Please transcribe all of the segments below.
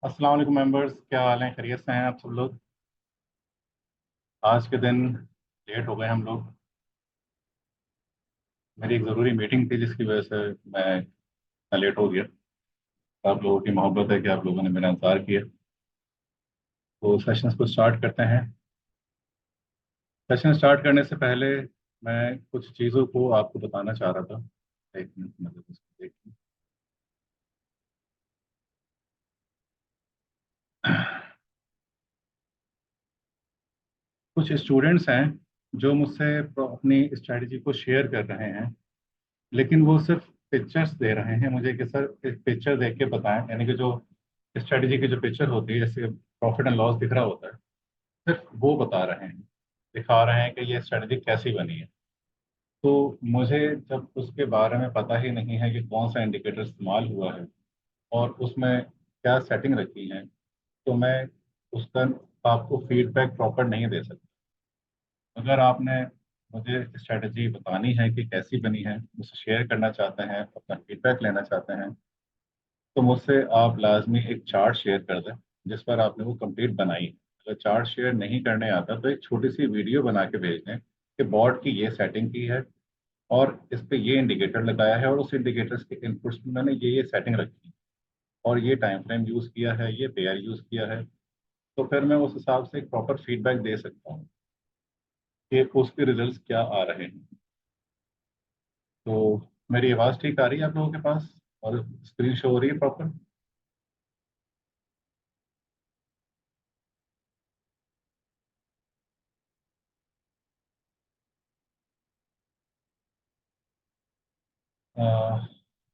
अस्सलाम वालेकुम मेंबर्स, क्या हाल है? खैरियत से हैं आप सब लोग? आज के दिन लेट हो गए हम लोग। मेरी एक ज़रूरी मीटिंग थी जिसकी वजह से मैं इतना लेट हो गया। आप लोगों की मोहब्बत है कि आप लोगों ने मेरा इंतज़ार किया। तो सेशंस को स्टार्ट करते हैं। सेशन स्टार्ट करने से पहले मैं कुछ चीज़ों को आपको बताना चाह रहा था। एक मिनट, मतलब इसको देखिए। कुछ स्टूडेंट्स हैं जो मुझसे अपनी स्ट्रेटजी को शेयर कर रहे हैं, लेकिन वो सिर्फ पिक्चर्स दे रहे हैं मुझे कि सर एक पिक्चर देख के बताएं, यानी कि जो स्ट्रेटजी की जो पिक्चर होती है, जैसे प्रॉफिट एंड लॉस दिख रहा होता है, सिर्फ वो बता रहे हैं, दिखा रहे हैं कि ये स्ट्रेटजी कैसी बनी है। तो मुझे जब उसके बारे में पता ही नहीं है कि कौन सा इंडिकेटर इस्तेमाल हुआ है और उसमें क्या सेटिंग रखी है, तो मैं उसका आपको फीडबैक प्रॉपर नहीं दे सकता। अगर आपने मुझे स्ट्रेटजी बतानी है कि कैसी बनी है, मुझसे शेयर करना चाहते हैं, अपना फीडबैक लेना चाहते हैं, तो मुझसे आप लाजमी एक चार्ट शेयर कर दें जिस पर आपने वो कंप्लीट बनाई है। अगर चार्ट शेयर नहीं करने आता तो एक छोटी सी वीडियो बना के भेज दें कि बोर्ड की ये सेटिंग की है और इस पे ये इंडिकेटर लगाया है और उस इंडिकेटर्स के इनपुट्स में मैंने ये सेटिंग रखी है और ये टाइम फ्रेम यूज़ किया है, ये पेयर यूज़ किया है। तो फिर मैं उस हिसाब से एक प्रॉपर फीडबैक दे सकता हूँ कि उसके रिजल्ट्स क्या आ रहे हैं। तो मेरी आवाज़ ठीक आ रही है आप लोगों के पास और स्क्रीन शो हो रही है प्रॉपर?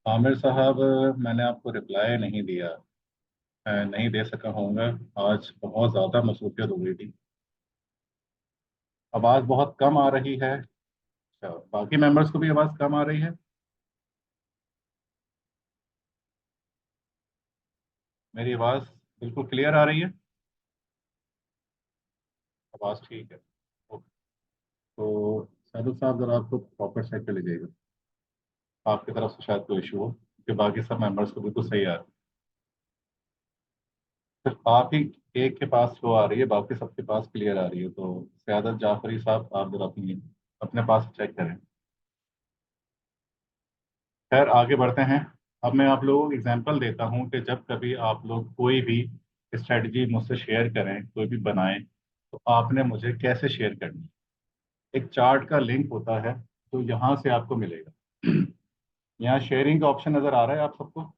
आमिर साहब, मैंने आपको रिप्लाई नहीं दिया। मैं नहीं दे सका होऊंगा। आज बहुत ज़्यादा मसरूफियत हो गई थी। आवाज़ बहुत कम आ रही है। अच्छा, बाकी मेंबर्स को भी आवाज़ कम आ रही है? मेरी आवाज़ बिल्कुल क्लियर आ रही है? आवाज़ ठीक है। ओके। तो सैदुल साहब, जरा आपको प्रॉपर सेट कर लीजिएगा। आपकी तरफ से शायद कोई इशू हो कि बाकी सब मेंबर्स को बिल्कुल सही आ रहा है। सिर्फ आप ही एक के पास स्लो आ रही है, बाकी सबके पास क्लियर आ रही है। तो सैयदत जाफरी साहब, आप जरा अपनी अपने पास चेक करें। खैर, आगे बढ़ते हैं। अब मैं आप लोगों को एग्जांपल देता हूं कि जब कभी आप लोग कोई भी स्ट्रेटजी मुझसे शेयर करें, कोई भी बनाएं, तो आपने मुझे कैसे शेयर करनी है। एक चार्ट का लिंक होता है तो यहाँ से आपको मिलेगा। यहाँ शेयरिंग का ऑप्शन नज़र आ रहा है आप सबको?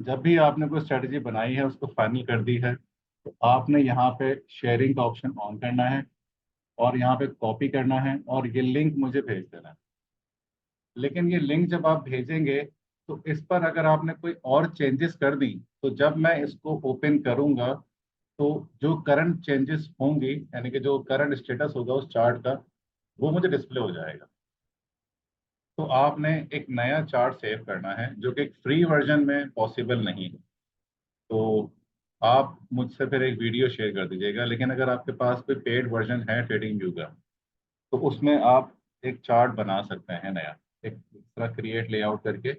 जब भी आपने कोई स्ट्रेटजी बनाई है, उसको फाइनल कर दी है, तो आपने यहाँ पे शेयरिंग का ऑप्शन ऑन करना है और यहाँ पे कॉपी करना है और ये लिंक मुझे भेज देना है। लेकिन ये लिंक जब आप भेजेंगे, तो इस पर अगर आपने कोई और चेंजेस कर दी, तो जब मैं इसको ओपन करूंगा, तो जो करंट चेंजेस होंगी, यानी कि जो करंट स्टेटस होगा उस चार्ट का, वो मुझे डिस्प्ले हो जाएगा। तो आपने एक नया चार्ट सेव करना है जो कि एक फ्री वर्जन में पॉसिबल नहीं है। तो आप मुझसे फिर एक वीडियो शेयर कर दीजिएगा, लेकिन अगर आपके पास कोई पेड वर्जन है ट्रेडिंग व्यू का, तो उसमें आप एक चार्ट बना सकते हैं नया, एक दूसरा क्रिएट लेआउट करके।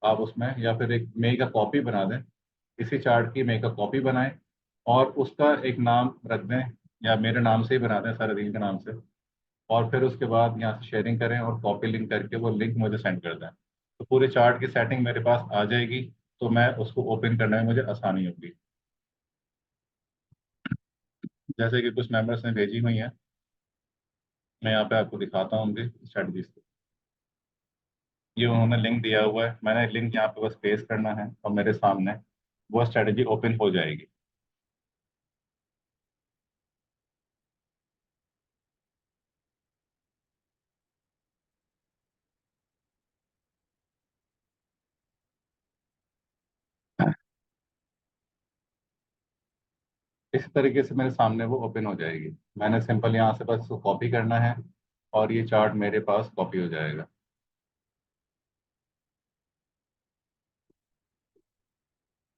आप उसमें या फिर एक मेक का कॉपी बना दें, इसी चार्ट की मेक का कॉपी बनाएं और उसका एक नाम रख दें, या मेरे नाम से ही बना दें, सरदीन के नाम से। और फिर उसके बाद यहाँ से शेयरिंग करें और कॉपी लिंक करके वो लिंक मुझे सेंड कर दें, तो पूरे चार्ट की सेटिंग मेरे पास आ जाएगी। तो मैं उसको ओपन करने में मुझे आसानी होगी। जैसे कि कुछ मेंबर्स ने भेजी हुई हैं, मैं यहाँ पे आपको दिखाता हूँ उनकी स्ट्रेटजीज। ये उन्होंने लिंक दिया हुआ है, मैंने लिंक यहाँ पे बस पेस्ट करना है और मेरे सामने वो स्ट्रेटजी ओपन हो जाएगी। इस तरीके से मेरे सामने वो ओपन हो जाएगी। मैंने सिंपल यहाँ से बस उसको कॉपी करना है और ये चार्ट मेरे पास कॉपी हो जाएगा।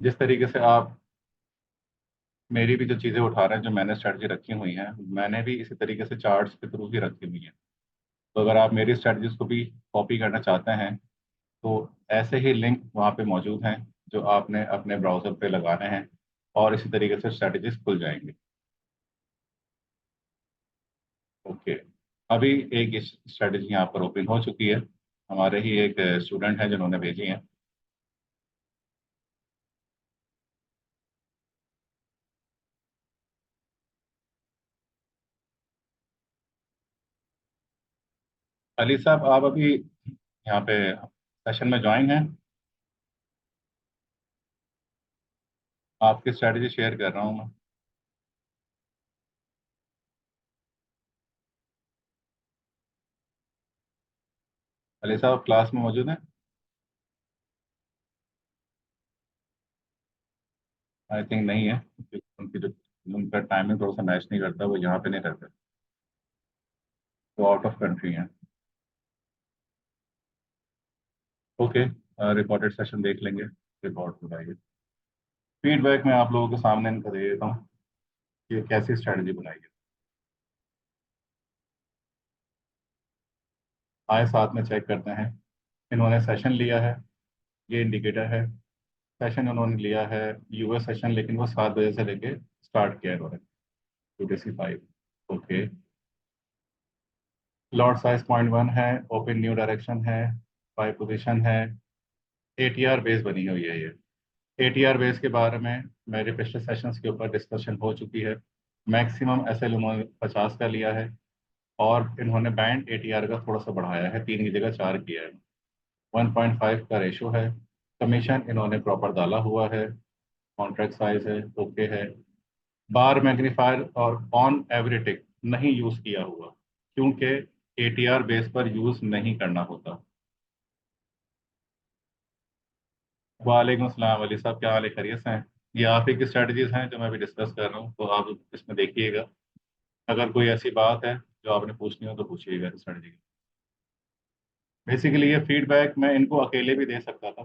जिस तरीके से आप मेरी भी जो चीज़ें उठा रहे हैं, जो मैंने स्ट्रेटजी रखी हुई हैं, मैंने भी इसी तरीके से चार्ट्स के थ्रू ही रखी हुई हैं। तो अगर आप मेरी स्ट्रेटजीज को भी कॉपी करना चाहते हैं, तो ऐसे ही लिंक वहाँ पे मौजूद हैं। जो आपने अपने ब्राउज़र पे लगाने हैं, और इसी तरीके से स्ट्रेटजीज खुल जाएंगे। ओके, अभी एक स्ट्रेटजी यहाँ पर ओपन हो चुकी है। हमारे ही एक स्टूडेंट हैं जिन्होंने भेजी है। अली साहब, आप अभी यहाँ पे सेशन में ज्वाइन हैं? आपकी स्ट्रेटजी शेयर कर रहा हूँ मैं। अली साहब क्लास में मौजूद हैं? आई थिंक नहीं है, क्योंकि उनकी जो उनका टाइमिंग थोड़ा सा मैच नहीं करता, वो यहाँ पे नहीं रहते, वो आउट ऑफ कंट्री हैं। ओके, रिकॉर्डेड सेशन देख लेंगे, रिकॉर्ड बताइए। फीडबैक मैं आप लोगों के सामने इनका दे देता हूँ कि कैसी स्ट्रेटजी बनाई है। आए साथ में चेक करते हैं। इन्होंने सेशन लिया है, ये इंडिकेटर है। सेशन उन्होंने लिया है यूएस सेशन, लेकिन वो 7 बजे से लेके स्टार्ट किया है उन्होंने, UTC 5। ओके, लॉट साइज 0.1 है, ओपन न्यू डायरेक्शन है, बाय पोजीशन है, ATR बेस बनी हुई है ये। ATR बेस के बारे में मेरे पिछले सेशंस के ऊपर डिस्कशन हो चुकी है। मैक्सिमम एसएल उन्होंने 50 का लिया है, और इन्होंने बैंड ATR का थोड़ा सा बढ़ाया है, 3 की जगह 4 किया है। 1.5 का रेशो है। कमीशन इन्होंने प्रॉपर डाला हुआ है। कॉन्ट्रैक्ट साइज है, ओके है। बार मैग्नीफायर और ऑन एवरीटिक नहीं यूज किया हुआ, क्योंकि ATR बेस पर यूज नहीं करना होता। वालेकुम सलाम अली साहब, क्या हाल है, खैरियत से हैं? ये आप ही की स्ट्रेटजीज हैं जो मैं अभी डिस्कस कर रहा हूँ, तो आप इसमें देखिएगा। अगर कोई ऐसी बात है जो आपने पूछनी हो तो पूछिएगा स्ट्रेटजी की। बेसिकली ये फीडबैक मैं इनको अकेले भी दे सकता था,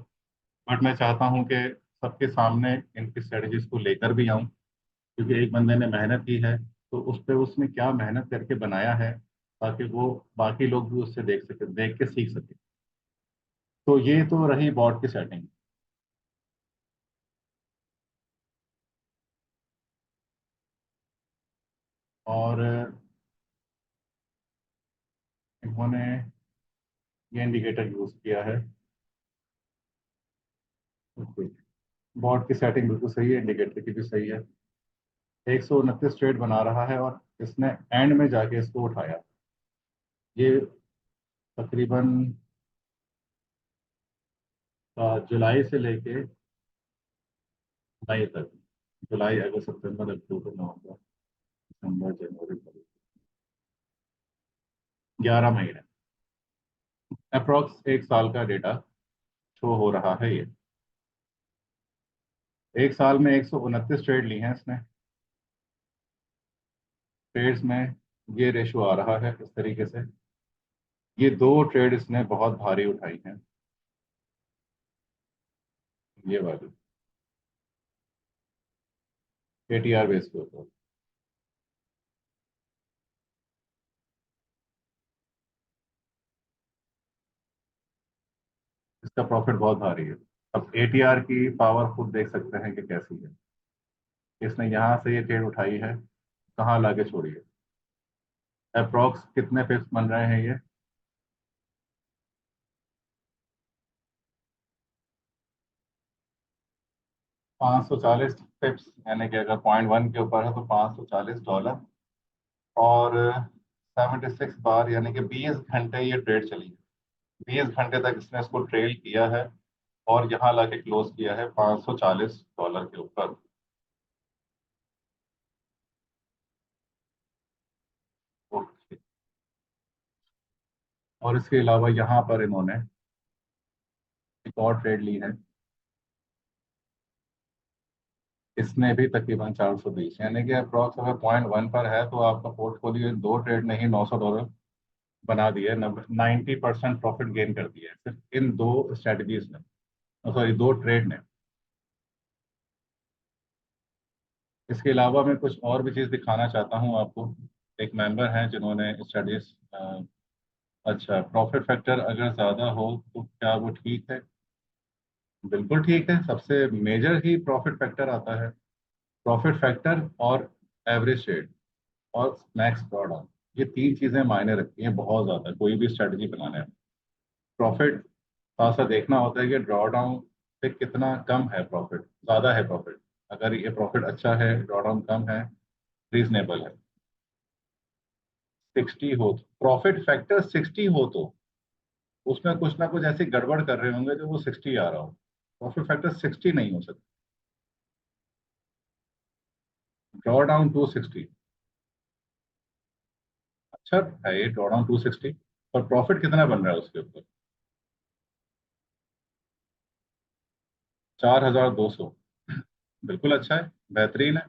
बट मैं चाहता हूँ कि सबके सामने इनकी स्ट्रेटजीज को लेकर भी आऊँ, क्योंकि एक बंदे ने मेहनत की है, तो उस पर उसने क्या मेहनत करके बनाया है, ताकि वो बाकी लोग भी उससे देख सके, देख के सीख सके। तो ये तो रही बॉट की सेटिंग। और इन्होंने ये इंडिकेटर यूज किया है। बॉट की सेटिंग बिल्कुल सही है, इंडिकेटर की भी सही है। 129 ट्रेड बना रहा है, और इसने एंड में जाके इसको उठाया। ये तकरीबन जुलाई से लेके मई तक, जुलाई अगस्त सितंबर अक्टूबर नवंबर दिसंबर जनवरी फरवरी, 11 महीने, अप्रोक्स 1 साल का डेटा शो हो रहा है ये। 1 साल में 129 ट्रेड ली हैं इसने। ट्रेड्स में ये रेशो आ रहा है इस तरीके से। ये दो ट्रेड इसने बहुत भारी उठाई हैं, ये वाली ATR बेस के ऊपर। इसका प्रॉफिट बहुत भारी है। अब ATR की पावर खुद देख सकते हैं कि कैसी है। इसने यहाँ से ये ट्रेड उठाई है, कहाँ लाके छोड़ी है। अप्रोक्स कितने पिप्स बन रहे हैं ये? 540 पिप्स, यानी कि अगर 0.1 के ऊपर है तो $540। और 76 बार, यानी कि 20 घंटे ये ट्रेड चली है। 20 घंटे तक इसने इसको ट्रेल किया है, और यहाँ लाके क्लोज किया है $540 के ऊपर। ओके। और इसके अलावा यहाँ पर इन्होंने एक और ट्रेड ली है। इसने भी तकरीबन 420, यानी कि अप्रॉक्स अगर 0.1 पर है तो आपका पोर्टफोलियो दो ट्रेड नहीं $900 बना दिया है। 90% प्रॉफिट गेन कर दिया है सिर्फ इन दो स्ट्रेटजीज ने, सॉरी, दो ट्रेड ने। इसके अलावा मैं कुछ और भी चीज़ दिखाना चाहता हूँ आपको। एक मेंबर हैं जिन्होंने स्टडीज, अच्छा, प्रॉफिट फैक्टर अगर ज़्यादा हो तो क्या वो ठीक है? बिल्कुल ठीक है, सबसे मेजर ही प्रॉफिट फैक्टर आता है। प्रॉफिट फैक्टर और एवरेज रेट और मैक्स ड्रॉडाउन, ये तीन चीजें मायने रखती हैं बहुत ज्यादा कोई भी स्ट्रेटजी बनाने में। प्रॉफिट थोड़ा सा देखना होता है कि ड्रॉडाउन से कितना कम है प्रॉफिट, ज्यादा है प्रॉफिट। अगर ये प्रॉफिट अच्छा है, ड्रॉडाउन कम है, रीजनेबल है, 60 हो, प्रॉफिट फैक्टर 60 हो तो उसमें कुछ ना कुछ ऐसी गड़बड़ कर रहे होंगे जो वो 60 आ रहा हो। प्रॉफिट फैक्टर 60 नहीं हो सकता, ड्रॉ डाउन 260। अच्छा है ये ड्रॉ डाउन 260, पर प्रॉफिट कितना बन रहा है उसके ऊपर? 4200। बिल्कुल अच्छा है, बेहतरीन है।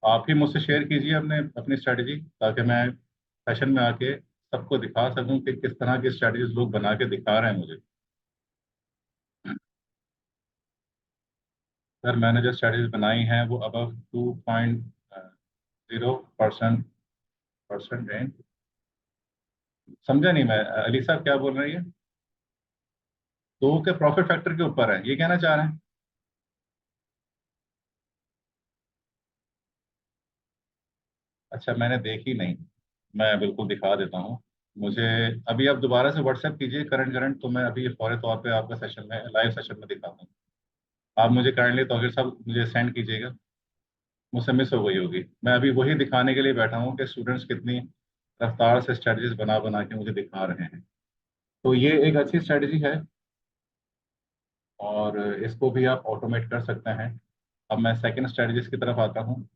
आप ही मुझसे शेयर कीजिए अपने अपनी स्ट्रैटेजी, ताकि मैं सेशन में आके सबको दिखा सकूं कि किस तरह की स्ट्रैटेजीज लोग बना के दिखा रहे हैं मुझे। सर मैंने जो स्ट्रैटेजीज बनाई हैं वो अब 2.0% परसेंट रेंज। समझा नहीं मैं, अली साहब क्या बोल रही है? दो के प्रॉफिट फैक्टर के ऊपर है ये कहना चाह रहे हैं? अच्छा मैंने देखी नहीं, मैं बिल्कुल दिखा देता हूँ। मुझे अभी आप दोबारा से व्हाट्सएप कीजिए करंट करंट, तो मैं अभी फौरी तौर पे आपका सेशन में लाइव सेशन में दिखाता हूँ। आप मुझे काइंडली तौकीर साहब मुझे सेंड कीजिएगा। मुझसे मिस हो गई होगी, मैं अभी वही दिखाने के लिए बैठा हूँ कि स्टूडेंट्स कितनी रफ्तार से स्ट्रेटजीज बना बना के मुझे दिखा रहे हैं। तो ये एक अच्छी स्ट्रेटजी है और इसको भी आप ऑटोमेट कर सकते हैं। अब मैं सेकंड स्ट्रेटजीज की तरफ आता हूँ।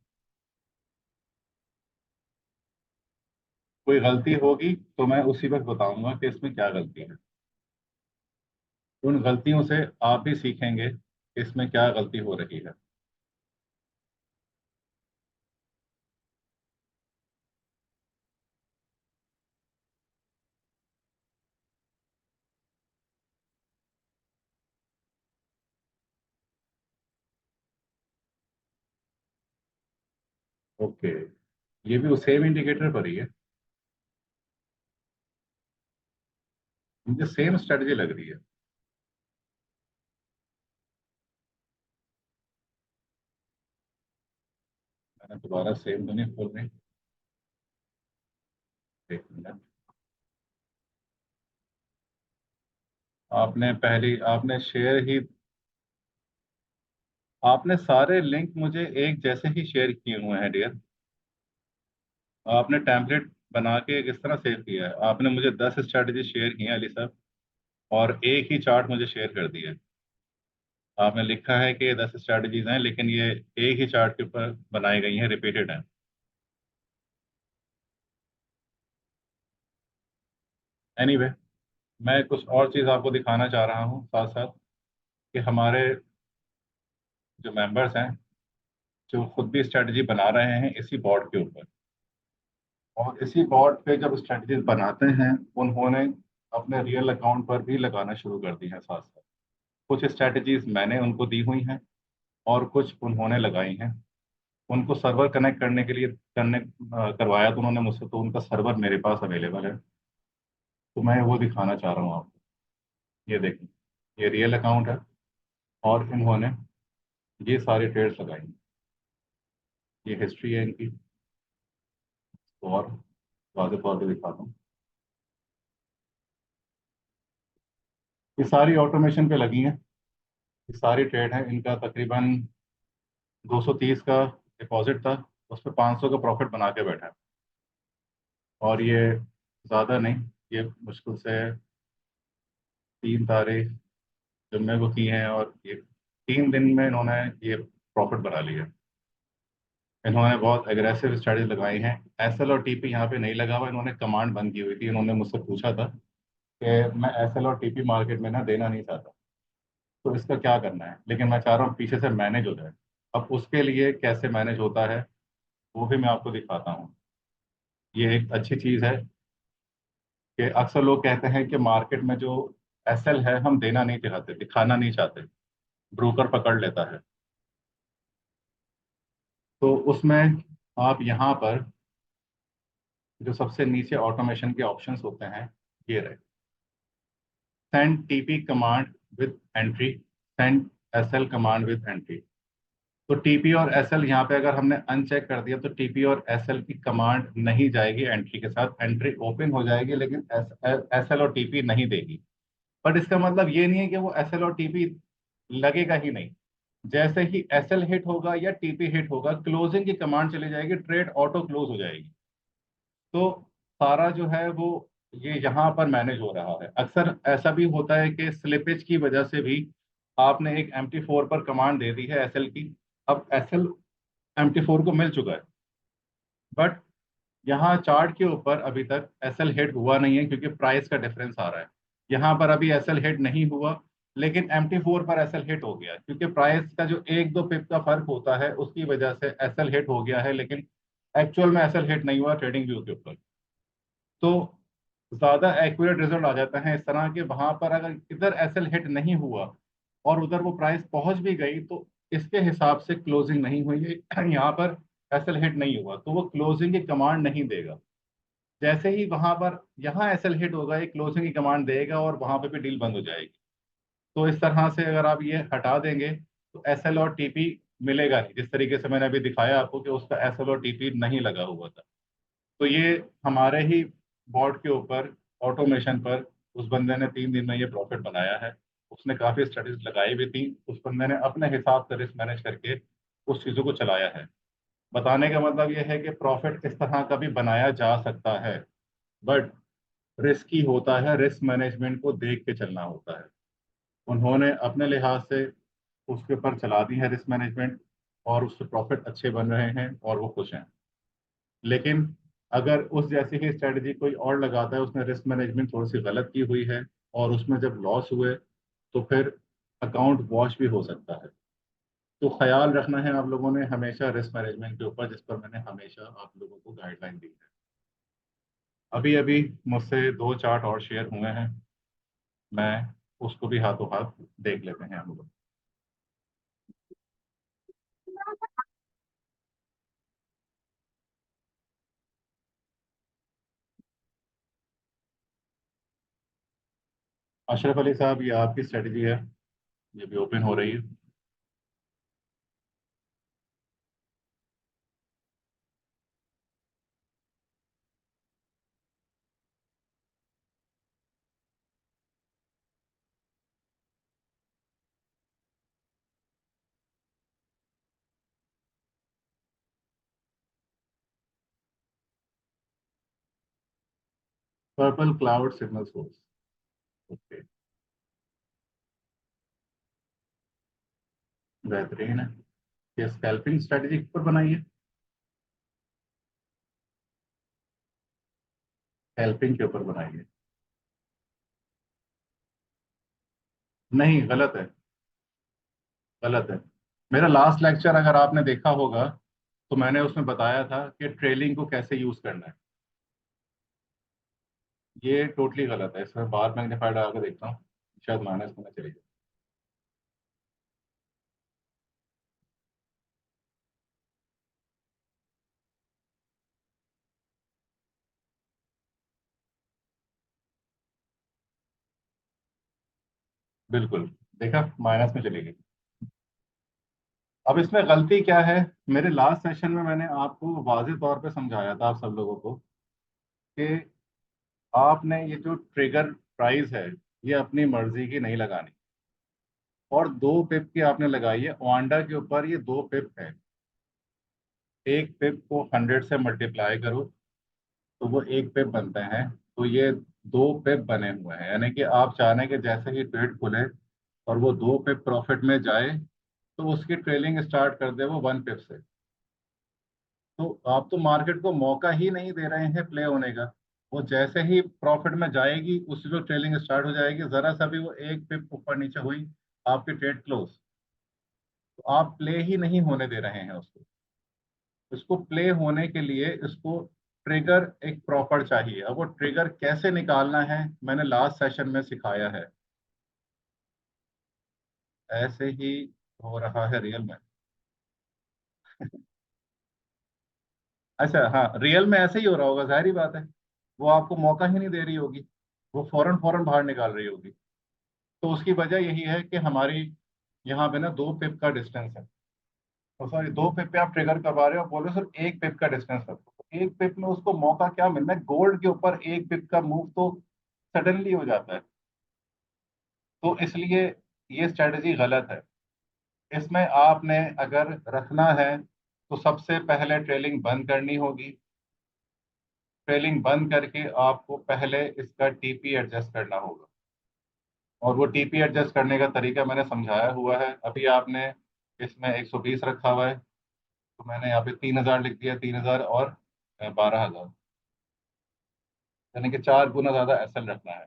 कोई गलती होगी तो मैं उसी वक्त बताऊंगा कि इसमें क्या गलती है। उन गलतियों से आप भी सीखेंगे कि इसमें क्या गलती हो रही है। ओके, ये भी सेम इंडिकेटर पर ही है। मुझे सेम स्ट्रेटजी लग रही है। मैंने दोबारा सेम तो नहीं खोल रही, एक मिनट। आपने शेयर ही, आपने सारे लिंक मुझे एक जैसे ही शेयर किए हुए हैं डियर। आपने टेम्पलेट बना के किस तरह सेव किया है? आपने मुझे 10 स्ट्रैटेजी शेयर की हैं अली साहब, और एक ही चार्ट मुझे शेयर कर दिया है। आपने लिखा है कि ये 10 स्ट्रैटेजीज हैं, लेकिन ये एक ही चार्ट के ऊपर बनाई गई हैं, रिपीटेड हैं। एनीवे, मैं कुछ और चीज़ आपको दिखाना चाह रहा हूँ साथ साथ, कि हमारे जो मेंबर्स हैं, जो खुद भी स्ट्रैटेजी बना रहे हैं इसी बोर्ड के ऊपर, और इसी बोर्ड पे जब स्ट्रैटेजीज बनाते हैं, उन्होंने अपने रियल अकाउंट पर भी लगाना शुरू कर दी है साथ साथ। कुछ स्ट्रैटेजीज मैंने उनको दी हुई हैं और कुछ उन्होंने लगाई हैं। उनको सर्वर कनेक्ट करने के लिए करवाया तो उन्होंने मुझसे, तो उनका सर्वर मेरे पास अवेलेबल है। तो मैं वो दिखाना चाह रहा हूँ आपको। ये देखें, ये रियल अकाउंट है और इन्होंने ये सारी ट्रेड्स लगाई हैं। ये हिस्ट्री है इनकी। तो और वाज़ेह तौर पे दिखाता हूँ। ये सारी ऑटोमेशन पे लगी हैं। ये सारी ट्रेड हैं, इनका तकरीबन 230 का डिपॉजिट था, उस पर 500 का प्रॉफिट बना के बैठा है। और ये ज़्यादा नहीं, ये मुश्किल से 3 तारीख जुम्मे को की हैं, और ये 3 दिन में इन्होंने ये प्रॉफिट बना लिया। इन्होंने बहुत एग्रेसिव स्ट्रेटजी लगाई हैं। एसएल और टीपी यहाँ पे नहीं लगा हुआ, इन्होंने कमांड बंद की हुई थी। इन्होंने मुझसे पूछा था कि मैं एसएल और टीपी मार्केट में ना देना नहीं चाहता, तो इसका क्या करना है, लेकिन मैं चाह रहा हूँ पीछे से मैनेज हो जाए। अब उसके लिए कैसे मैनेज होता है वो भी मैं आपको दिखाता हूँ। ये एक अच्छी चीज़ है कि अक्सर लोग कहते हैं कि मार्केट में जो एसएल है हम देना नहीं चाहते, दिखाना नहीं चाहते, ब्रोकर पकड़ लेता है। तो उसमें आप यहाँ पर जो सबसे नीचे ऑटोमेशन के ऑप्शंस होते हैं, ये रहे। Send TP command with entry, send SL command with entry. तो टीपी और एसएल यहाँ पे अगर हमने अनचेक कर दिया तो टीपी और एसएल की कमांड नहीं जाएगी एंट्री के साथ, एंट्री ओपन हो जाएगी लेकिन एसएल और टीपी नहीं देगी। बट इसका मतलब ये नहीं है कि वो एसएल और टीपी लगेगा ही नहीं। जैसे ही एसएल हिट होगा या टीपी हिट होगा, क्लोजिंग की कमांड चली जाएगी, ट्रेड ऑटो क्लोज हो जाएगी। तो सारा जो है वो ये यहाँ पर मैनेज हो रहा है। अक्सर ऐसा भी होता है कि स्लिपेज की वजह से भी आपने एक MT4 पर कमांड दे दी है एसएल की, अब एसएल MT4 को मिल चुका है, बट यहाँ चार्ट के ऊपर अभी तक एसएल हिट हुआ नहीं है क्योंकि प्राइस का डिफरेंस आ रहा है। यहाँ पर अभी एसएल हिट नहीं हुआ, लेकिन MT4 पर एसएल हिट हो गया क्योंकि प्राइस का जो एक दो पिप का फर्क होता है उसकी वजह से एसएल हिट हो गया है, लेकिन एक्चुअल में एसएल हिट नहीं हुआ ट्रेडिंग व्यू के ऊपर। तो ज्यादा एक्यूरेट रिजल्ट आ जाता है इस तरह के। वहां पर अगर इधर एसएल हिट नहीं हुआ और उधर वो प्राइस पहुंच भी गई तो इसके हिसाब से क्लोजिंग नहीं हुई है। यहाँ पर एसएल हिट नहीं हुआ तो वो क्लोजिंग की कमांड नहीं देगा। जैसे ही वहां पर यहाँ एसएल हिट होगा ये क्लोजिंग की कमांड देगा और वहां पे भी डील बंद हो जाएगी। तो इस तरह से अगर आप ये हटा देंगे तो एसएल और टीपी मिलेगा नहीं, जिस तरीके से मैंने अभी दिखाया आपको कि उसका एसएल और टीपी नहीं लगा हुआ था। तो ये हमारे ही बोर्ड के ऊपर ऑटोमेशन पर उस बंदे ने 3 दिन में ये प्रॉफिट बनाया है। उसने काफी स्टडीज लगाई भी थी, उस बंदे ने अपने हिसाब से रिस्क मैनेज करके उस चीजों को चलाया है। बताने का मतलब ये है कि प्रॉफिट इस तरह का भी बनाया जा सकता है, बट रिस्की होता है, रिस्क मैनेजमेंट को देख के चलना होता है। उन्होंने अपने लिहाज से उसके ऊपर चला दी है रिस्क मैनेजमेंट, और उससे प्रॉफिट अच्छे बन रहे हैं और वो खुश हैं। लेकिन अगर उस जैसी ही स्ट्रेटजी कोई और लगाता है, उसने रिस्क मैनेजमेंट थोड़ी सी गलत की हुई है और उसमें जब लॉस हुए तो फिर अकाउंट वॉश भी हो सकता है। तो ख्याल रखना है आप लोगों ने हमेशा रिस्क मैनेजमेंट के ऊपर, जिस पर मैंने हमेशा आप लोगों को गाइडलाइन दी है। अभी अभी मुझसे 2 चार्ट और शेयर हुए हैं, मैं उसको भी हाथों हाथ देख लेते हैं हम लोग। अशरफ अली साहब, ये आपकी स्ट्रेटजी है, ये भी ओपन हो रही है। Purple cloud signal source, okay, बेहतरीन है। ये स्कैल्पिंग स्ट्रेटजी पर बनाई है, स्कैल्पिंग के ऊपर बनाई है। नहीं, गलत है, गलत है। मेरा लास्ट लेक्चर अगर आपने देखा होगा तो मैंने उसमें बताया था कि ट्रेलिंग को कैसे यूज करना है। ये टोटली गलत है, इसमें बार मैग्नीफाइड आकर देखता हूँ, शायद माइनस में चली जाए। बिल्कुल, देखा, माइनस में चली गई। अब इसमें गलती क्या है? मेरे लास्ट सेशन में मैंने आपको वाज़ेह तौर पे समझाया था आप सब लोगों को कि आपने ये जो ट्रिगर प्राइस है ये अपनी मर्जी की नहीं लगानी। और 2 पिप की आपने लगाई है ओंडा के ऊपर, ये 2 पिप है। एक पिप को 100 से मल्टीप्लाई करो तो वो एक पिप बनते हैं। तो ये 2 पिप बने हुए हैं, यानी कि आप चाहने कि जैसे ही ट्रेड खुले और वो 2 पिप प्रॉफिट में जाए तो उसकी ट्रेलिंग स्टार्ट कर दे वो 1 पिप से। तो आप तो मार्केट को मौका ही नहीं दे रहे हैं प्ले होने का। वो जैसे ही प्रॉफिट में जाएगी उसी वक्त ट्रेलिंग स्टार्ट हो जाएगी, जरा सा भी वो एक पिप ऊपर नीचे हुई आपकी ट्रेड क्लोज। तो आप प्ले ही नहीं होने दे रहे हैं उसको। इसको प्ले होने के लिए इसको ट्रिगर एक प्रॉपर चाहिए। अब वो ट्रिगर कैसे निकालना है मैंने लास्ट सेशन में सिखाया है। ऐसे ही हो रहा है रियल में। अच्छा, हाँ, रियल में ऐसे ही हो रहा होगा, जाहिर बात है। वो आपको मौका ही नहीं दे रही होगी, वो फौरन फौरन बाहर निकाल रही होगी। तो उसकी वजह यही है कि हमारी यहाँ पे ना 2 पिप का डिस्टेंस है। तो सॉरी, 2 पिप पे आप ट्रिगर करवा रहे हो, बोलो सिर्फ 1 पिप का डिस्टेंस रखो, तो 1 पिप में उसको मौका क्या मिलना है, गोल्ड के ऊपर 1 पिप का मूव तो सडनली हो जाता है। तो इसलिए ये स्ट्रेटजी गलत है। इसमें आपने अगर रखना है तो सबसे पहले ट्रेलिंग बंद करनी होगी। ट्रेलिंग बंद करके आपको पहले इसका टीपी एडजस्ट करना होगा, और वो टीपी एडजस्ट करने का तरीका मैंने समझाया हुआ है। अभी आपने इसमें 120 रखा हुआ है, तो मैंने यहाँ पे 3000 लिख दिया, 3000 और 12,000, यानी कि 4 गुना ज्यादा एसएल रखना है।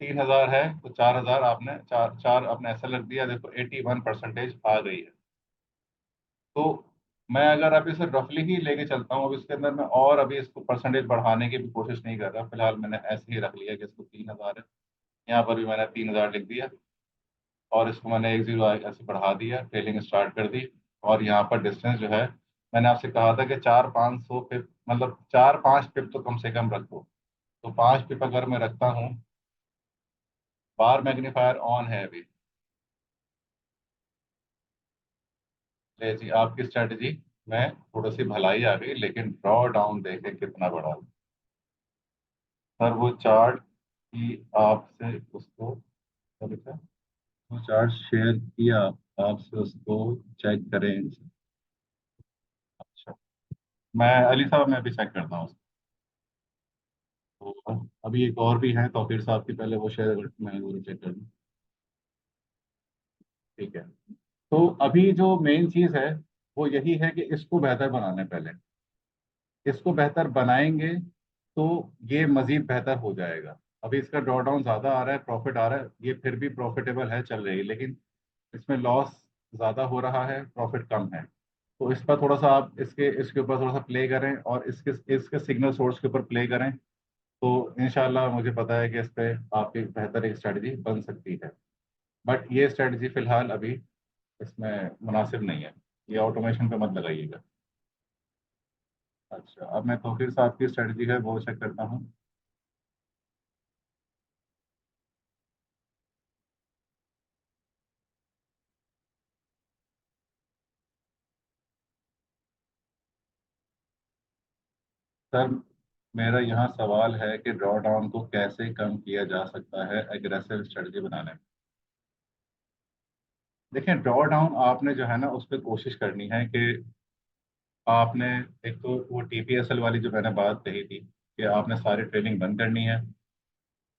3000 है तो 4000 आपने चार चार आपने एसएल रख दिया, देखो 81% आ गई है। तो मैं अगर अभी इसे रफली ही लेके चलता हूँ, अब इसके अंदर मैं और अभी इसको परसेंटेज बढ़ाने की भी कोशिश नहीं कर रहा, फिलहाल मैंने ऐसे ही रख लिया कि इसको 3000 है। यहाँ पर भी मैंने 3000 लिख दिया, और इसको मैंने 1 0 ऐसे बढ़ा दिया, ट्रेलिंग स्टार्ट कर दी। और यहाँ पर डिस्टेंस जो है, मैंने आपसे कहा था कि 4-500 पिप, मतलब 4-5 पिप तो कम से कम रखो। तो 5 पिप अगर मैं रखता हूँ, बार मैग्नीफायर ऑन है अभी। ले जी, आपकी स्ट्रेटजी में थोड़ी सी भलाई आ गई, लेकिन ड्रॉ डाउन देखे कितना बड़ा है। सर वो चार्ट की आपसे उसको क्या लिखा है? वो चार्ट शेयर किया आपसे, उसको चेक करें। अच्छा, मैं अली साहब मैं अभी चेक करता हूँ। तो अभी एक और भी है, तौकीर साहब की, पहले वो शेयर मैं वो चेक कर लूँ। ठीक है। तो अभी जो मेन चीज़ है वो यही है कि इसको बेहतर बनाना है पहले। इसको बेहतर बनाएंगे तो ये मजीद बेहतर हो जाएगा। अभी इसका ड्रॉ डाउन ज़्यादा आ रहा है, प्रॉफिट आ रहा है, ये फिर भी प्रॉफिटेबल है, चल रही है, लेकिन इसमें लॉस ज़्यादा हो रहा है, प्रॉफिट कम है। तो इस पर थोड़ा सा आप इसके इसके ऊपर थोड़ा सा प्ले करें, और इसके इसके सिग्नल सोर्स के ऊपर प्ले करें। तो इंशाल्लाह मुझे पता है कि इस पे आपकी बेहतर एक स्ट्रेटजी बन सकती है। बट ये स्ट्रेटजी फिलहाल अभी इसमें मुनासिब नहीं है, ये ऑटोमेशन पे मत लगाइएगा। अच्छा, अब मैं तौकीर साहब की स्ट्रेटजी है वो चेक करता हूँ। सर, मेरा यहाँ सवाल है कि ड्रॉ डाउन को कैसे कम किया जा सकता है एग्रेसिव स्ट्रेटजी बनाने में। देखिए, ड्रॉ डाउन आपने जो है ना उस पर कोशिश करनी है कि आपने, एक तो वो टीपीएसएल वाली जो मैंने बात कही थी कि आपने सारी ट्रेनिंग बंद करनी है,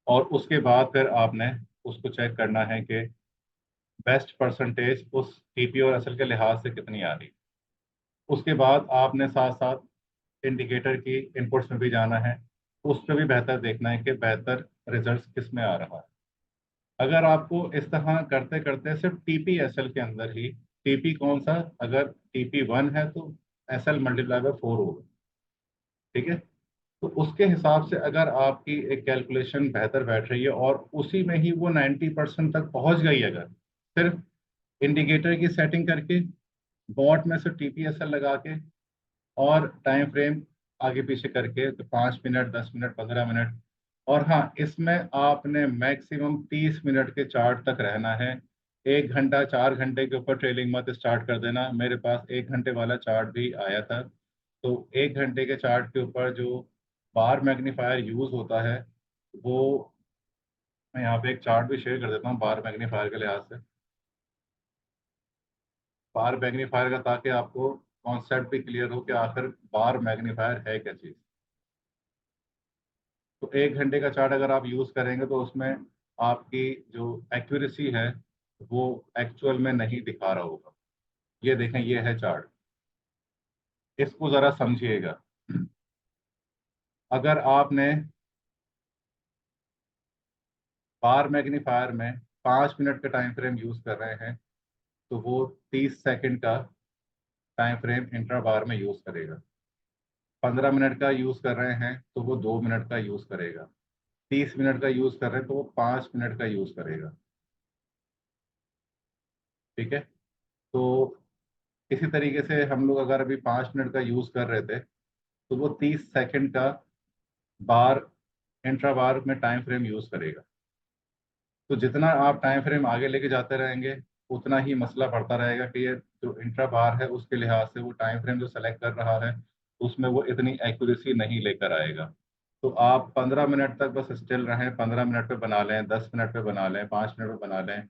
और उसके बाद फिर आपने उसको चेक करना है कि बेस्ट परसेंटेज उस टीपी और एसएल के लिहाज से कितनी आ रही। उसके बाद आपने साथ साथ इंडिकेटर की इनपुट्स में भी जाना है, उस पर भी बेहतर देखना है कि बेहतर रिजल्ट्स किस में आ रहा है। अगर आपको इस तरह करते करते सिर्फ टीपी एसएल के अंदर ही, टीपी कौन सा, अगर टीपी 1 है तो एसएल मल्टीप्लाई बाय 4 होगा। ठीक है। तो उसके हिसाब से अगर आपकी एक कैलकुलेशन बेहतर बैठ रही है और उसी में ही वो 90% तक पहुंच गई, अगर सिर्फ इंडिकेटर की सेटिंग करके, बॉट में से टीपीएसएल लगा के, और टाइम फ्रेम आगे पीछे करके, तो 5 मिनट, 10 मिनट, 15 मिनट, और हाँ, इसमें आपने मैक्सिमम 30 मिनट के चार्ट तक रहना है। 1 घंटा, 4 घंटे के ऊपर ट्रेलिंग मत स्टार्ट कर देना। मेरे पास 1 घंटे वाला चार्ट भी आया था। तो 1 घंटे के चार्ट के ऊपर जो बार मैग्नीफायर यूज होता है, वो मैं यहाँ पे एक चार्ट भी शेयर कर देता हूँ बार मैग्नीफायर के लिहाज से। बार मैग्नीफायर का, ताकि आपको कॉन्सेप्ट भी क्लियर हो कि आखिर बार मैग्नीफायर है क्या चीज़। तो 1 घंटे का चार्ट अगर आप यूज करेंगे तो उसमें आपकी जो एक्यूरेसी है वो एक्चुअल में नहीं दिखा रहा होगा। ये देखें, ये है चार्ट, इसको जरा समझिएगा। अगर आपने बार मैग्नीफायर में 5 मिनट का टाइम फ्रेम यूज कर रहे हैं, तो वो 30 सेकंड का टाइम फ्रेम इंट्रा बार में यूज करेगा। 15 मिनट का यूज कर रहे हैं तो वो 2 मिनट का यूज करेगा। 30 मिनट का यूज कर रहे हैं तो वो 5 मिनट का यूज करेगा। ठीक है। तो इसी तरीके से हम लोग अगर अभी 5 मिनट का यूज कर रहे थे, तो वो 30 सेकंड का बार इंट्रा बार में टाइम फ्रेम यूज करेगा। तो जितना आप टाइम फ्रेम आगे लेके जाते रहेंगे, उतना ही मसला बढ़ता रहेगा कि ये जो इंट्रा बार है उसके लिहाज से वो टाइम फ्रेम जो सेलेक्ट कर रहा है उसमें वो इतनी एक्यूरेसी नहीं लेकर आएगा। तो आप 15 मिनट तक बस स्टिल रहें, 15 मिनट पे बना लें, 10 मिनट पे बना लें, 5 मिनट पे बना लें,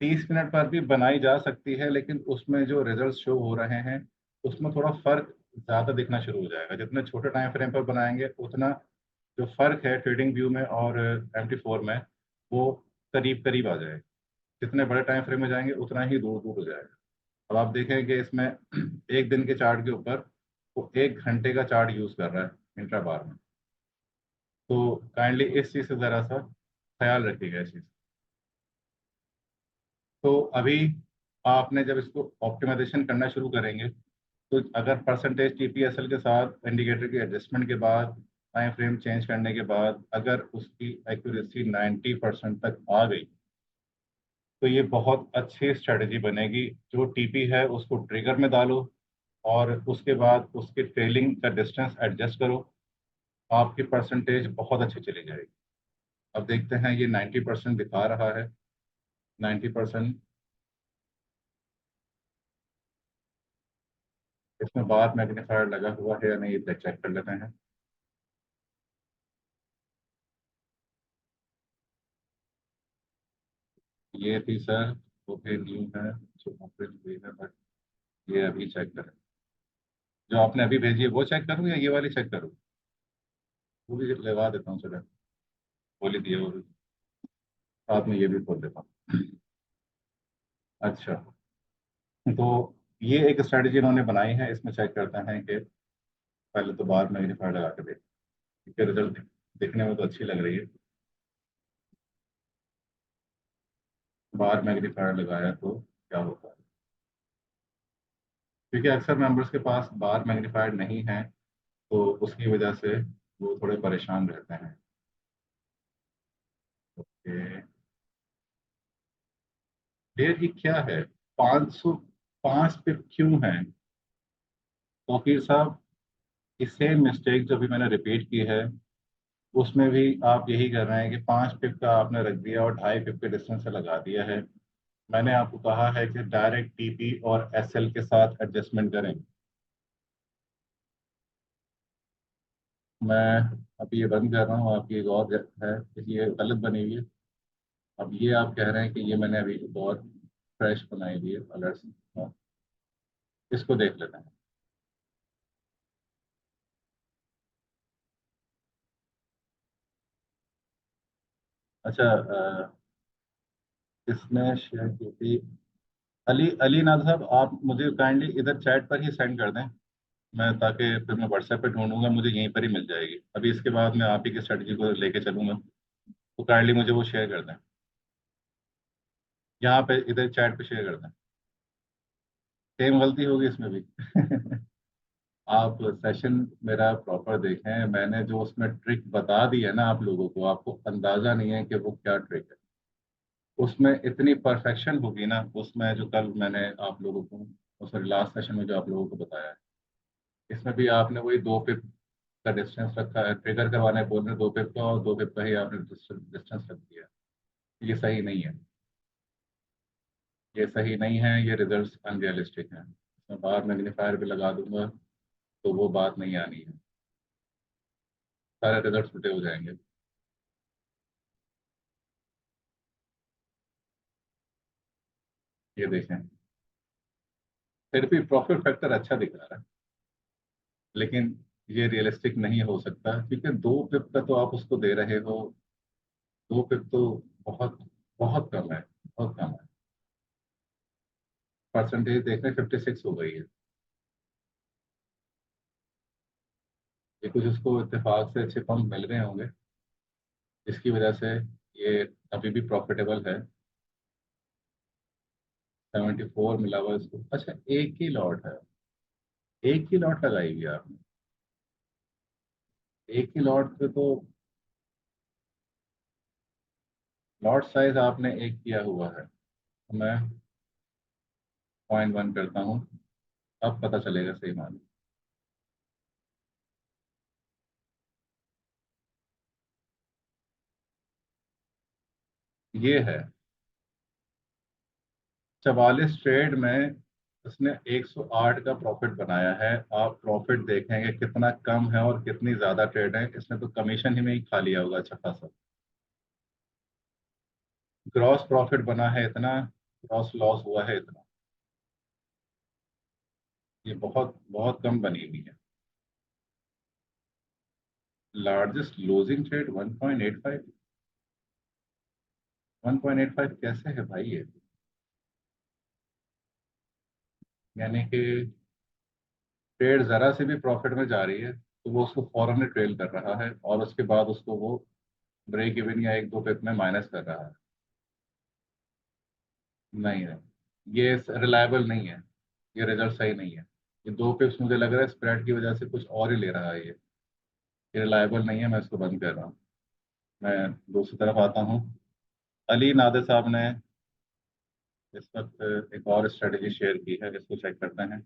30 मिनट पर भी बनाई जा सकती है, लेकिन उसमें जो रिजल्ट शो हो रहे हैं उसमें थोड़ा फर्क ज्यादा दिखना शुरू हो जाएगा। जितने छोटे टाइम फ्रेम पर बनाएंगे उतना जो फर्क है ट्रेडिंग व्यू में और MT4 में वो करीब करीब आ जाएगा। जितने बड़े टाइम फ्रेम में जाएंगे उतना ही दूर दूर हो जाएगा। अब आप देखें कि इसमें एक दिन के चार्ट के ऊपर वो 1 घंटे का चार्ट यूज कर रहा है इंट्रा बार में। तो काइंडली इस चीज़ से ज़रा सा ख्याल रखिएगा इस चीज़। तो अभी आपने जब इसको ऑप्टिमाइजेशन करना शुरू करेंगे तो अगर परसेंटेज TPSL के साथ इंडिकेटर की एडजस्टमेंट के बाद टाइम फ्रेम चेंज करने के बाद अगर उसकी एक्यूरेसी 90% तक आ गई तो ये बहुत अच्छी स्ट्रेटजी बनेगी। जो TP है उसको ट्रिगर में डालो और उसके बाद उसके ट्रेलिंग का डिस्टेंस एडजस्ट करो, आपकी परसेंटेज बहुत अच्छी चली जाएगी। अब देखते हैं ये 90% दिखा रहा है। 90% इसमें बार मैग्नीफायर लगा हुआ है या नहीं ये चेक कर लेते हैं। ये थी सर, वो भी न्यू है जो ओपन हुई है, बट ये अभी चेक करें। जो आपने अभी भेजी है वो चेक करूँ या ये वाली चेक करूँ? वो भी लगा देता हूँ, चलो खोल ही दिया वो भी, साथ में ये भी खोल देता हूँ। अच्छा, तो ये एक स्ट्रेटजी इन्होंने बनाई है, इसमें चेक करते हैं कि पहले तो बार मैग्नीफायर लगा के देख, इसके रिजल्ट दिखने में तो अच्छी लग रही है। बार मैग्नीफायर लगाया तो क्या होता है, क्योंकि अक्सर मेंबर्स के पास बार मैग्नीफायर नहीं है तो उसकी वजह से वो थोड़े परेशान रहते हैं। ओके, फिर ये क्या है, 505 पे क्यों है? वकील साहब, इस सेम मिस्टेक जो भी मैंने रिपीट की है उसमें भी आप यही कर रहे हैं कि 5 पिप का आपने रख दिया और 2.5 पिप के डिस्टेंस से लगा दिया है। मैंने आपको कहा है कि डायरेक्ट TP और SL के साथ एडजस्टमेंट करें। मैं अभी ये बंद कर रहा हूँ, आपकी एक और है, ये गलत बनी हुई है। अब ये आप कह रहे हैं कि ये मैंने अभी एक और फ्रेश बनाई हुई है अलर्ट, इसको देख लेते हैं। अच्छा, इसमें शेयर की थी अली अली नाथ साहब, आप मुझे काइंडली इधर चैट पर ही सेंड कर दें। मैं ताकि फिर मैं व्हाट्सएप पे ढूंढूंगा, मुझे यहीं पर ही मिल जाएगी। अभी इसके बाद मैं आप ही की स्ट्रेटजी को लेके चलूंगा, तो काइंडली मुझे वो शेयर कर दें। यहाँ पे इधर चैट पे शेयर कर दें। सेम गलती होगी इसमें भी। आप सेशन मेरा प्रॉपर देखें, मैंने जो उसमें ट्रिक बता दी है ना आप लोगों को, आपको अंदाजा नहीं है कि वो क्या ट्रिक है। उसमें इतनी परफेक्शन होगी ना उसमें, जो कल मैंने आप लोगों को सॉरी लास्ट सेशन में जो आप लोगों को बताया है, इसमें भी आपने वही 2 पिप का डिस्टेंस रखा है। ट्रिगर करवाने बोल रहे हैं 2 पिप का, और 2 पिप का ही आपने डिस्टेंस रख दिया है। ये सही नहीं है, ये सही नहीं है, ये रिजल्ट्स अनरियलिस्टिक हैं। मैं बाहर मैग्नीफायर भी लगा दूंगा तो वो बात नहीं आनी है, सारे रिजल्ट उल्टे हो जाएंगे। ये देखें, फिर भी प्रॉफिट फैक्टर अच्छा दिख रहा है, लेकिन ये रियलिस्टिक नहीं हो सकता क्योंकि 2 पिप का तो आप उसको दे रहे हो। 2 पिप तो बहुत बहुत कम है, बहुत कम है। परसेंटेज देख रहे 56 हो गई है। ये कुछ उसको इत्तेफाक से अच्छे पंप मिल गए होंगे जिसकी वजह से ये अभी भी प्रॉफिटेबल है। 74 मिला हुआ है इसको। अच्छा, एक ही लॉट है, एक ही लॉट लगाई हुई है आपने? एक ही लॉट पे तो लॉट साइज आपने एक किया हुआ है। तो मैं 0.1 करता हूँ, अब पता चलेगा सही मानी। ये है 44 ट्रेड में उसने 108 का प्रॉफिट बनाया है। आप प्रॉफिट देखेंगे कितना कम है और कितनी ज्यादा ट्रेड है, इसने तो कमीशन ही में ही खा लिया होगा अच्छा खासा। ग्रॉस प्रॉफिट बना है इतना, ग्रॉस लॉस हुआ है इतना। ये बहुत बहुत कम बनी हुई है। Largest losing trade 1.85। 1.85 कैसे है भाई ये? यानी कि ट्रेड जरा से भी प्रॉफिट में जा रही है तो वो उसको फौरन ट्रेल कर रहा है और उसके बाद उसको वो ब्रेक इवन या एक दो पिप में माइनस कर रहा है। नहीं है, ये रिलायबल नहीं है। ये रिजल्ट सही नहीं है। ये दो पिप्स मुझे लग रहा है स्प्रेड की वजह से कुछ और ही ले रहा है ये रिलायबल नहीं है, मैं इसको बंद कर रहा हूँ। मैं दूसरी तरफ आता हूँ। अली नादर साहब ने इस वक्त एक और स्ट्रेटेजी शेयर की है, इसको चेक करते हैं।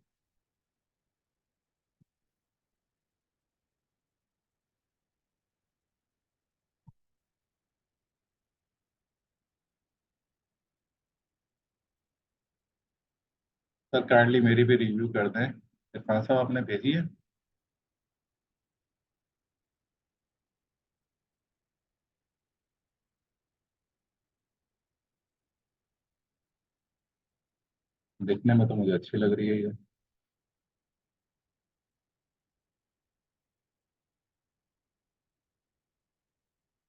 सर काइंडली मेरी भी रिव्यू कर दें। इरफान साहब आपने भेजी है? दिखने में तो मुझे अच्छी लग रही है ये।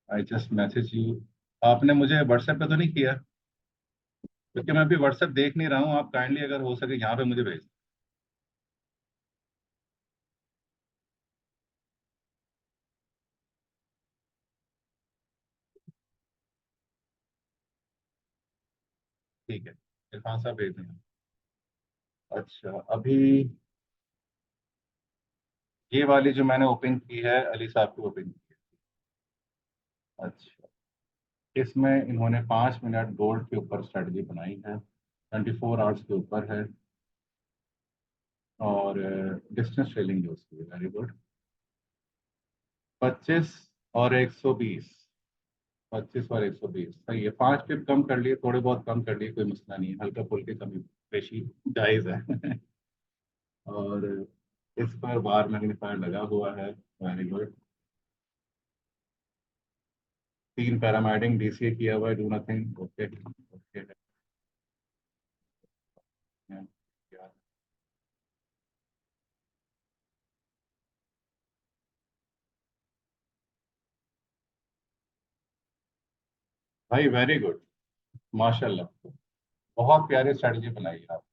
I just message you. आपने मुझे व्हाट्सएप पे तो नहीं किया? क्योंकि मैं अभी व्हाट्सएप देख नहीं रहा हूँ, आप काइंडली अगर हो सके यहाँ पे मुझे भेज। ठीक है, इरफान साहब भेज दें। अच्छा, अभी ये वाली जो मैंने ओपन की है अली साहब की ओपन की है। अच्छा, इसमें इन्होंने 5 मिनट गोल्ड के ऊपर स्ट्रेटजी बनाई है, 24 आवर्स के ऊपर है। और डिस्टेंस ट्रेलिंग है उसकी, वेरी गुड। 25 और 120। 25 और 120 सही है। 5 पिप कम कर लिए, थोड़े बहुत कम कर लिए, कोई मसला नहीं है, हल्का फुल्की कमी पेशी जायज है। और इस पर बार मैग्नीफायर लगा हुआ है, वेरी गुड। 3 पैरामाइडिंग डीसीए किया हुआ है, डू नथिंग, ओके ओके। भाई वेरी गुड, माशाल्लाह। बहुत प्यारी स्ट्रेटजी बनाई है आप।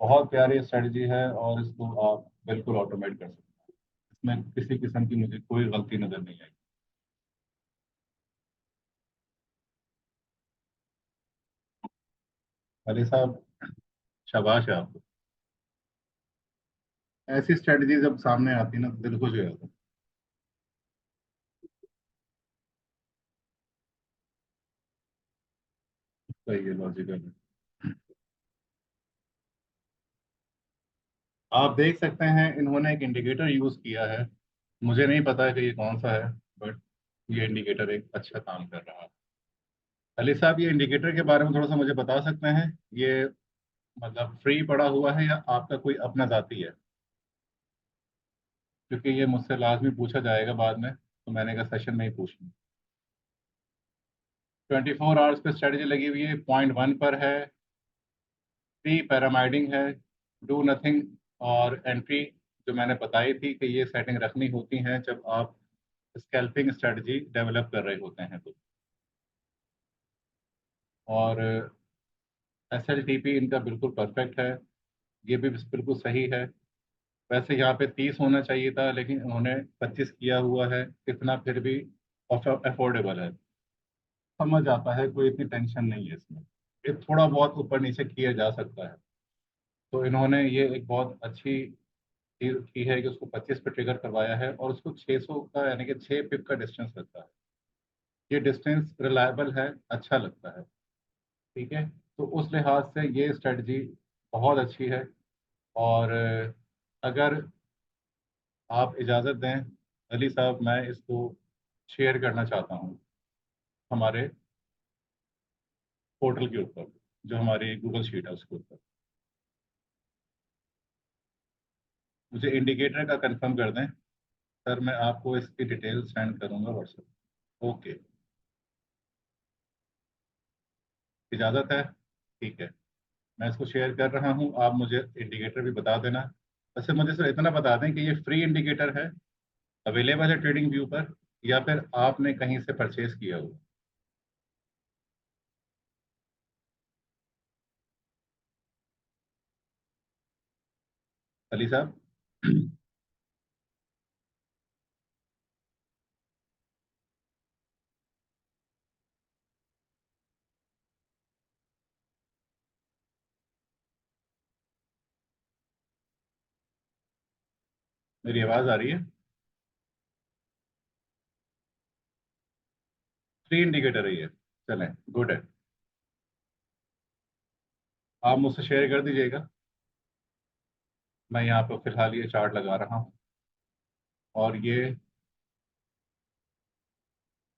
बहुत प्यारी स्ट्रेटजी है और इसको आप बिल्कुल ऑटोमेट कर सकते हैं। इसमें किसी किस्म की मुझे कोई गलती नजर नहीं आई। अली साहब, शाबाश है आपको। ऐसी स्ट्रेटजी जब सामने आती है ना तो दिल खुश हो जाता है। सही है, लॉजिकल है। आप देख सकते हैं इन्होंने एक इंडिकेटर यूज किया है। मुझे नहीं पता है कि ये कौन सा है, बट ये इंडिकेटर एक अच्छा काम कर रहा है। अली साहब, ये इंडिकेटर के बारे में थोड़ा सा मुझे बता सकते हैं? ये मतलब फ्री पड़ा हुआ है या आपका कोई अपना जाती है? क्योंकि ये मुझसे लाजमी पूछा जाएगा बाद में, तो मैंने कहा सेशन में ही पूछ लूँ। 24 आवर्स पे स्ट्रेटजी लगी हुई है, पॉइंट 1 पर है। प्री पैरामाइडिंग है, डू नथिंग। और एंट्री जो मैंने बताई थी कि ये सेटिंग रखनी होती है जब आप स्कैल्पिंग स्ट्रेटजी डेवलप कर रहे होते हैं तो। और एस एल टी पी इनका बिल्कुल परफेक्ट है। ये भी बिल्कुल सही है। वैसे यहाँ पे 30 होना चाहिए था लेकिन उन्होंने 25 किया हुआ है, इतना फिर भी अफोर्डेबल है। समझ आता है, कोई इतनी टेंशन नहीं है इसमें। ये थोड़ा बहुत ऊपर नीचे किया जा सकता है। तो इन्होंने ये एक बहुत अच्छी चीज की है कि उसको 25 पे ट्रिगर करवाया है और उसको 600 का यानी कि 6 पिप का डिस्टेंस रखा है। ये डिस्टेंस रिलायबल है, अच्छा लगता है। ठीक है, तो उस लिहाज से ये स्ट्रेटजी बहुत अच्छी है। और अगर आप इजाज़त दें अली साहब, मैं इसको शेयर करना चाहता हूँ हमारे पोर्टल के ऊपर, जो हमारी गूगल शीट है उसके ऊपर। मुझे इंडिकेटर का कंफर्म कर दें सर, मैं आपको इसकी डिटेल सेंड करूंगा व्हाट्सएप। ओके, इजाज़त है, ठीक है। मैं इसको शेयर कर रहा हूँ, आप मुझे इंडिकेटर भी बता देना। वैसे मुझे सिर्फ इतना बता दें कि ये फ्री इंडिकेटर है, अवेलेबल है ट्रेडिंग व्यू पर, या फिर आपने कहीं से परचेज किया हुआ। अली साहब। मेरी आवाज़ आ रही है? फ्री इंडिकेटर है ये, चलें, गुड है। आप मुझसे शेयर कर दीजिएगा। मैं यहाँ पर फिलहाल ये चार्ट लगा रहा हूँ, और ये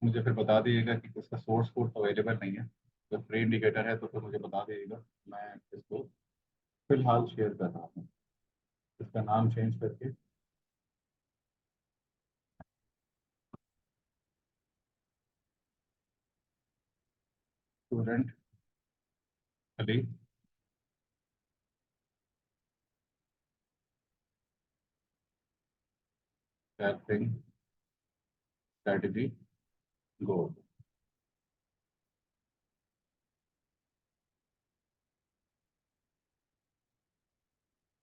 मुझे फिर बता दीजिएगा कि इसका सोर्स कोड तो अवेलेबल नहीं है। जब फ्री इंडिकेटर है तो फिर मुझे बता दीजिएगा। मैं इसको फिलहाल शेयर कर रहा हूँ, इसका नाम चेंज करके स्टूडेंट अली स्कैल्पिंग स्ट्रेटजी गो।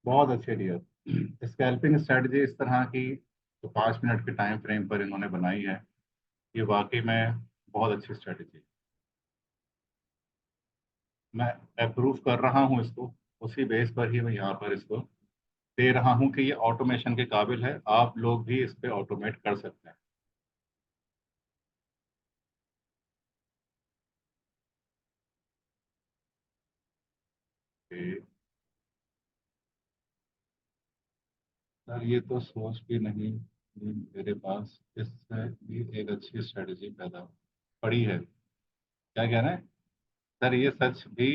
बहुत अच्छे डियर। स्कैल्पिंग स्ट्रेटजी इस तरह की जो 5 मिनट के टाइम फ्रेम पर इन्होंने बनाई है, ये वाकई में बहुत अच्छी स्ट्रेटजी। मैं अप्रूव कर रहा हूँ इसको, उसी बेस पर ही मैं यहाँ पर इसको दे रहा हूँ कि ये ऑटोमेशन के काबिल है, आप लोग भी इस पे ऑटोमेट कर सकते हैं। कि सर ये तो सोच भी नहीं कि मेरे पास इससे भी एक अच्छी स्ट्रेटजी पैदा पड़ी है। क्या कह रहे हैं सर? ये सच भी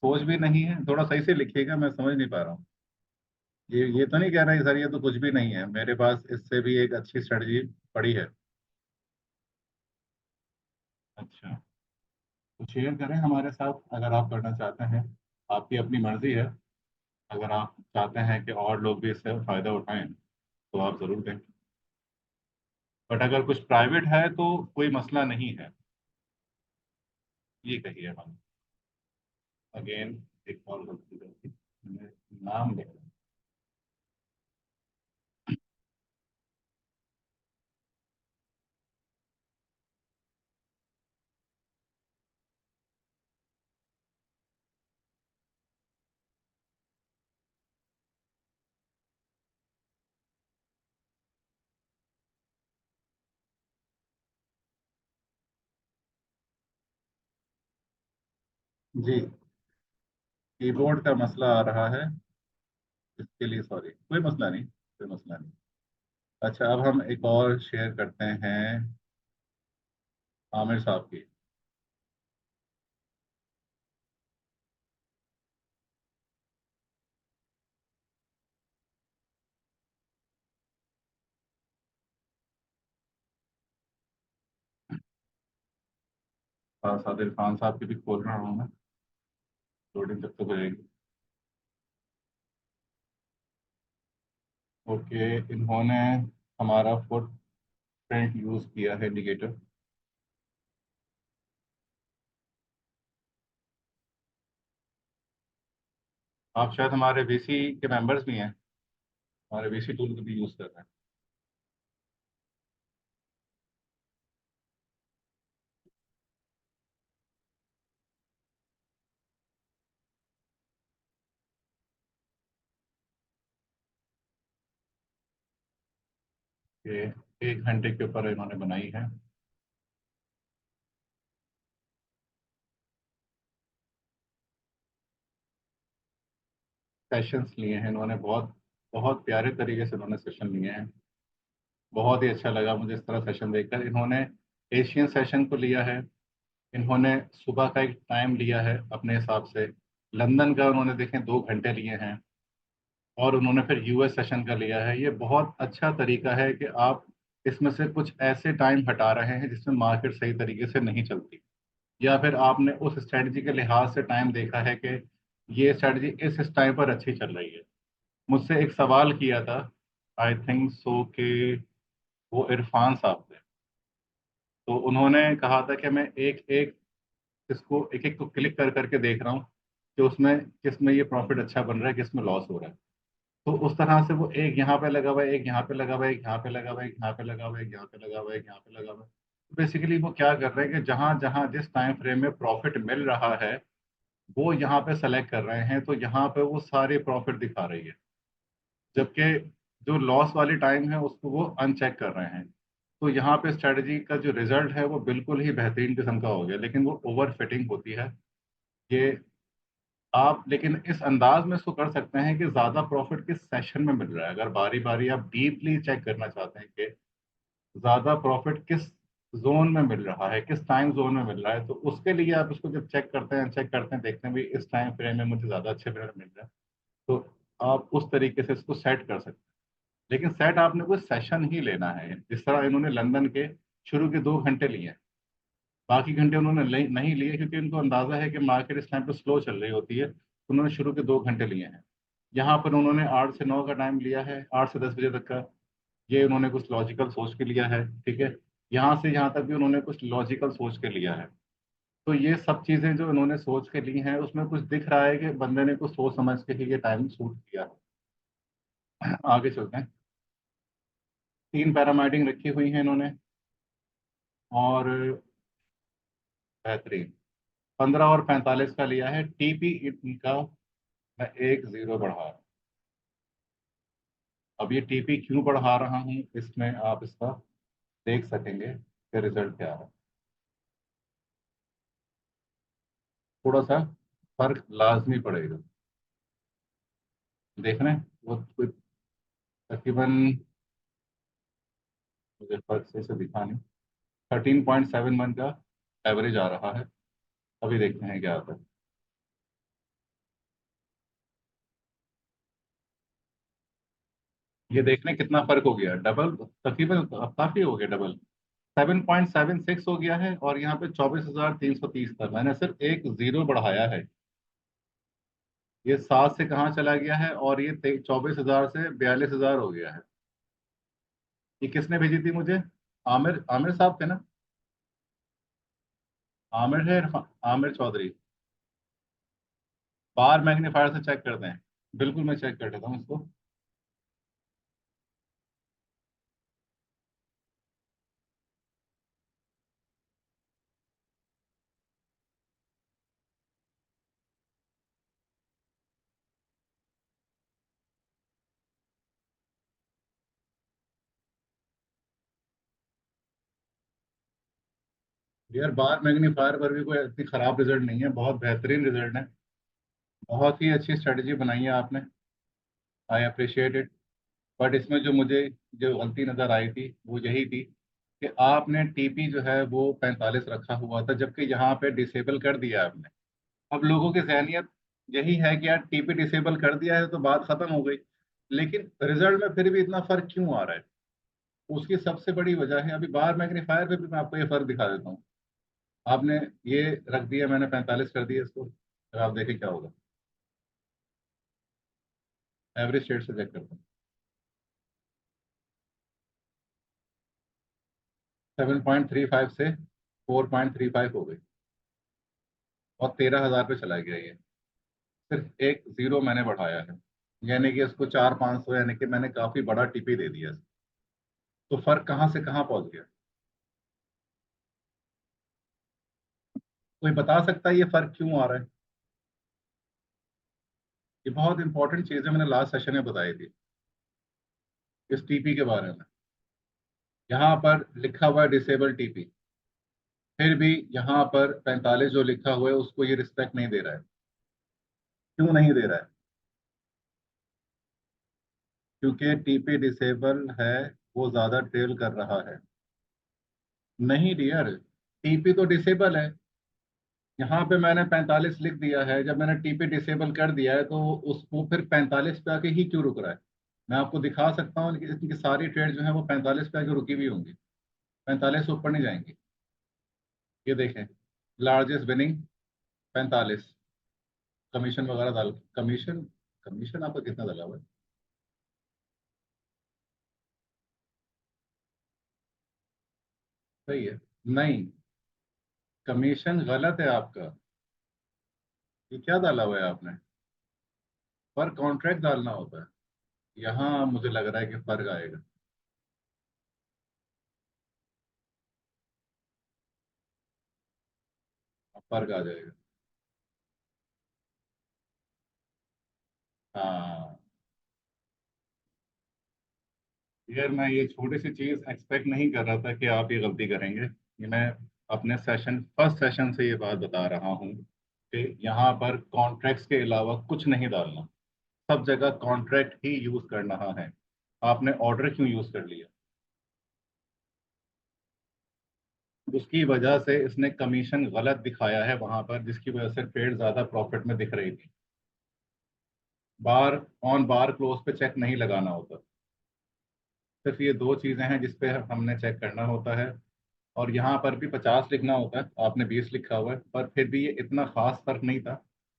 सोच भी नहीं है, थोड़ा सही से लिखिएगा, मैं समझ नहीं पा रहा हूँ। ये तो नहीं कह रहे सर ये तो कुछ भी नहीं है, मेरे पास इससे भी एक अच्छी स्ट्रेटजी पड़ी है। अच्छा, तो शेयर करें हमारे साथ अगर आप करना चाहते हैं, आपकी अपनी मर्जी है। अगर आप चाहते हैं कि और लोग भी इससे फायदा उठाएं तो आप जरूर दें, बट अगर कुछ प्राइवेट है तो कोई मसला नहीं है। ये कहिए हम अगेन, एक और गलती करके मैंने नाम लिख दिया। जी, कीबोर्ड का मसला आ रहा है, इसके लिए सॉरी, कोई मसला नहीं, कोई मसला नहीं। अच्छा, अब हम एक और शेयर करते हैं आमिर साहब की। सादिर खान साहब की भी खोल रहा हूँ मैं, लोडिंग जब तक हो जाएगी। ओके, इन्होंने हमारा फुट प्रिंट यूज़ किया है इंडिकेटर। आप शायद हमारे वीसी के मेंबर्स भी हैं, हमारे वीसी टूल को भी यूज़ कर रहे हैं। ये 1 घंटे के ऊपर इन्होंने बनाई है। सेशंस लिए हैं इन्होंने, बहुत बहुत प्यारे तरीके से इन्होंने सेशन लिए हैं। बहुत ही अच्छा लगा मुझे इस तरह सेशन देखकर। इन्होंने एशियन सेशन को लिया है, इन्होंने सुबह का एक टाइम लिया है अपने हिसाब से, लंदन का उन्होंने देखें 2 घंटे लिए हैं, और उन्होंने फिर यूएस सेशन का लिया है। ये बहुत अच्छा तरीका है कि आप इसमें से कुछ ऐसे टाइम हटा रहे हैं जिसमें मार्केट सही तरीके से नहीं चलती, या फिर आपने उस स्ट्रेटजी के लिहाज से टाइम देखा है कि ये स्ट्रेटजी इस टाइम पर अच्छी चल रही है। मुझसे एक सवाल किया था, आई थिंक सो कि वो इरफान साहब थे, तो उन्होंने कहा था कि मैं एक एक इसको एक एक को क्लिक कर करके देख रहा हूँ कि उसमें किस में ये प्रॉफिट अच्छा बन रहा है, किस में लॉस हो रहा है। तो उस तरह से वो एक यहाँ पे लगा हुआ है, एक यहाँ पे लगा हुआ है, एक यहाँ पे लगा हुआ है, एक यहाँ पे लगा हुआ है, एक यहाँ पे लगा हुआ है, एक यहाँ पे लगा हुआ है। बेसिकली वो क्या कर रहे हैं कि जहां जहां जिस टाइम फ्रेम में प्रॉफिट मिल रहा है वो यहाँ पे सेलेक्ट कर रहे हैं, तो यहाँ पे वो सारे प्रॉफिट दिखा रही है, जबकि जो लॉस वाली टाइम है उसको वो अनचेक कर रहे हैं। तो यहाँ पे स्ट्रेटजी का जो रिजल्ट है वो बिल्कुल ही बेहतरीन किस्म का हो गया, लेकिन वो ओवर फिटिंग होती है। ये आप लेकिन इस अंदाज में इसको कर सकते हैं कि ज्यादा प्रॉफिट किस सेशन में मिल रहा है। अगर बारी बारी आप डीपली चेक करना चाहते हैं कि ज्यादा प्रॉफिट किस जोन में मिल रहा है, किस टाइम जोन में मिल रहा है, तो उसके लिए आप इसको जब चेक करते हैं देखते हैं भी इस टाइम फ्रेम में मुझे ज्यादा अच्छे रिजल्ट मिल रहा है, तो आप उस तरीके से इसको सेट कर सकते हैं। लेकिन सेट आपने कोई सेशन ही लेना है, जिस तरह इन्होंने लंदन के शुरू के 2 घंटे लिए हैं, बाकी घंटे उन्होंने नहीं लिए, क्योंकि उनको अंदाजा है कि मार्केट इस टाइम पर स्लो चल रही होती है, तो उन्होंने शुरू के 2 घंटे लिए हैं। यहाँ पर उन्होंने 8 से 9 का टाइम लिया है, 8 से 10 बजे तक का। ये उन्होंने कुछ लॉजिकल सोच के लिया है, ठीक है। यहाँ से यहाँ तक भी उन्होंने कुछ लॉजिकल सोच के लिया है। तो ये सब चीजें जो इन्होंने सोच के ली हैं उसमें कुछ दिख रहा है कि बंदे ने कुछ सोच समझ के ही ये टाइम सूट किया है। आगे चलते हैं। 3 पैरामीटिंग रखी हुई हैं इन्होंने, और बेहतरीन 15 और 45 का लिया है टीपी का। मैं 1 0 बढ़ा रहा हूँ। अब ये टीपी क्यों बढ़ा रहा हूँ इसमें आप इसका देख सकेंगे कि रिजल्ट क्या है। थोड़ा सा फर्क लाजमी पड़ेगा, देख रहे हैं वो कोई तकरीबन, मुझे फर्क से दिखा नहीं, 13.71 का एवरेज आ रहा है। अभी देखते हैं क्या आता है। ये देखने कितना फर्क हो गया, डबल तकरीबन, अब काफी हो गया डबल। 7.76 हो गया है, और यहाँ पे 24,330 था, मैंने सिर्फ 1 0 बढ़ाया है। ये 7 से कहाँ चला गया है, और ये 24,000 से 42,000 हो गया है। ये किसने भेजी थी मुझे? आमिर आमिर साहब थे ना? आमिर है, आमिर चौधरी। बार मैग्नीफायर से चेक करते हैं। बिल्कुल, मैं चेक कर लेता हूँ इसको। यार बार मैग्नीफायर पर भी कोई इतनी खराब रिजल्ट नहीं है, बहुत बेहतरीन रिजल्ट है। बहुत ही अच्छी स्ट्रेटजी बनाई है आपने, आई अप्रिशिएट इट। बट इसमें जो मुझे जो गलती नजर आई थी वो यही थी कि आपने टीपी जो है वो 45 रखा हुआ था, जबकि यहाँ पे डिसेबल कर दिया आपने। अब लोगों की जहनियत यही है कि यार टीपी डिसेबल कर दिया है तो बात खत्म हो गई, लेकिन रिजल्ट में फिर भी इतना फर्क क्यों आ रहा है? उसकी सबसे बड़ी वजह है, अभी बार मैग्नीफायर पे भी मैं आपको ये फर्क दिखा देता हूँ। आपने ये रख दिया, मैंने 45 कर दिया इसको, अब आप देखें क्या होगा। एवरेज शेड से चेक करता हूँ। 7.35 से 4.35 हो गई, और 13,000 पे चला गया ये। सिर्फ 1 0 मैंने बढ़ाया है, यानी कि इसको 4-5 सौ, यानी कि मैंने काफी बड़ा टिपी दे दिया। तो फर्क कहाँ से कहाँ पहुंच गया? कोई बता सकता है ये फर्क क्यों आ रहा है? ये बहुत इंपॉर्टेंट चीज है, मैंने लास्ट सेशन में बताई थी इस टीपी के बारे में। यहाँ पर लिखा हुआ है डिसेबल टीपी, फिर भी यहाँ पर 45 जो लिखा हुआ है उसको ये रिस्पेक्ट नहीं दे रहा है। क्यों नहीं दे रहा है? क्योंकि टीपी डिसेबल है, वो ज्यादा ट्रेल कर रहा है। नहीं डियर, टीपी तो डिसेबल है, यहाँ पे मैंने 45 लिख दिया है, जब मैंने टीपी डिसेबल कर दिया है तो उसको फिर 45 पे आके ही क्यों रुक रहा है? मैं आपको दिखा सकता हूँ कि इनकी सारी ट्रेड जो है वो 45 पे आके रुकी हुई होंगी, 45 से ऊपर नहीं जाएंगी। ये देखें, लार्जेस्ट विनिंग 45, कमीशन वगैरह डाल, कमीशन, कमीशन आपका कितना डाला हुआ है? सही है। नहीं, कमीशन गलत है आपका। ये क्या डाला हुआ है आपने? पर कॉन्ट्रैक्ट डालना होता है। यहाँ मुझे लग रहा है कि फर्क आएगा। अब फर्क आ जाएगा। हाँ, यार मैं ये छोटी सी चीज एक्सपेक्ट नहीं कर रहा था कि आप ये गलती करेंगे। ये मैं अपने सेशन, फर्स्ट सेशन से ये बात बता रहा हूँ कि यहाँ पर कॉन्ट्रैक्ट्स के अलावा कुछ नहीं डालना। सब जगह कॉन्ट्रैक्ट ही यूज करना है। आपने ऑर्डर क्यों यूज कर लिया? उसकी वजह से इसने कमीशन गलत दिखाया है वहां पर, जिसकी वजह से ट्रेड ज्यादा प्रॉफिट में दिख रही थी। बार ऑन बार क्लोज पे चेक नहीं लगाना होता। सिर्फ ये दो चीजें हैं जिस पे हमने चेक करना होता है। और यहाँ पर भी 50 लिखना होता है, आपने 20 लिखा हुआ है, पर फिर भी ये इतना खास फर्क नहीं था।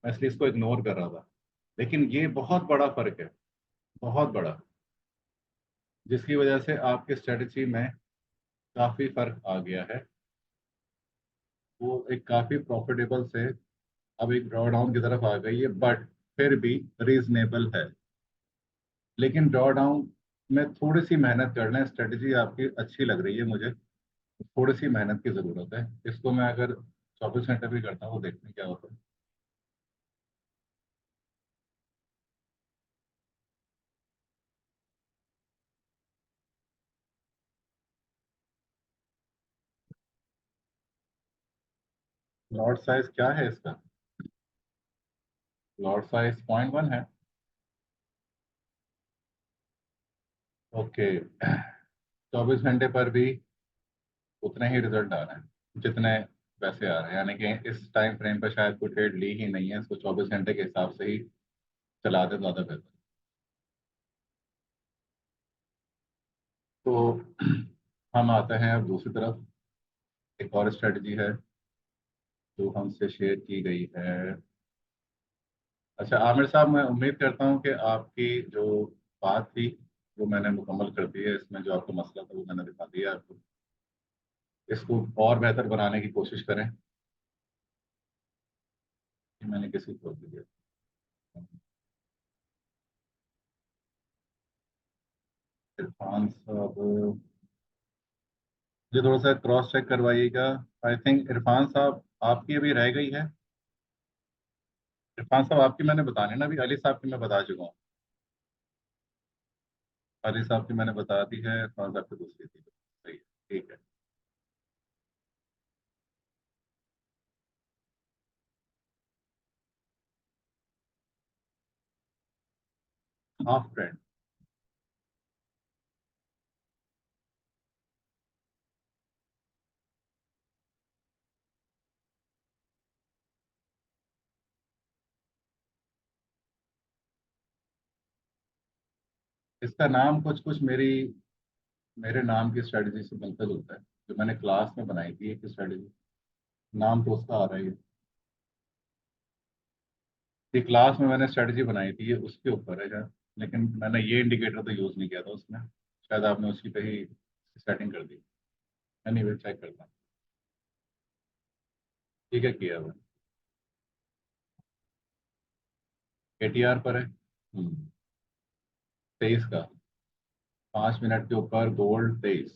मैं इसलिए इसको इग्नोर कर रहा था। लेकिन ये बहुत बड़ा फर्क है, बहुत बड़ा, जिसकी वजह से आपकी स्ट्रेटजी में काफी फर्क आ गया है। वो एक काफी प्रॉफिटेबल से अब एक ड्रॉ डाउन की तरफ आ गई है, बट फिर भी रीजनेबल है। लेकिन ड्रॉ डाउन में थोड़ी सी मेहनत करना है। स्ट्रेटजी आपकी अच्छी लग रही है मुझे, थोड़ी सी मेहनत की जरूरत है। इसको मैं अगर 24 घंटे भी करता हूँ, देखते हैं क्या होता है। लॉट साइज क्या है इसका? लॉट साइज 0.1 है। ओके। 24 घंटे पर भी उतने ही रिजल्ट आ रहे हैं जितने वैसे आ रहे हैं, यानी कि इस टाइम फ्रेम पर शायद कोई ट्रेड ली ही नहीं है, इसको 24 घंटे के हिसाब से ही चला दे, ज़्यादा बेहतर। तो हम आते हैं अब दूसरी तरफ। एक और स्ट्रेटजी है जो हमसे शेयर की गई है। अच्छा आमिर साहब, मैं उम्मीद करता हूँ कि आपकी जो बात थी वो मैंने मुकम्मल कर दी है। इसमें जो आपका मसला था वो मैंने दिखा दिया आपको। इसको और बेहतर बनाने की कोशिश करें। कि मैंने किसी को दिया। इरफान साहब, मुझे थोड़ा सा क्रॉस चेक करवाइएगा। आई थिंक इरफान साहब आपकी अभी रह गई है। इरफान साहब आपकी मैंने बताने ना, अभी अली साहब की मैं बता चुका हूँ। अली साहब की मैंने बता दी है, इरफान साहब की दूसरी थी। सही है, ठीक है। Half trend. इसका नाम कुछ कुछ मेरे नाम की स्ट्रेटजी से मिलता जुलता है, जो मैंने क्लास में बनाई थी एक स्ट्रेटजी। नाम तो उसका आ रहा ही है। ये क्लास में मैंने स्ट्रेटजी बनाई थी, ये उसके ऊपर है शायद। लेकिन मैंने ये इंडिकेटर तो यूज नहीं किया था उसमें। शायद आपने उसी पे ही सेटिंग कर दी। एनीवे चेक करता हूँ। ठीक है, किया हुआ। एटीआर पर है। 23 का, 5 मिनट के ऊपर गोल्ड 23।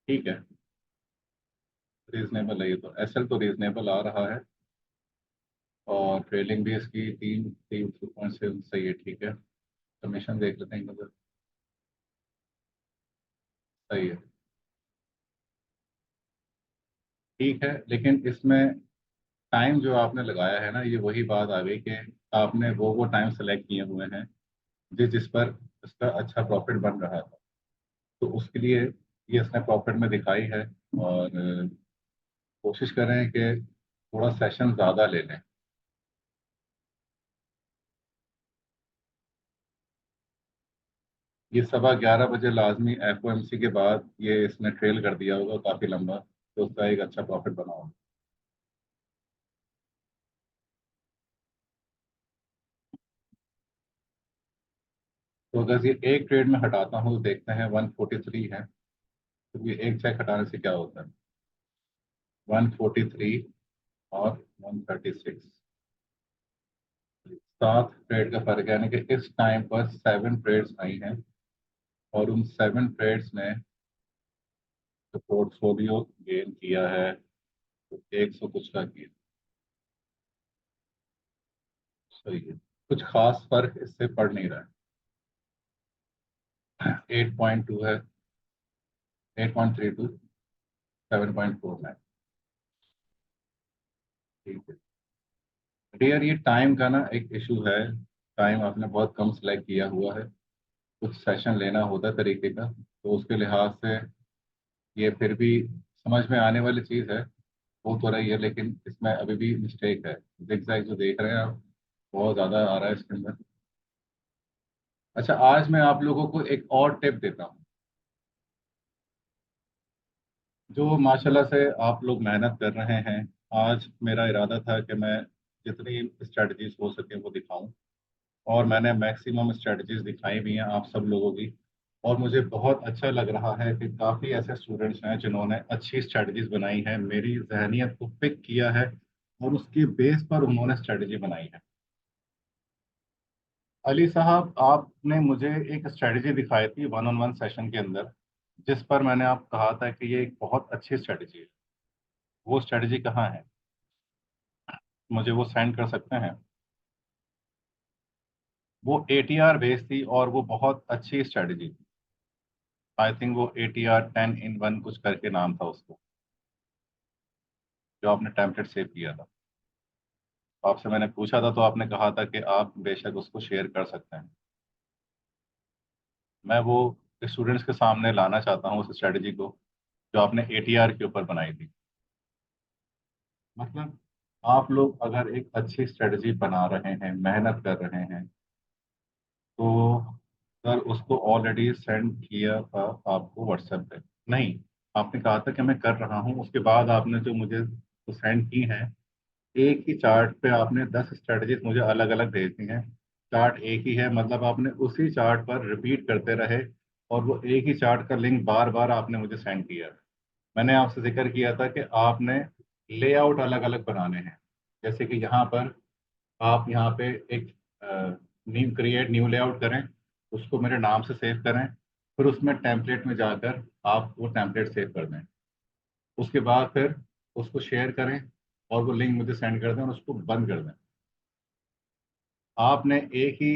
ठीक है, रीजनेबल है ये तो। एसएल तो रीजनेबल आ रहा है। और ट्रेलिंग भी इसकी 3 3 से सही है, ठीक है। कमीशन देख लेते हैं नजर। सही है, ठीक है। लेकिन इसमें टाइम जो आपने लगाया है ना, ये वही बात आ गई कि आपने वो टाइम सेलेक्ट किए हुए हैं जिस पर इसका अच्छा प्रॉफिट बन रहा था। तो उसके लिए ये इसने प्रॉफिट में दिखाई है। और कोशिश करें कि थोड़ा सेशन ज़्यादा ले लें। ये 11:15 बजे लाजमी एफओएमसी के बाद ये इसने ट्रेल कर दिया होगा काफ़ी लंबा, तो उसका एक अच्छा प्रॉफिट बना होगा। तो अगर ये एक ट्रेड में हटाता हूँ तो देखते हैं 143 है, तो ये एक चेक हटाने से क्या होता है। 143 और 136, 7 ट्रेड का फर्क है, यानी कि इस टाइम पर 7 ट्रेड्स आई हैं और उन 7 ट्रेड्स ने जो पोर्टफोलियो गेन किया है तो 100 कुछ का किया। सही है, कुछ खास फर्क इससे पड़ नहीं रहा है। 8.2 है, 8.32, 7.49। ठीक है डियर, ये टाइम का ना एक इशू है। टाइम आपने बहुत कम सिलेक्ट किया हुआ है, कुछ सेशन लेना होता है तरीके का, तो उसके लिहाज से ये फिर भी समझ में आने वाली चीज़ है। हो तो रही है लेकिन इसमें अभी भी मिस्टेक है। जिगजैग जो देख रहे हैं आप, बहुत ज़्यादा आ रहा है इसके अंदर। अच्छा, आज मैं आप लोगों को एक और टिप देता हूँ। जो माशाल्लाह से आप लोग मेहनत कर रहे हैं, आज मेरा इरादा था कि मैं जितनी स्ट्रेटजीज हो सके वो दिखाऊं, और मैंने मैक्सिमम स्ट्रेटजीज दिखाई भी हैं आप सब लोगों की। और मुझे बहुत अच्छा लग रहा है कि काफ़ी ऐसे स्टूडेंट्स हैं जिन्होंने अच्छी स्ट्रेटजीज बनाई हैं, मेरी जहनियत को पिक किया है और उसके बेस पर उन्होंने स्ट्रेटजी बनाई है। अली साहब, आपने मुझे एक स्ट्रेटजी दिखाई थी वन ऑन वन सेशन के अंदर, जिस पर मैंने आप कहा था कि ये एक बहुत अच्छी स्ट्रेटजी है। वो स्ट्रेटजी कहाँ है? मुझे वो सेंड कर सकते हैं? वो एटीआर बेस्ड थी और वो बहुत अच्छी स्ट्रेटजी थी। आई थिंक वो एटीआर 10 in 1 कुछ करके नाम था उसको, जो आपने टेम्पलेट सेव किया था। तो आपसे मैंने पूछा था तो आपने कहा था कि आप बेशक उसको शेयर कर सकते हैं। मैं वो स्टूडेंट्स के सामने लाना चाहता हूँ उस स्ट्रेटजी को जो आपने एटीआर के ऊपर बनाई थी। मतलब आप लोग अगर एक अच्छी स्ट्रेटजी बना रहे हैं, मेहनत कर रहे हैं, तो सर उसको ऑलरेडी सेंड किया था आपको व्हाट्सएप पे? नहीं, आपने कहा था कि मैं कर रहा हूँ, उसके बाद आपने जो मुझे तो सेंड की हैं, एक ही चार्ट पे आपने 10 स्ट्रेटजीज मुझे अलग अलग भेज दी हैं। चार्ट एक ही है, मतलब आपने उसी चार्ट पर रिपीट करते रहे और वो एक ही चार्ट का लिंक बार बार आपने मुझे सेंड किया। मैंने आपसे जिक्र किया था कि आपने लेआउट अलग अलग बनाने हैं। जैसे कि यहाँ पर आप यहाँ पे एक न्यू क्रिएट न्यू लेआउट करें, उसको मेरे नाम से सेव करें, फिर उसमें टेम्पलेट में जाकर आप वो टेम्पलेट सेव कर दें। उसके बाद फिर उसको शेयर करें और वो लिंक मुझे सेंड कर दें और उसको बंद कर दें। आपने एक ही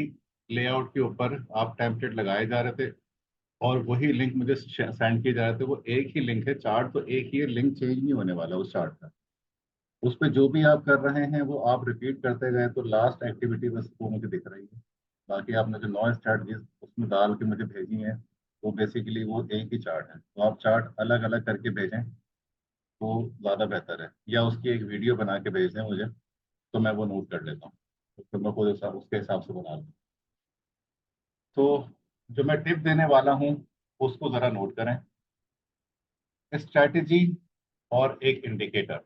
लेआउट के ऊपर आप टेम्पलेट लगाए जा रहे थे और वही लिंक मुझे सेंड किए जा रहे थे। वो एक ही लिंक है, चार्ट तो एक ही है, लिंक चेंज नहीं होने वाला उस चार्ट का। उस पर जो भी आप कर रहे हैं वो आप रिपीट करते गए तो लास्ट एक्टिविटी बस वो मुझे दिख रही है। बाकी आपने जो 9 स्ट्रैटेजीज उसमें डाल के मुझे भेजी है, वो बेसिकली वो एक ही चार्ट है। तो आप चार्ट अलग अलग करके भेजें तो ज़्यादा बेहतर है, या उसकी एक वीडियो बना के भेज दें मुझे, तो मैं वो नोट कर लेता हूँ, तो फिर मैं खुद उसके हिसाब से बना लूँ। तो जो मैं टिप देने वाला हूँ उसको ज़रा नोट करें। स्ट्रैटेजी और एक इंडिकेटर,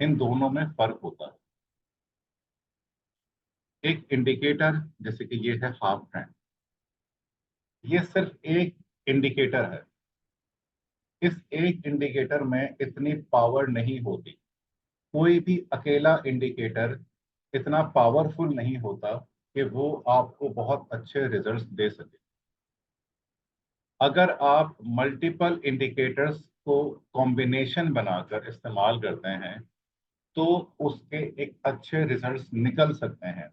इन दोनों में फर्क होता है। एक इंडिकेटर जैसे कि ये है हाफ ट्रेंड, ये सिर्फ एक इंडिकेटर है। इस एक इंडिकेटर में इतनी पावर नहीं होती। कोई भी अकेला इंडिकेटर इतना पावरफुल नहीं होता कि वो आपको बहुत अच्छे रिजल्ट्स दे सके। अगर आप मल्टीपल इंडिकेटर्स को कॉम्बिनेशन बनाकर इस्तेमाल करते हैं तो उसके एक अच्छे रिजल्ट्स निकल सकते हैं।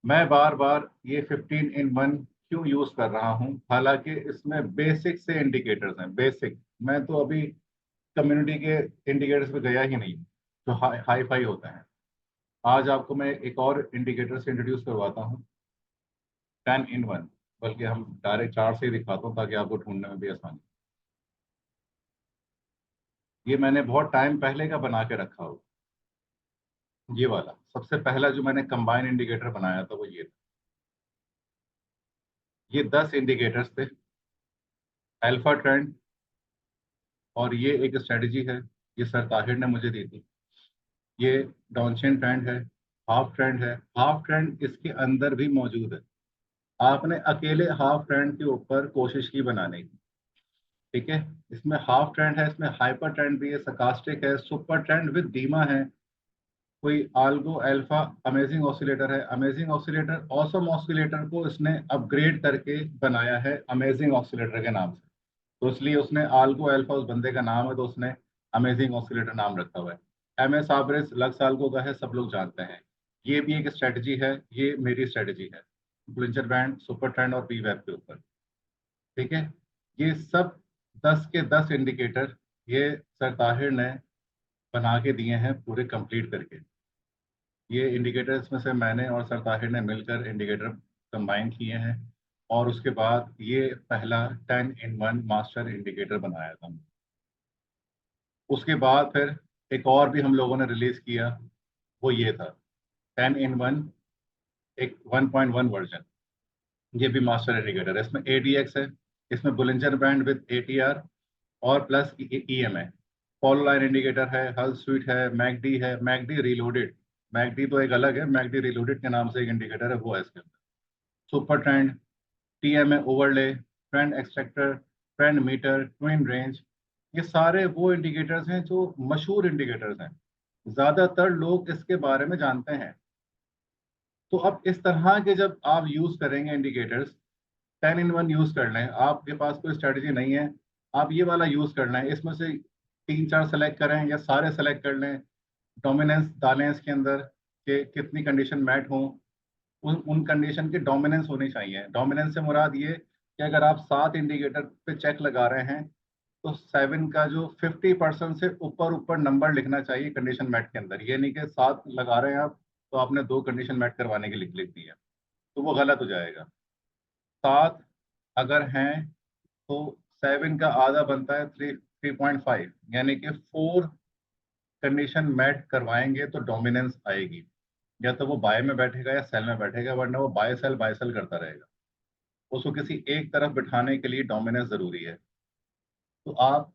मैं बार बार ये 15 in 1 क्यों यूज कर रहा हूँ, हालांकि इसमें बेसिक से इंडिकेटर्स हैं, बेसिक। मैं तो अभी कम्युनिटी के इंडिकेटर्स पे गया ही नहीं जो हाई फाई होते हैं। आज आपको मैं एक और इंडिकेटर से इंट्रोड्यूस करवाता हूँ, 10 in 1। बल्कि हम डायरेक्ट चार्ट से ही दिखाता हूँ ताकि आपको ढूंढने में भी आसानी। ये मैंने बहुत टाइम पहले का बना के रखा हो। ये वाला सबसे पहला जो मैंने कंबाइन इंडिकेटर बनाया था वो ये था। ये 10 इंडिकेटर्स थे। अल्फा ट्रेंड, और ये एक स्ट्रेटजी है, ये सर ताहिर ने मुझे दी थी। ये डाउनचेन ट्रेंड है, हाफ ट्रेंड है। हाफ ट्रेंड इसके अंदर भी मौजूद है। आपने अकेले हाफ ट्रेंड के ऊपर कोशिश की बनाने की, ठीक है। इसमें हाफ ट्रेंड है, इसमें हाइपर ट्रेंड भी है, सकास्टिक है, सुपर ट्रेंड विद धीमा है, कोई आल्गो अल्फा अमेजिंग ऑसिलेटर है। अमेजिंग ऑसिलेटर ऑसम ऑसिलेटर को इसने अपग्रेड करके बनाया है अमेजिंग ऑसिलेटर के नाम से, तो इसलिए उसने आल्गो अल्फा उस बंदे का नाम है, तो उसने अमेजिंग ऑसिलेटर नाम रखा हुआ है। एम एस आवरेज लक्स आल्गो का है, सब लोग जानते हैं। ये भी एक स्ट्रेटजी है, ये मेरी स्ट्रेटजी है, ब्लिंचर बैंड, सुपर ट्रेंड और पी वेब के ऊपर, ठीक है। ये सब 10 के 10 इंडिकेटर ये सर ताहिर ने बना के दिए हैं पूरे कंप्लीट करके। ये इंडिकेटर्स में से मैंने और सर ताहिर ने मिलकर इंडिकेटर कंबाइन किए हैं, और उसके बाद ये पहला 10 in 1 मास्टर इंडिकेटर बनाया था। उसके बाद फिर एक और भी हम लोगों ने रिलीज किया, वो ये था 10 in 1, एक 1.1 वर्जन। ये भी मास्टर इंडिकेटर है, इसमें ADX है, इसमें बुलिंजर बैंड विद ATR और plus EMA। Follow line indicator है, हल स्वीट है, मैकडी है, मैकडी रिलोडेड। मैकडी तो एक अलग है, मैकडी रिलोडेड के नाम से एक इंडिकेटर है, वो है इसके अंदर। Super trend, TMA overlay, trend extractor, trend meter, twin range. ये सारे वो इंडिकेटर्स हैं जो मशहूर इंडिकेटर्स हैं, ज्यादातर लोग इसके बारे में जानते हैं। तो अब इस तरह के जब आप यूज करेंगे इंडिकेटर्स, 10 in 1 यूज कर लें, आपके पास कोई स्ट्रेटजी नहीं है, आप ये वाला यूज कर लें, इसमें से तीन चार सेलेक्ट करें या सारे सेलेक्ट कर लें, डोमिनेंस डालें इसके अंदर कि कितनी कंडीशन मैट हो, उन कंडीशन की डोमिनेंस होनी चाहिए। डोमिनेंस से मुराद ये कि अगर आप 7 इंडिकेटर पे चेक लगा रहे हैं, तो 7 का जो 50% से ऊपर ऊपर नंबर लिखना चाहिए कंडीशन मैट के अंदर। ये नहीं कि 7 लगा रहे हैं आप, तो आपने 2 कंडीशन मैट करवाने की लिख लिख दी है, तो वो गलत हो जाएगा। 7 अगर हैं तो 7 का आधा बनता है 3.5, यानी कि 4 कंडीशन मैट करवाएंगे तो डोमिनेंस आएगी। या तो वो बाय में बैठेगा या सेल में बैठेगा, वरना वो बाय सेल करता रहेगा। उसको किसी एक तरफ बिठाने के लिए डोमिनेंस जरूरी है। तो आप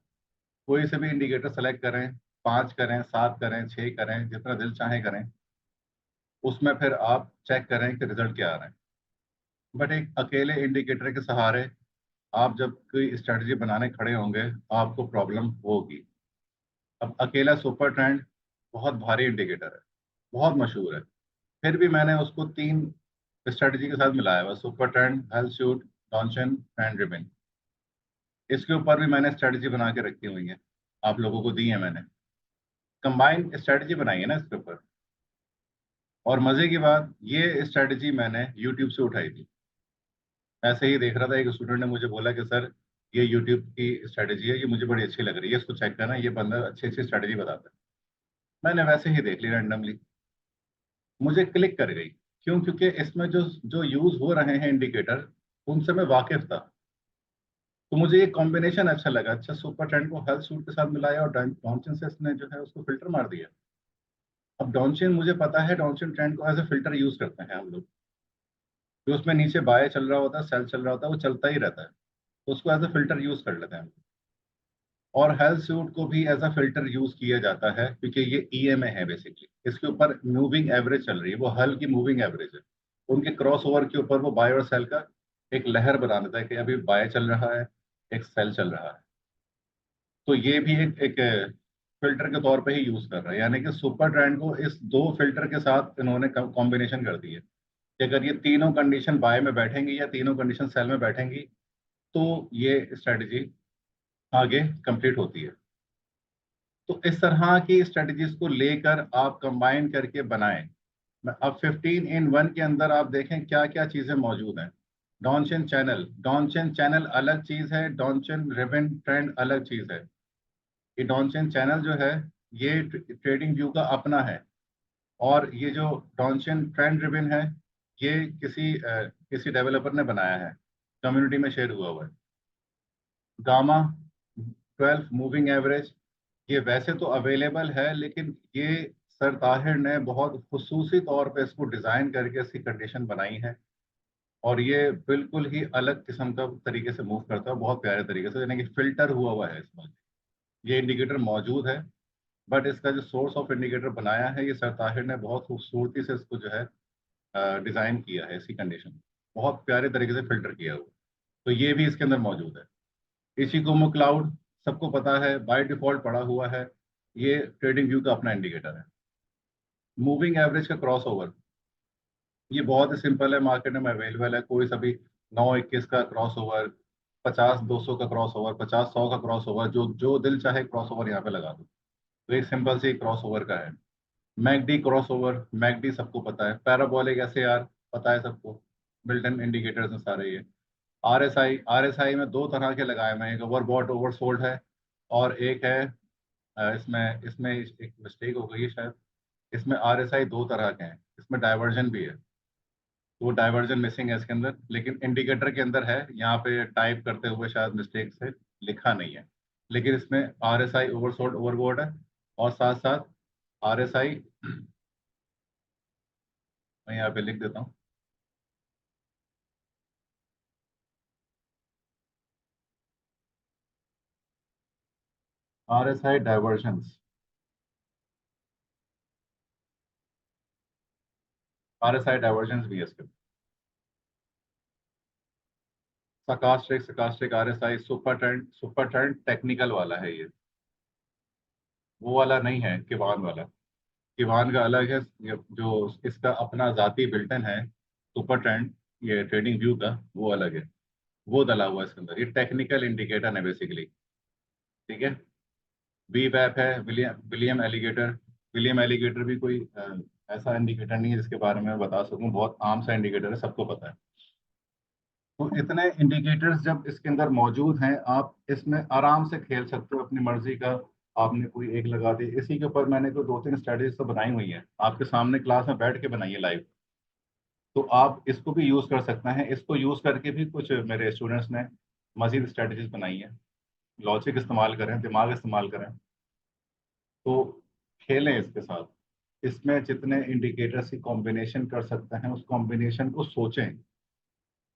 कोई से भी इंडिकेटर सेलेक्ट करें, 5 करें, 7 करें, 6 करें, जितना दिल चाहे करें, उसमें फिर आप चेक करें कि रिजल्ट क्या आ रहे हैं। बट एक अकेले इंडिकेटर के सहारे आप जब कोई स्ट्रेटजी बनाने खड़े होंगे, आपको प्रॉब्लम होगी। अब अकेला सुपर ट्रेंड बहुत भारी इंडिकेटर है, बहुत मशहूर है, फिर भी मैंने उसको 3 स्ट्रेटजी के साथ मिलाया हुआ, सुपर ट्रेंड, हेल्थ शूट, डॉन्शन, ट्रेंड रिबिन। इसके ऊपर भी मैंने स्ट्रेटजी बना के रखी हुई है, आप लोगों को दी है मैंने, कंबाइंड स्ट्रेटजी बनाई है ना इसके ऊपर। और मजे की बात, ये स्ट्रेटजी मैंने यूट्यूब से उठाई थी। ऐसे ही देख रहा था, एक स्टूडेंट ने मुझे बोला कि सर ये यूट्यूब की स्ट्रेटजी है, ये मुझे बड़ी अच्छी लग रही है, इसको चेक करना, ये बंदा अच्छी अच्छी स्ट्रेटजी बताता है। मैंने वैसे ही देख ली रैंडमली, मुझे क्लिक कर गई। क्यों? क्योंकि इसमें जो जो यूज हो रहे हैं इंडिकेटर, उनसे मैं वाकिफ था, तो मुझे ये कॉम्बिनेशन अच्छा लगा। अच्छा, सुपर ट्रेंड को हेल्थ सूट के साथ मिलाया और डॉन्चिन से इसने जो है उसको फिल्टर मार दिया। अब डॉन्चिन मुझे पता है, डॉन्चिन ट्रेंड को एज ए फिल्टर यूज करते हैं हम लोग, जो उसमें नीचे बाय चल रहा होता है, सेल चल रहा होता है, वो चलता ही रहता है, तो उसको एज ए फिल्टर यूज कर लेते हैं। और हेल्थ सूट को भी एज अ फिल्टर यूज किया जाता है, क्योंकि ये EMA है बेसिकली, इसके ऊपर मूविंग एवरेज चल रही है, वो हल की मूविंग एवरेज है। उनके क्रॉस ओवर के ऊपर वो बाय और सेल का एक लहर बना देता है कि अभी बाय चल रहा है, एक सेल चल रहा है। तो ये भी एक फिल्टर के तौर पे ही यूज कर रहा है, यानी कि सुपर ट्रेंड को इस दो फिल्टर के साथ इन्होंने कॉम्बिनेशन कर दी है कि अगर ये तीनों कंडीशन बाय में बैठेंगी या तीनों कंडीशन सेल में बैठेंगी, तो ये स्ट्रेटजी आगे कंप्लीट होती है। तो इस तरह की स्ट्रेटजीज को लेकर आप कंबाइन करके बनाएं। अब 15 in 1 के अंदर आप देखें क्या क्या चीजें मौजूद हैं। डॉनचेन चैनल अलग चीज है, डॉनचेन रिबन ट्रेंड अलग चीज है। ये डॉनचेन चैनल जो है, ये ट्रेडिंग व्यू का अपना है, और ये जो डॉनचेन ट्रेंड रिबन है, ये किसी डेवलपर ने बनाया है, कम्युनिटी में शेयर हुआ हुआ है। गामा 12 मूविंग एवरेज, ये वैसे तो अवेलेबल है, लेकिन ये सर ताहिर ने बहुत खुसूसी तौर पे इसको डिज़ाइन करके इसकी कंडीशन बनाई है, और ये बिल्कुल ही अलग किस्म का तरीके से मूव करता है, बहुत प्यारे तरीके से, यानी कि फिल्टर हुआ हुआ है इसमें। ये इंडिकेटर मौजूद है, बट इसका जो सोर्स ऑफ इंडिकेटर बनाया है, ये सर ताहिर ने बहुत खूबसूरती से इसको जो है डिज़ाइन किया है, इसकी कंडीशन बहुत प्यारे तरीके से फिल्टर किया हुआ। तो ये भी इसके अंदर मौजूद है। इशिकोमो क्लाउड सबको पता है, बाय डिफॉल्ट पड़ा हुआ है। ये ट्रेडिंग व्यू का अपना इंडिकेटर है। मूविंग एवरेज का क्रॉस ओवर, ये बहुत ही सिंपल है, मार्केट में अवेलेबल है। कोई सा भी 9-21 का क्रॉस ओवर, 50-200 का क्रॉस ओवर, 50-100 का क्रॉस ओवर, जो जो दिल चाहे क्रॉस ओवर यहाँ पे लगा दो। तो एक सिंपल सी क्रॉस ओवर का है। मैकडी क्रॉस ओवर, मैकडी सबको पता है। पैराबोलिक SAR पता है सबको, बिल्ट इन इंडिकेटर्स हैं सारे ये। आरएसआई में दो तरह के लगाए हुए हैं, एक ओवरबॉट ओवरसोल्ड है, और एक है इसमें इसमें एक मिस्टेक हो गई है शायद। इसमें RSI दो तरह के हैं, इसमें डाइवर्जन भी है। तो वो डाइवर्जन मिसिंग है इसके अंदर, लेकिन इंडिकेटर के अंदर है। यहाँ पे टाइप करते हुए शायद मिस्टेक से लिखा नहीं है, लेकिन इसमें RSI ओवरसोल्ड ओवरबॉट है, और साथ साथ RSI, मैं यहाँ पे लिख देता हूँ, RSI डाइवर्जंस, RSI डाइवर्जंस भी है इसके। Sarcastic RSI super trend technical वाला है ये, वो वाला नहीं है किवान वाला। किवान का अलग है, जो इसका अपना जाती बिल्टन है सुपर ट्रेंड, ये ट्रेडिंग व्यू का वो अलग है। वो डला हुआ है इसके अंदर, ये टेक्निकल इंडिकेटर है बेसिकली। ठीक है। वी वैप है, विलियम एलिगेटर। विलियम एलिगेटर भी कोई ऐसा इंडिकेटर नहीं है जिसके बारे में मैं बता सकूं, बहुत आम सा इंडिकेटर है, सबको पता है। तो इतने इंडिकेटर्स जब इसके अंदर मौजूद हैं, आप इसमें आराम से खेल सकते हो अपनी मर्जी का। आपने कोई एक लगा दी, इसी के ऊपर मैंने कोई 2-3 स्ट्रेटेजीज तो बनाई हुई हैं, आपके सामने क्लास में बैठ के बनाई है लाइव। तो आप इसको भी यूज कर सकते हैं। इसको यूज करके भी कुछ मेरे स्टूडेंट्स ने मजीद स्ट्रेटेजीज बनाई है। लॉजिक इस्तेमाल करें, दिमाग इस्तेमाल करें, तो खेलें इसके साथ। इसमें जितने इंडिकेटर्स की कॉम्बिनेशन कर सकते हैं, उस कॉम्बिनेशन को सोचें।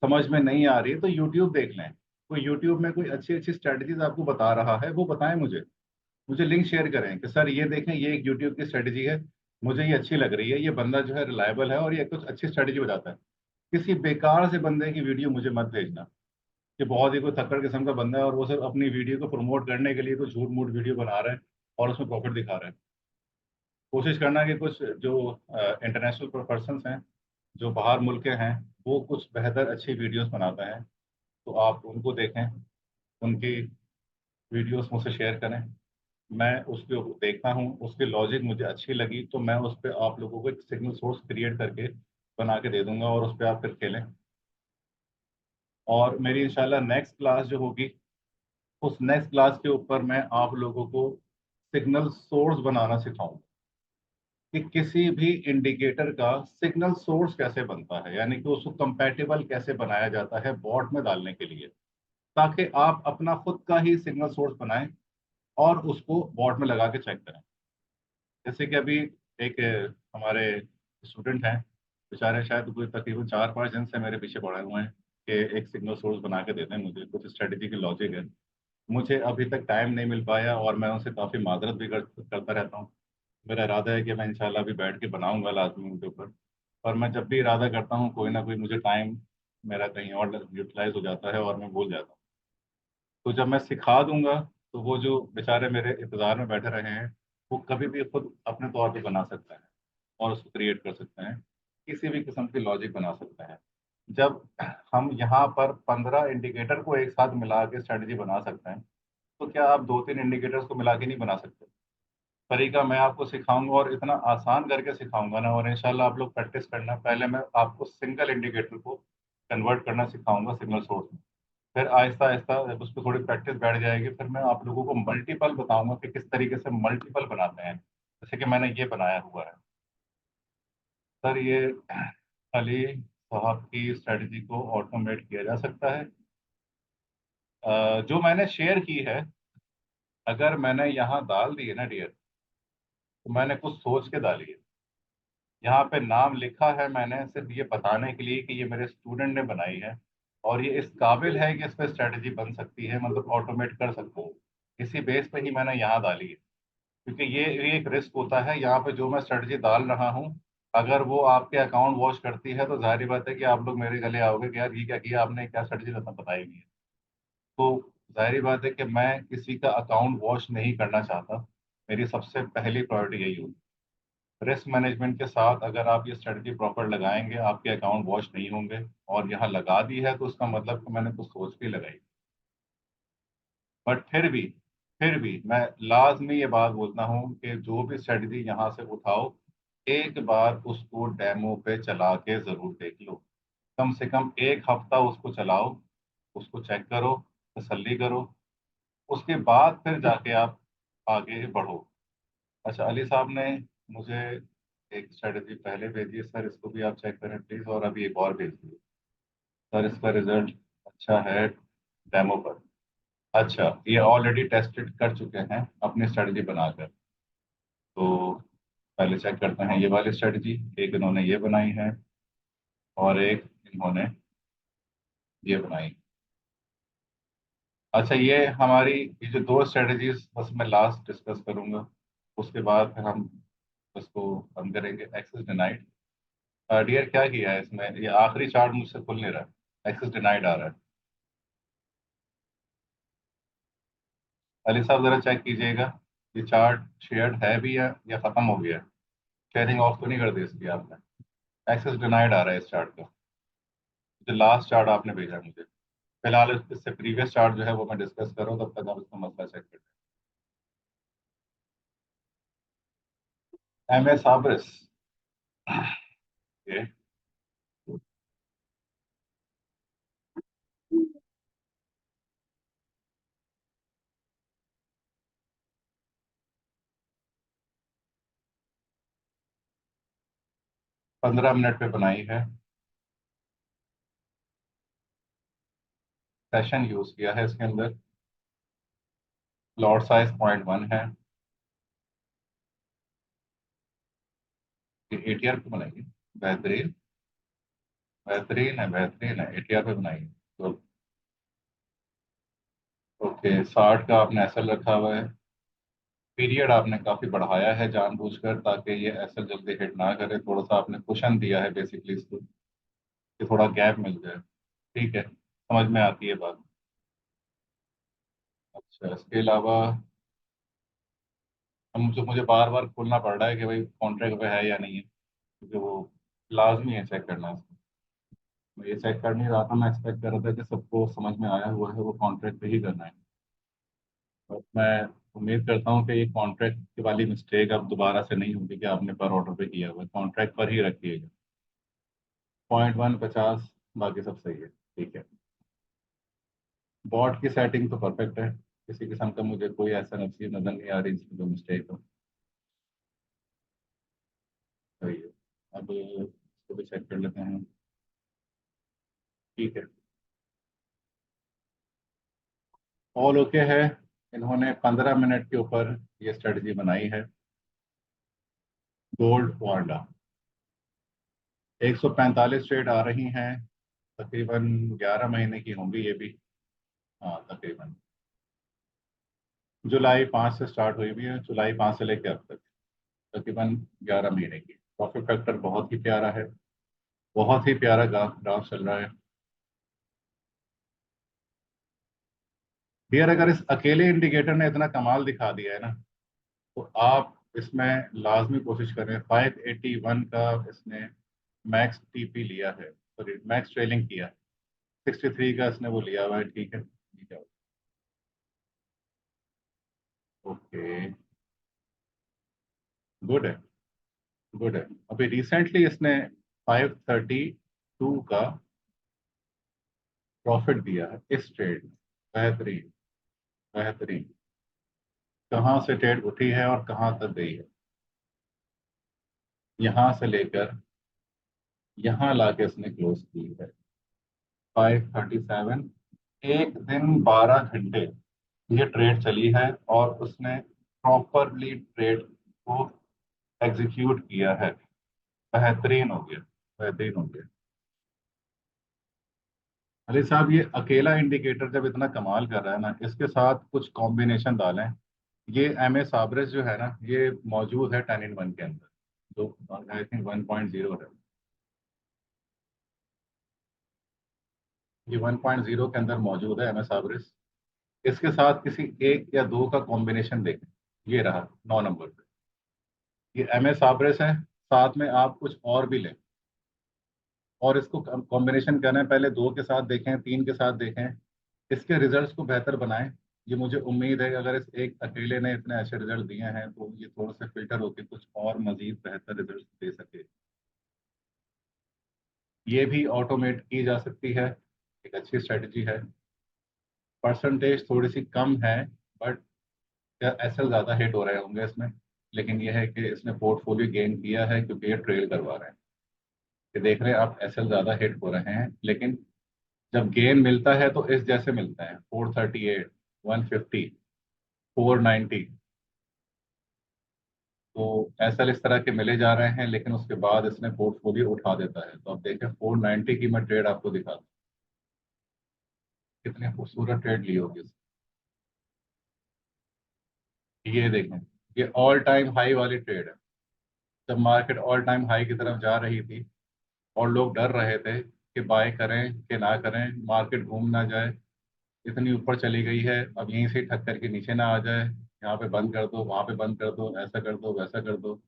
समझ में नहीं आ रही है तो यूट्यूब देख लें। कोई यूट्यूब में कोई अच्छी अच्छी स्ट्रेटजीज आपको बता रहा है, वो बताएं मुझे। मुझे लिंक शेयर करें कि सर ये देखें, ये एक यूट्यूब की स्ट्रेटजी है, मुझे ये अच्छी लग रही है, ये बंदा जो है रिलायबल है और ये कुछ अच्छी स्ट्रेटजी बताता है। किसी बेकार से बंदे की वीडियो मुझे मत भेजना, कि बहुत ही कोई थक्कड़ किस्म का बंदा है और वो सिर्फ अपनी वीडियो को प्रमोट करने के लिए कोई झूठ मूठ वीडियो बना रहा है और उसमें प्रॉफिट दिखा रहा है। कोशिश करना कि कुछ जो इंटरनेशनल पर्सन हैं, जो बाहर मुल्क के हैं, वो कुछ बेहतर अच्छी वीडियोस बनाते हैं, तो आप उनको देखें, उनकी वीडियोस मुझसे शेयर करें। मैं उसके देखता हूँ, उसकी लॉजिक मुझे अच्छी लगी तो मैं उस पर आप लोगों को एक सिग्नल सोर्स क्रिएट करके बना के दे दूंगा, और उस पर आप फिर खेलें। और मेरी इंशाल्लाह नेक्स्ट क्लास जो होगी, उस नेक्स्ट क्लास के ऊपर मैं आप लोगों को सिग्नल सोर्स बनाना सिखाऊंगा, कि किसी भी इंडिकेटर का सिग्नल सोर्स कैसे बनता है, यानी कि उसको कंपैटिबल कैसे बनाया जाता है बॉट में डालने के लिए, ताकि आप अपना खुद का ही सिग्नल सोर्स बनाएं और उसको बॉट में लगा के चेक करें। जैसे कि अभी एक हमारे स्टूडेंट हैं, बेचारे शायद कोई तकरीबन 4-5 दिन से मेरे पीछे पड़े हुए हैं कि एक सिग्नल सोर्स बना के दे दें, मुझे कुछ स्ट्रेटेजी की लॉजिक है। मुझे अभी तक टाइम नहीं मिल पाया, और मैं उनसे काफ़ी माजरत भी करता रहता हूँ। मेरा इरादा है कि मैं इंशाल्लाह भी बैठ के बनाऊंगा लाजमी उनके ऊपर। और मैं जब भी इरादा करता हूँ, कोई ना कोई मुझे टाइम मेरा कहीं और यूटिलाइज हो जाता है और मैं भूल जाता हूँ। तो जब मैं सिखा दूंगा, तो वो जो बेचारे मेरे इंतजार में बैठे रहे हैं, वो कभी भी खुद अपने तौर पे बना सकते हैं और उसको क्रिएट कर सकते हैं, किसी भी किस्म की लॉजिक बना सकते हैं। जब हम यहाँ पर 15 इंडिकेटर को एक साथ मिला के स्ट्रेटजी बना सकते हैं, तो क्या आप 2-3 इंडिकेटर्स को मिला के नहीं बना सकते? तरीका मैं आपको सिखाऊंगा, और इतना आसान करके सिखाऊंगा ना, और इंशाल्लाह आप लोग प्रैक्टिस करना। पहले मैं आपको सिंगल इंडिकेटर को कन्वर्ट करना सिखाऊंगा सिग्नल सोर्स में। फिर आहिस्ता आहिस्ता जब उस पर थोड़ी प्रैक्टिस बैठ जाएगी, फिर मैं आप लोगों को मल्टीपल बताऊंगा कि किस तरीके से मल्टीपल बनाते हैं, जैसे कि मैंने ये बनाया हुआ है। सर ये अली साहब की स्ट्रेटजी को ऑटोमेट किया जा सकता है। जो मैंने शेयर की है, अगर मैंने यहाँ डाल दी है ना डियर, तो मैंने कुछ सोच के डाली है। यहाँ पे नाम लिखा है मैंने सिर्फ ये बताने के लिए कि ये मेरे स्टूडेंट ने बनाई है, और ये इस काबिल है कि इस पर स्ट्रेटजी बन सकती है, मतलब ऑटोमेट कर सकता हूँ। इसी बेस पे ही मैंने यहाँ डाली है, क्योंकि ये एक रिस्क होता है यहाँ पे। जो मैं स्ट्रेटजी डाल रहा हूँ, अगर वो आपके अकाउंट वॉश करती है तो जाहिर बात है कि आप लोग मेरे गले आओगे कि यार ये क्या किया आपने, क्या स्ट्रेटजी बताई नहीं है। तो जाहिर बात है कि मैं किसी का अकाउंट वॉश नहीं करना चाहता। मेरी सबसे पहली प्रायोरिटी यही होगी। रिस्क मैनेजमेंट के साथ अगर आप ये स्ट्रेटजी प्रॉपर लगाएंगे, आपके अकाउंट वॉश नहीं होंगे। और यहाँ लगा दी है तो उसका मतलब कि मैंने कुछ सोच के लगाई। बट फिर भी मैं लाजमी ये बात बोलता हूँ कि जो भी स्ट्रेटजी यहाँ से उठाओ, एक बार उसको डेमो पे चला के जरूर देख लो। कम से कम एक हफ्ता उसको चलाओ, उसको चेक करो, तसल्ली करो, उसके बाद फिर जाके आप आगे बढ़ो। अच्छा, अली साहब ने मुझे एक स्ट्रेटजी पहले भेजी है सर, इसको भी आप चेक करें प्लीज, और अभी एक और भेज दिए सर, इसका रिजल्ट अच्छा है डेमो पर। अच्छा, ये ऑलरेडी टेस्टेड कर चुके हैं अपनी स्ट्रेटजी बनाकर। तो पहले चेक करते हैं ये वाली स्ट्रेटजी। एक इन्होंने ये बनाई है, और एक इन्होंने ये बनाई। अच्छा, ये हमारी ये जो दो स्ट्रेटजीज बस मैं लास्ट डिस्कस करूंगा, उसके बाद फिर हम इसको हम करेंगे। Access denied. डियर क्या किया है इसमें, ये आखिरी चार्ट मुझसे खुल नहीं रहा है, एक्सेस डिनाइड आ रहा है। अली साहब जरा चेक कीजिएगा, ये चार्ट शेयर्ड है भी या खत्म हो गया है। शेयरिंग ऑफ तो नहीं कर दी इसकी आपने। एक्सेस डिनाइड आ रहा है इस चार्ट का, जो लास्ट चार्ट आपने भेजा है मुझे। फिलहाल इससे प्रीवियस चार्ट जो है वो मैं डिस्कस करूँ, तब तक आप इसका मसला चेक करते हैं। एम एस साबरिस, ये 15 मिनट पे बनाई है। सेशन यूज किया है इसके अंदर। लॉट साइज 0.1 है। ये एटीआर पे बनाई है। बेहतरीन, बेहतरीन है, बेहतरीन है, एटीआर पे बनाई है। तो ओके, 60 का आपने एसएल रखा हुआ है। पीरियड आपने काफी बढ़ाया है जानबूझकर, ताकि ये एसएल जल्दी हिट ना करे। थोड़ा सा आपने कुशन दिया है बेसिकली इसको, कि थोड़ा गैप मिल जाए। ठीक है, समझ में आती है बात। अच्छा, इसके अलावा अब मुझे बार बार खोलना पड़ रहा है कि भाई कॉन्ट्रैक्ट पे है या नहीं है, क्योंकि वो लाजमी है चेक करना इसको। मैं ये चेक कर नहीं रहा था, मैं एक्सपेक्ट कर रहा था कि सबको समझ में आया हुआ है, वो कॉन्ट्रैक्ट पे ही करना है। और मैं उम्मीद करता हूँ कि ये कॉन्ट्रैक्ट की वाली मिस्टेक अब दोबारा से नहीं होगी कि आपने पर ऑर्डर पे किया हुआ है, कॉन्ट्रैक्ट पर ही रखिएगा। 0.1 50, बाकी सब सही है। ठीक है, बॉट की सेटिंग तो परफेक्ट है। किसी किस्म का मुझे कोई ऐसा नजर नहीं आ रही जिसमें कोई मिस्टेक हो। सही है। अब इसको भी चेक कर लेते हैं। ठीक है, ऑल ओके है। इन्होंने 15 मिनट के ऊपर ये स्ट्रेटजी बनाई है। गोल्ड वांडा 145 ट्रेड आ रही हैं। तकरीबन 11 महीने की होंगी ये भी। हाँ तकरीबन। जुलाई 5 से स्टार्ट हुई भी है, जुलाई 5 से लेकर अब तक तकरीबन 11 महीने की। प्रॉफिट फैक्टर बहुत ही प्यारा है, बहुत ही प्यारा ग्राफ ग्राफ चल रहा है। डियर, अगर इस अकेले इंडिकेटर ने इतना कमाल दिखा दिया है ना, तो आप इसमें लाजमी कोशिश करें। 581 का इसने मैक्स टीपी लिया है, सॉरी मैक्स ट्रेलिंग किया है। 63 का इसने वो लिया हुआ है। ठीक है, ठीक है। ओके, गुड है, गुड है। अभी रिसेंटली इसने 532 का प्रॉफिट दिया है इस ट्रेड में। बेहतरीन, बेहतरीन। कहाँ से ट्रेड उठी है और कहाँ तक गई है, यहाँ से लेकर यहाँ लाके इसने क्लोज की है। 537, एक दिन 12 घंटे ये ट्रेड चली है, और उसने प्रॉपरली ट्रेड को एग्जीक्यूट किया है। बेहतरीन हो गया, बेहतरीन हो गया। अली साहब, ये अकेला इंडिकेटर जब इतना कमाल कर रहा है ना, इसके साथ कुछ कॉम्बिनेशन डालें। ये एम ए साबरेस जो है ना, ये मौजूद है 10 in 1 के अंदर, जो आई थिंक 1.0 है। ये 1.0 के अंदर मौजूद है एम ए साबरेस। इसके साथ किसी एक या दो का कॉम्बिनेशन देखें। ये रहा 9 नंबर पे। ये एम ए साबरेस है, साथ में आप कुछ और भी लें और इसको कॉम्बिनेशन करें। पहले दो के साथ देखें, तीन के साथ देखें, इसके रिजल्ट्स को बेहतर बनाएं। ये मुझे उम्मीद है कि अगर इस एक अकेले ने इतने अच्छे रिजल्ट दिए हैं तो ये थोड़ा सा फिल्टर होकर कुछ और मजीद बेहतर रिजल्ट दे सके। ये भी ऑटोमेट की जा सकती है, एक अच्छी स्ट्रेटजी है। परसेंटेज थोड़ी सी कम है, बट एसएल ज़्यादा हिट हो रहे होंगे इसमें। लेकिन यह है कि इसने पोर्टफोलियो गेन किया है क्योंकि ये ट्रेल करवा रहे हैं। कि देख रहे हैं आप, एसएल ज़्यादा हिट हो रहे हैं, लेकिन जब गेन मिलता है तो इस जैसे मिलता है, 438, 150, 490। तो एसएल इस तरह के मिले जा रहे हैं, लेकिन उसके बाद इसने पोर्टफोलियो उठा देता है। तो अब देखें, 490 की मैं ट्रेड आपको दिखाता हूँ। कितनी खूबसूरत ट्रेड ली होगी ये देखें, ये ऑल टाइम हाई वाली ट्रेड है। जब मार्केट ऑल टाइम हाई की तरफ जा रही थी और लोग डर रहे थे कि बाय करें कि ना करें, मार्केट घूम ना जाए, इतनी ऊपर चली गई है, अब यहीं से ठक करके नीचे ना आ जाए, यहाँ पे बंद कर दो, वहां पे बंद कर दो, ऐसा कर दो, वैसा कर दो।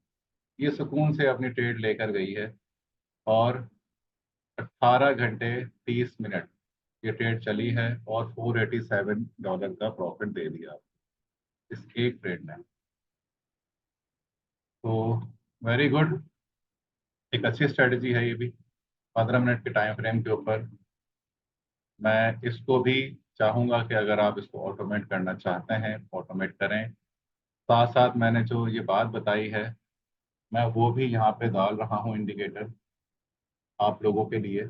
ये सुकून से अपनी ट्रेड लेकर गई है। और 18 घंटे 30 मिनट ये ट्रेड चली है और $487 का प्रॉफिट दे दिया इस एक ट्रेड ने। तो वेरी गुड, एक अच्छी स्ट्रेटजी है ये भी। 15 मिनट के टाइम फ्रेम के ऊपर मैं इसको भी चाहूंगा कि अगर आप इसको ऑटोमेट करना चाहते हैं, ऑटोमेट करें। साथ साथ मैंने जो ये बात बताई है, मैं वो भी यहाँ पे डाल रहा हूँ इंडिकेटर आप लोगों के लिए,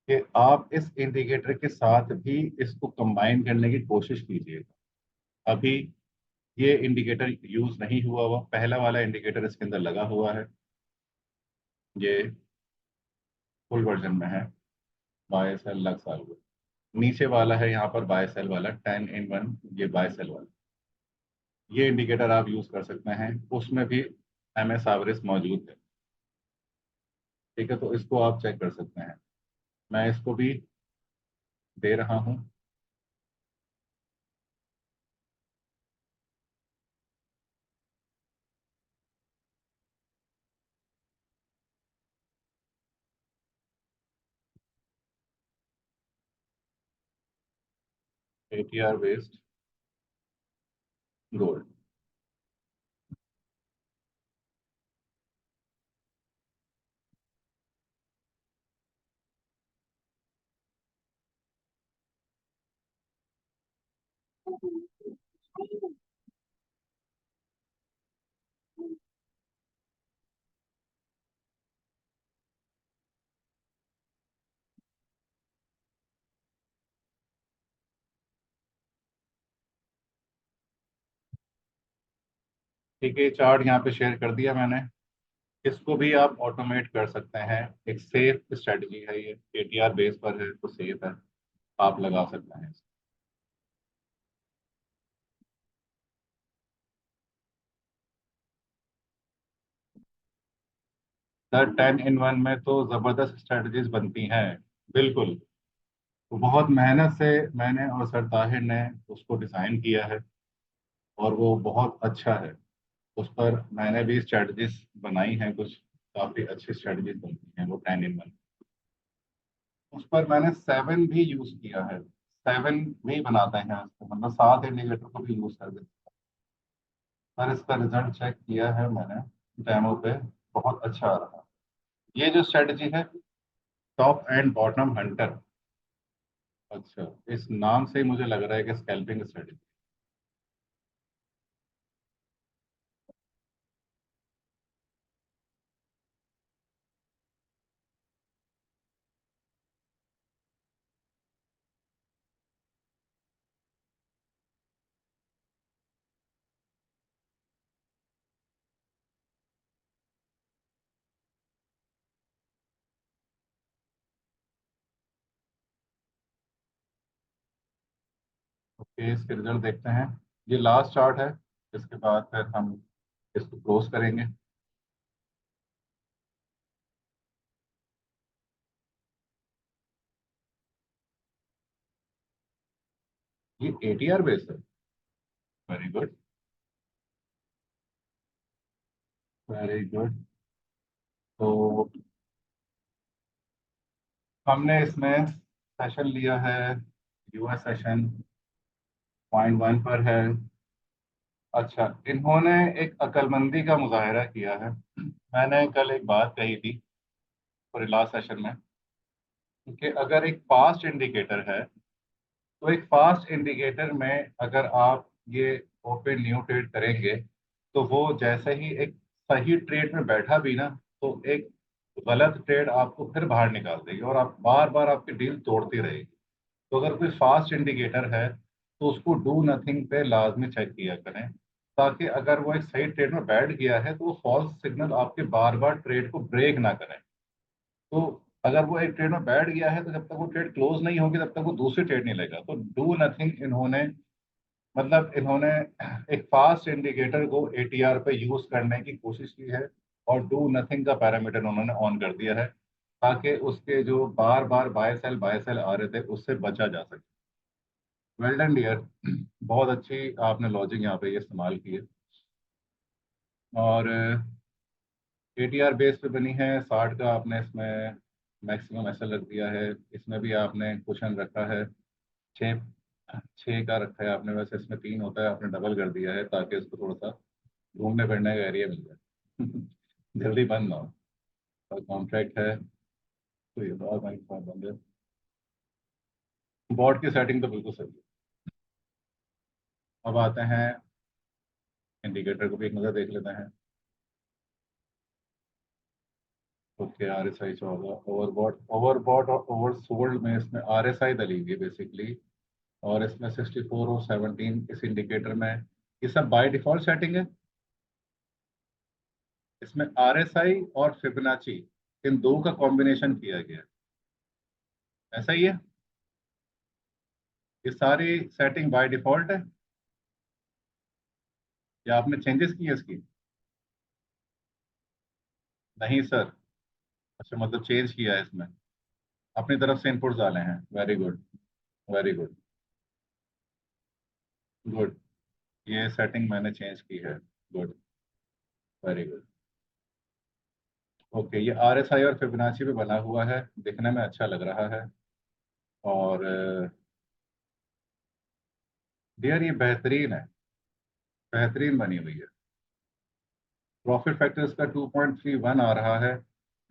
कि आप इस इंडिकेटर के साथ भी इसको कंबाइन करने की कोशिश कीजिएगा। अभी ये इंडिकेटर यूज नहीं हुआ हुआ, पहला वाला इंडिकेटर इसके अंदर लगा हुआ है। ये फुल वर्जन में है, बाय सेल लग साल हुआ। नीचे वाला है यहाँ पर बाय सेल वाला 10 in 1, ये बाय सेल वाला। ये इंडिकेटर आप यूज कर सकते हैं, उसमें भी एम एस एवरेज मौजूद है। ठीक है, तो इसको आप चेक कर सकते हैं। मैं इसको भी दे रहा हूँ। ATR based gold. ठीक है, चार्ट यहाँ पे शेयर कर दिया मैंने। इसको भी आप ऑटोमेट कर सकते हैं। एक सेफ स्ट्रेटजी है ये, एटीआर बेस पर है तो सेफ है, आप लगा सकते हैं। सर 10 in 1 में तो जबरदस्त स्ट्रेटजीज बनती हैं, बिल्कुल। तो बहुत मेहनत से मैंने और सर ताहिर ने उसको डिजाइन किया है, और वो बहुत अच्छा है। उस पर मैंने भी स्ट्रेटजीज बनाई हैं कुछ, काफी अच्छी स्ट्रेटजीज बनती हैं वो 10 in 1। उस पर मैंने 7 भी यूज किया है, 7 भी बनाते हैं उसको, मतलब 7 इंडिकेटर को भी यूज कर देते हैं। पर इसका रिजल्ट चेक किया है मैंने डेमो पे, बहुत अच्छा आ रहा। ये जो स्ट्रेटजी है, टॉप एंड बॉटम हंटर। अच्छा, इस नाम से ही मुझे लग रहा है कि स्कैल्पिंग स्ट्रेटजी। ये इसके रिजल्ट देखते हैं। ये लास्ट चार्ट है, इसके बाद फिर हम इसको क्लोज करेंगे। ये ATR बेस है। Very good, very good. तो हमने इसमें सेशन लिया है, US सेशन 0.1 पर है। अच्छा, इन्होंने एक अक्लमंदी का मुजाहरा किया है। मैंने कल एक बात कही थी पूरे लास्ट सेशन में कि अगर एक फास्ट इंडिकेटर है, तो एक फास्ट इंडिकेटर में अगर आप ये ओपन न्यू ट्रेड करेंगे, तो वो जैसे ही एक सही ट्रेड में बैठा भी ना, तो एक गलत ट्रेड आपको फिर बाहर निकाल देगी और आप बार बार आपकी डील तोड़ती रहेगी। तो अगर कोई फास्ट इंडिकेटर है, तो उसको डू नथिंग पे लाजमी चेक किया करें, ताकि अगर वो एक सही ट्रेड में बैठ गया है तो वो फॉल्स सिग्नल आपके बार बार ट्रेड को ब्रेक ना करें। तो अगर वो एक ट्रेड में बैठ गया है, तो जब तक वो ट्रेड क्लोज नहीं होगी तब तक वो दूसरी ट्रेड नहीं लेगा। तो डू नथिंग इन्होंने, मतलब इन्होंने एक फास्ट इंडिकेटर को ATR पे यूज करने की कोशिश की है, और डू नथिंग का पैरामीटर उन्होंने ऑन कर दिया है, ताकि उसके जो बार बार बाय सेल आ रहे थे उससे बचा जा सके। वेल डन डियर, बहुत अच्छी आपने लॉजिक यहाँ पे ये इस्तेमाल की है। और ATR बेस पे बनी है 60 का, आपने इसमें मैक्सिमम ऐसा लग दिया है। इसमें भी आपने क्वेश्चन रखा है, छः छः का रखा है आपने। वैसे इसमें 3 होता है, आपने डबल कर दिया है ताकि इसको थोड़ा सा घूमने फिरने का एरिया मिल जाए। जल्दी बंद ना हो, और कॉन्ट्रैक्ट है तो ये तो बैंक बंद है। बोर्ड की सेटिंग तो बिल्कुल सही है। अब आते हैं, इंडिकेटर को भी एक नज़र देख लेते हैं। ओके, RSI 14, ओवरबॉट ओवरबॉट और ओवरसोल्ड में इसमें RSI दली हुई है बेसिकली। और इसमें 64 और 17 इस इंडिकेटर में, ये सब बाय डिफॉल्ट सेटिंग है। इसमें RSI और फिबोनाची, इन दो का कॉम्बिनेशन किया गया है। ऐसा ही है, ये सारी सेटिंग बाय डिफॉल्ट है या आपने चेंजेस किए इसकी? नहीं सर। अच्छा, मतलब चेंज किया है इसमें, अपनी तरफ से इनपुट डाले हैं। Very good, very good, good. ये सेटिंग मैंने चेंज की है। Good, very good. ओके, ये RSI और फिबोनाची पे बना हुआ है, दिखने में अच्छा लग रहा है। और डियर, ये बेहतरीन है, बेहतरीन बनी हुई है। प्रॉफिट फैक्टर इसका 2.31 आ रहा है।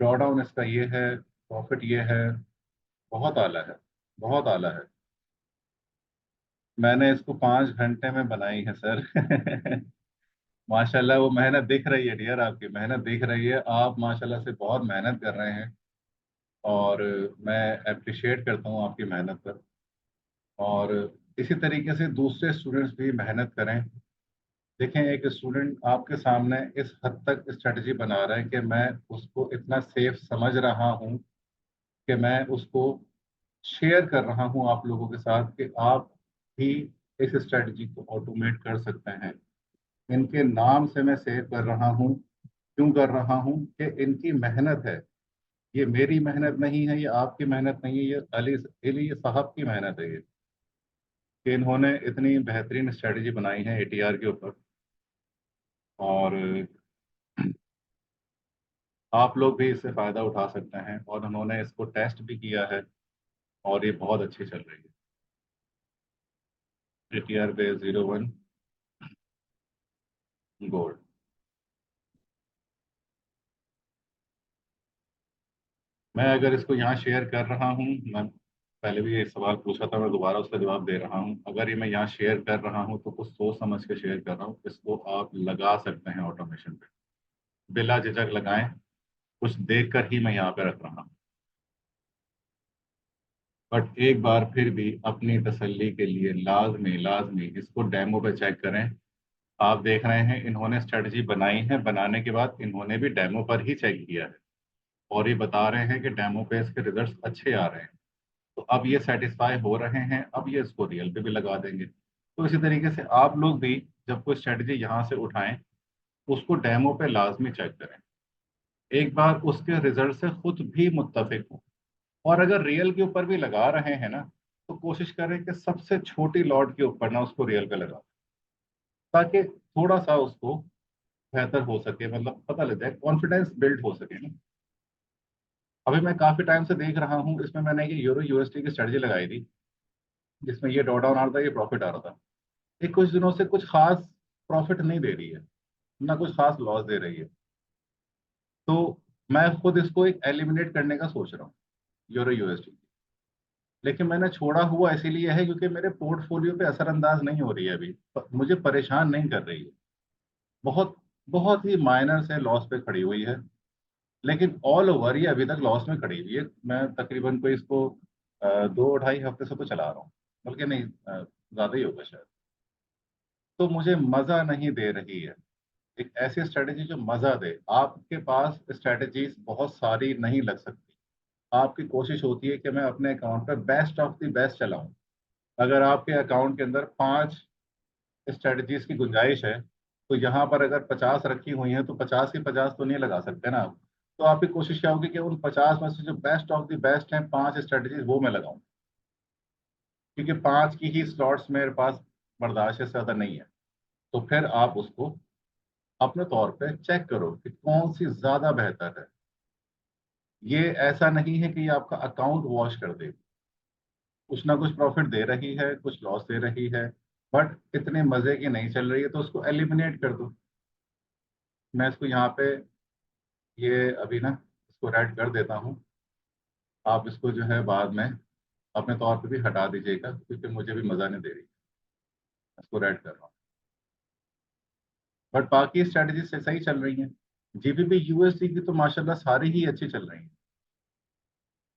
ड्रॉडाउन इसका ये है, प्रॉफिट ये है। बहुत आला है, बहुत आला है। मैंने इसको 5 घंटे में बनाई है सर। माशाल्लाह, वो मेहनत दिख रही है डियर, आपकी मेहनत दिख रही है। आप माशाल्लाह से बहुत मेहनत कर रहे हैं, और मैं अप्रिशिएट करता हूँ आपकी मेहनत पर। और इसी तरीके से दूसरे स्टूडेंट्स भी मेहनत करें। देखें, एक स्टूडेंट आपके सामने इस हद तक स्ट्रेटजी बना रहा है कि मैं उसको इतना सेफ समझ रहा हूँ कि मैं उसको शेयर कर रहा हूँ आप लोगों के साथ कि आप भी इस स्ट्रेटजी को ऑटोमेट कर सकते हैं। इनके नाम से मैं शेयर कर रहा हूँ। क्यों कर रहा हूँ? कि इनकी मेहनत है, ये मेरी मेहनत नहीं है, ये आपकी मेहनत नहीं है, ये अली साहब की मेहनत है ये, कि इन्होंने इतनी बेहतरीन स्ट्रेटजी बनाई है ATR के ऊपर। और आप लोग भी इससे फ़ायदा उठा सकते हैं, और उन्होंने इसको टेस्ट भी किया है, और ये बहुत अच्छी चल रही है। ATR पे 01 गोल्ड। मैं अगर इसको यहाँ शेयर कर रहा हूँ, मैं पहले भी एक सवाल पूछा था, मैं दोबारा उसका जवाब दे रहा हूँ। अगर ये मैं यहाँ शेयर कर रहा हूँ तो कुछ सोच समझ के शेयर कर रहा हूँ। इसको आप लगा सकते हैं ऑटोमेशन पे, बिला झिझक लगाएं। कुछ देख कर ही मैं यहाँ पे रख रहा हूँ। बट एक बार फिर भी अपनी तसल्ली के लिए लाजमी लाजमी इसको डेमो पे चेक करें। आप देख रहे हैं, इन्होंने स्ट्रेटजी बनाई है, बनाने के बाद इन्होंने भी डेमो पर ही चेक किया है, और ये बता रहे हैं कि डेमो पे इसके रिजल्ट्स अच्छे आ रहे हैं। तो अब ये सेटिस्फाई हो रहे हैं, अब ये इसको रियल पे भी लगा देंगे। तो इसी तरीके से आप लोग भी जब कोई स्ट्रेटजी यहाँ से उठाएं, उसको डेमो पे लाजमी चेक करें, एक बार उसके रिजल्ट से खुद भी मुत्तफिक हो। और अगर रियल के ऊपर भी लगा रहे हैं ना, तो कोशिश करें कि सबसे छोटी लॉट के ऊपर ना उसको रियल पे लगा, ताकि थोड़ा सा उसको बेहतर हो सके, मतलब पता लग जाए, कॉन्फिडेंस बिल्ड हो सके ना। अभी मैं काफी टाइम से देख रहा हूँ, इसमें मैंने ये यूरो यूएसटी की स्ट्रेटजी लगाई थी, जिसमें ये ड्रॉ डाउन आ रहा था, ये प्रॉफिट आ रहा था। ये कुछ दिनों से कुछ खास प्रॉफिट नहीं दे रही है, ना कुछ खास लॉस दे रही है। तो मैं खुद इसको एक एलिमिनेट करने का सोच रहा हूँ, यूरो यूएसडी। लेकिन मैंने छोड़ा हुआ इसीलिए है क्योंकि मेरे पोर्टफोलियो पे असरअंदाज नहीं हो रही है अभी, मुझे परेशान नहीं कर रही है। बहुत बहुत ही माइनर से लॉस पे खड़ी हुई है, लेकिन ऑल ओवर ये अभी तक लॉस में खड़ी हुई है। मैं तकरीबन कोई इसको 2 ढाई हफ्ते से तो चला रहा हूँ, बल्कि नहीं, ज्यादा ही होगा शायद। तो मुझे मजा नहीं दे रही है एक ऐसी स्ट्रेटेजी जो मजा दे। आपके पास स्ट्रेटेजीज बहुत सारी नहीं लग सकती, आपकी कोशिश होती है कि मैं अपने अकाउंट पे बेस्ट ऑफ द बेस्ट चलाऊं। अगर आपके अकाउंट के अंदर 5 स्ट्रेटजीज की गुंजाइश है, तो यहाँ पर अगर 50 रखी हुई हैं, तो 50 की 50 तो नहीं लगा सकते ना आप। तो आपकी कोशिश क्या होगी कि उन 50 में से जो बेस्ट ऑफ द बेस्ट हैं 5 स्ट्रेटजीज वो मैं लगाऊं, क्योंकि 5 की ही स्लॉट्स मेरे पास बर्दाश्त से ज्यादा नहीं है। तो फिर आप उसको अपने तौर पे चेक करो कि कौन सी ज्यादा बेहतर है। ये ऐसा नहीं है कि ये आपका अकाउंट वॉश कर दे, कुछ ना कुछ प्रॉफिट दे रही है, कुछ लॉस दे रही है, बट इतने मजे की नहीं चल रही है, तो उसको एलिमिनेट कर दो। मैं इसको यहाँ पे, ये अभी ना इसको रेड कर देता हूँ। आप इसको जो है बाद में अपने तौर पे भी हटा दीजिएगा, क्योंकि मुझे भी मजा नहीं दे रही। इसको रेड कर रहा हूँ। बट बाकी स्ट्रेटजी से सही चल रही हैं। जीबीपी यूएसडी की तो माशाल्लाह सारी ही अच्छी चल रही हैं।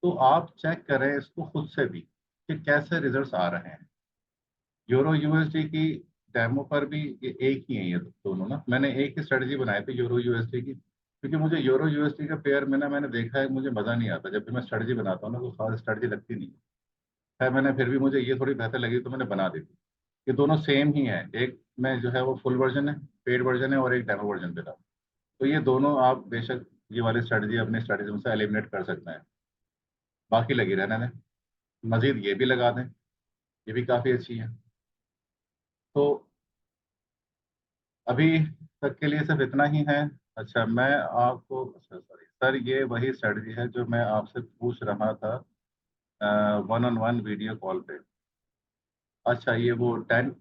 तो आप चेक करें इसको खुद से भी कि कैसे रिजल्ट्स आ रहे हैं। यूरो यूएसडी की डेमो पर भी ये एक ही है, ये दोनों ना, मैंने एक ही स्ट्रेटजी बनाई थी यूरो यूएसडी की, क्योंकि मुझे यूरो यूएसडी का पेयर में ना, मैंने देखा है मुझे मजा नहीं आता। जब भी मैं स्ट्रेटजी बनाता हूँ ना, तो खास स्ट्रेटजी लगती नहीं है। मैंने फिर भी मुझे ये थोड़ी बेहतर लगी तो मैंने बना दी थी। ये दोनों सेम ही है, एक में जो है वो फुल वर्जन है, पेड वर्जन है, और एक डेमो वर्जन पे था। तो ये दोनों आप बेशक ये वाली स्ट्रेटजी अपनी स्ट्रेटजी में से एलिमिनेट कर सकते हैं, बाकी लगी रहने दें। मजीद ये भी लगा दें, ये भी काफ़ी अच्छी है। तो अभी तक के लिए सिर्फ इतना ही है। अच्छा, मैं आपको, अच्छा सॉरी सर, ये वही स्ट्रेटजी है जो मैं आपसे पूछ रहा था, one on one video call पे। अच्छा, ये वो 10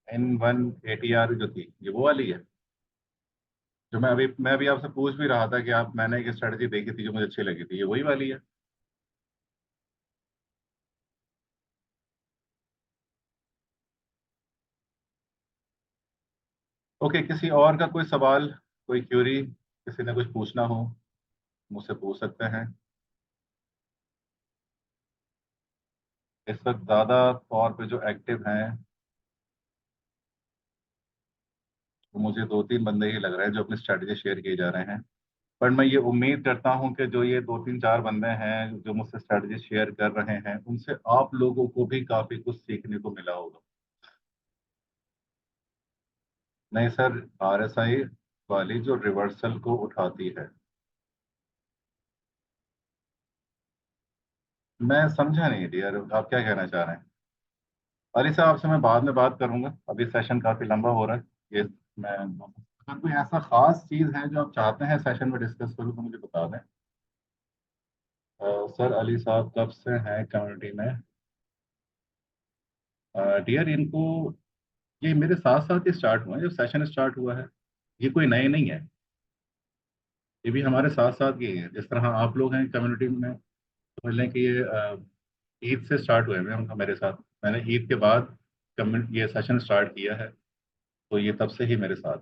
in 1 ATR जो थी, ये वो वाली है, जो मैं अभी आपसे पूछ भी रहा था कि आप, मैंने एक स्ट्रेटजी देखी थी जो मुझे अच्छी लगी थी, ये वही वाली है। ओके, किसी और का कोई सवाल, कोई क्यूरी, किसी ने कुछ पूछना हो, मुझसे पूछ सकते हैं। इस वक्त ज़्यादा तौर पे जो एक्टिव हैं, वो मुझे 2 3 बंदे ही लग रहे हैं जो अपनी स्ट्रेटजी शेयर किए जा रहे हैं। पर मैं ये उम्मीद करता हूँ कि जो ये 2 3 4 बंदे हैं जो मुझसे स्ट्रेटजी शेयर कर रहे हैं, उनसे आप लोगों को भी काफ़ी कुछ सीखने को मिला होगा। नहीं सर, आरएसआई वाली जो रिवर्सल को उठाती है, मैं समझा नहीं डियर, आप क्या कहना चाह रहे हैं। अली साहब, आपसे मैं बाद में बात करूंगा, अभी सेशन काफ़ी लंबा हो रहा है। ये मैं, अगर कोई ऐसा खास चीज़ है जो आप चाहते हैं सेशन में डिस्कस करूँ तो मुझे बता दें। सर, अली साहब कब से हैं कम्युनिटी में? डियर, इनको, ये मेरे साथ साथ ही स्टार्ट हुआ है, जब सेशन स्टार्ट हुआ है। ये कोई नए नहीं है, ये भी हमारे साथ साथ ये है। जिस तरह आप लोग हैं कम्युनिटी में, समझ लें कि ये ईद से स्टार्ट हुए हैं हम मेरे साथ। मैंने ईद के बाद कम्युनिटी ये सेशन स्टार्ट किया है, तो ये तब से ही मेरे साथ।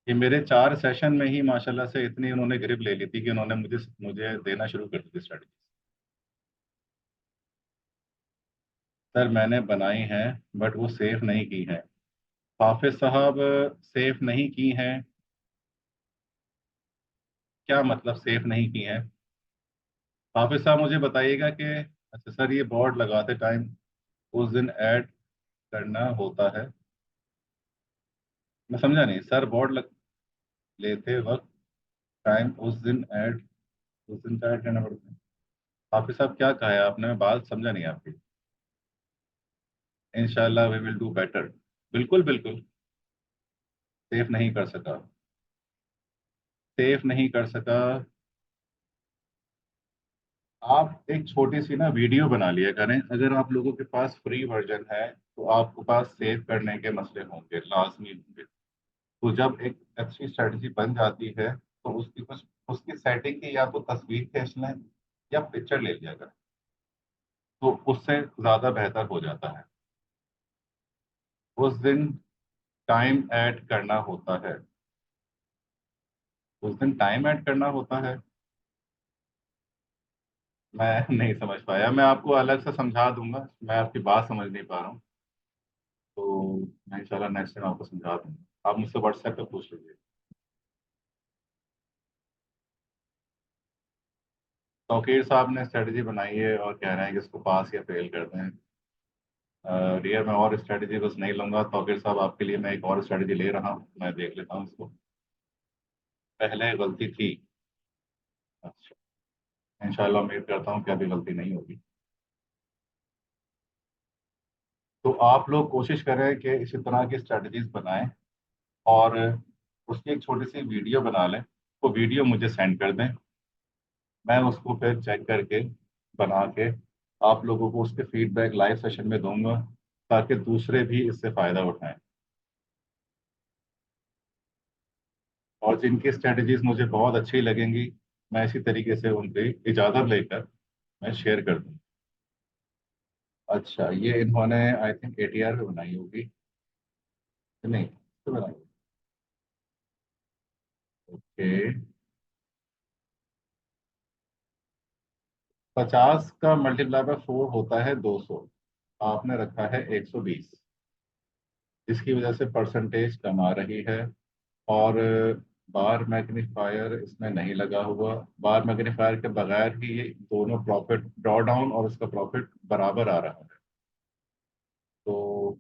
ये मेरे 4 सेशन में ही माशाल्लाह से इतनी उन्होंने ग्रिप ले ली थी कि उन्होंने मुझे मुझे देना शुरू कर दी थी स्ट्रेटजी। सर, मैंने बनाई हैं, बट वो सेफ नहीं की हैं। हाफिज साहब, सेफ नहीं की हैं? क्या मतलब सेफ नहीं की हैं? हाफिज साहब, मुझे बताइएगा कि अच्छा सर, ये बोर्ड लगाते टाइम उस दिन ऐड करना होता है। मैं समझा नहीं सर, लेते वक्त टाइम उस दिन ऐड, उस दिन का ऐड करना पड़ता है। हाफिज साहब क्या कहा है आपने, मैं बात समझा नहीं आपकी। इंशाल्लाह वी विल डू बेटर। बिल्कुल बिल्कुल। सेफ नहीं कर सका। सेफ नहीं कर सका। आप एक छोटी सी ना वीडियो बना लिया करें, अगर आप लोगों के पास फ्री वर्जन है तो आपके पास सेव करने के मसले होंगे, लाजमी होंगे। तो जब एक अच्छी स्ट्रेटजी बन जाती है तो उसकी कुछ, उसकी सेटिंग की या तो तस्वीर खींच लें या पिक्चर ले लिया करें, तो उससे ज़्यादा बेहतर हो जाता है। उस दिन टाइम ऐड करना होता है। उस दिन टाइम ऐड करना होता है। मैं नहीं समझ पाया, मैं आपको अलग से समझा दूंगा, मैं आपकी बात समझ नहीं पा रहा हूँ। तो मैं इंशाल्लाह नेक्स्ट टाइम आपको समझा दूंगा, आप मुझसे व्हाट्सएप पे पूछ लीजिए। तौकीर साहब ने स्ट्रेटजी बनाई है और कह रहे हैं कि इसको पास या फेल करते हैं। डियर, मैं और स्ट्रेटजी बस नहीं लूंगा तौकीर साहब, आपके लिए मैं एक और स्ट्रेटजी ले रहा हूँ, मैं देख लेता हूँ इसको। पहले गलती थी। अच्छा। इंशाल्लाह उम्मीद करता हूँ कि अभी गलती नहीं होगी। तो आप लोग कोशिश करें कि इसी तरह की स्ट्रेटजीज बनाएं और उसकी एक छोटी सी वीडियो बना लें। वो वीडियो मुझे सेंड कर दें, मैं उसको फिर चेक करके बना के आप लोगों को उसके फीडबैक लाइव सेशन में दूंगा, ताकि दूसरे भी इससे फ़ायदा उठाएं। और जिनकी स्ट्रेटजीज मुझे बहुत अच्छी लगेंगी, मैं इसी तरीके से उनकी इजाज़त लेकर मैं शेयर कर दूँ। अच्छा, ये इन्होंने आई थिंक एटीआर पे बनाई होगी। नहीं, तो बनाई। ओके। 50 का मल्टीप्लाई बाय 4 होता है 200, आपने रखा है 120, जिसकी वजह से परसेंटेज कम आ रही है। और बार मैग्नीफायर इसमें नहीं लगा हुआ। बार मैग्नीफायर के बगैर ही ये दोनों प्रॉफिट ड्रॉ डाउन और उसका प्रॉफिट बराबर आ रहा है। तो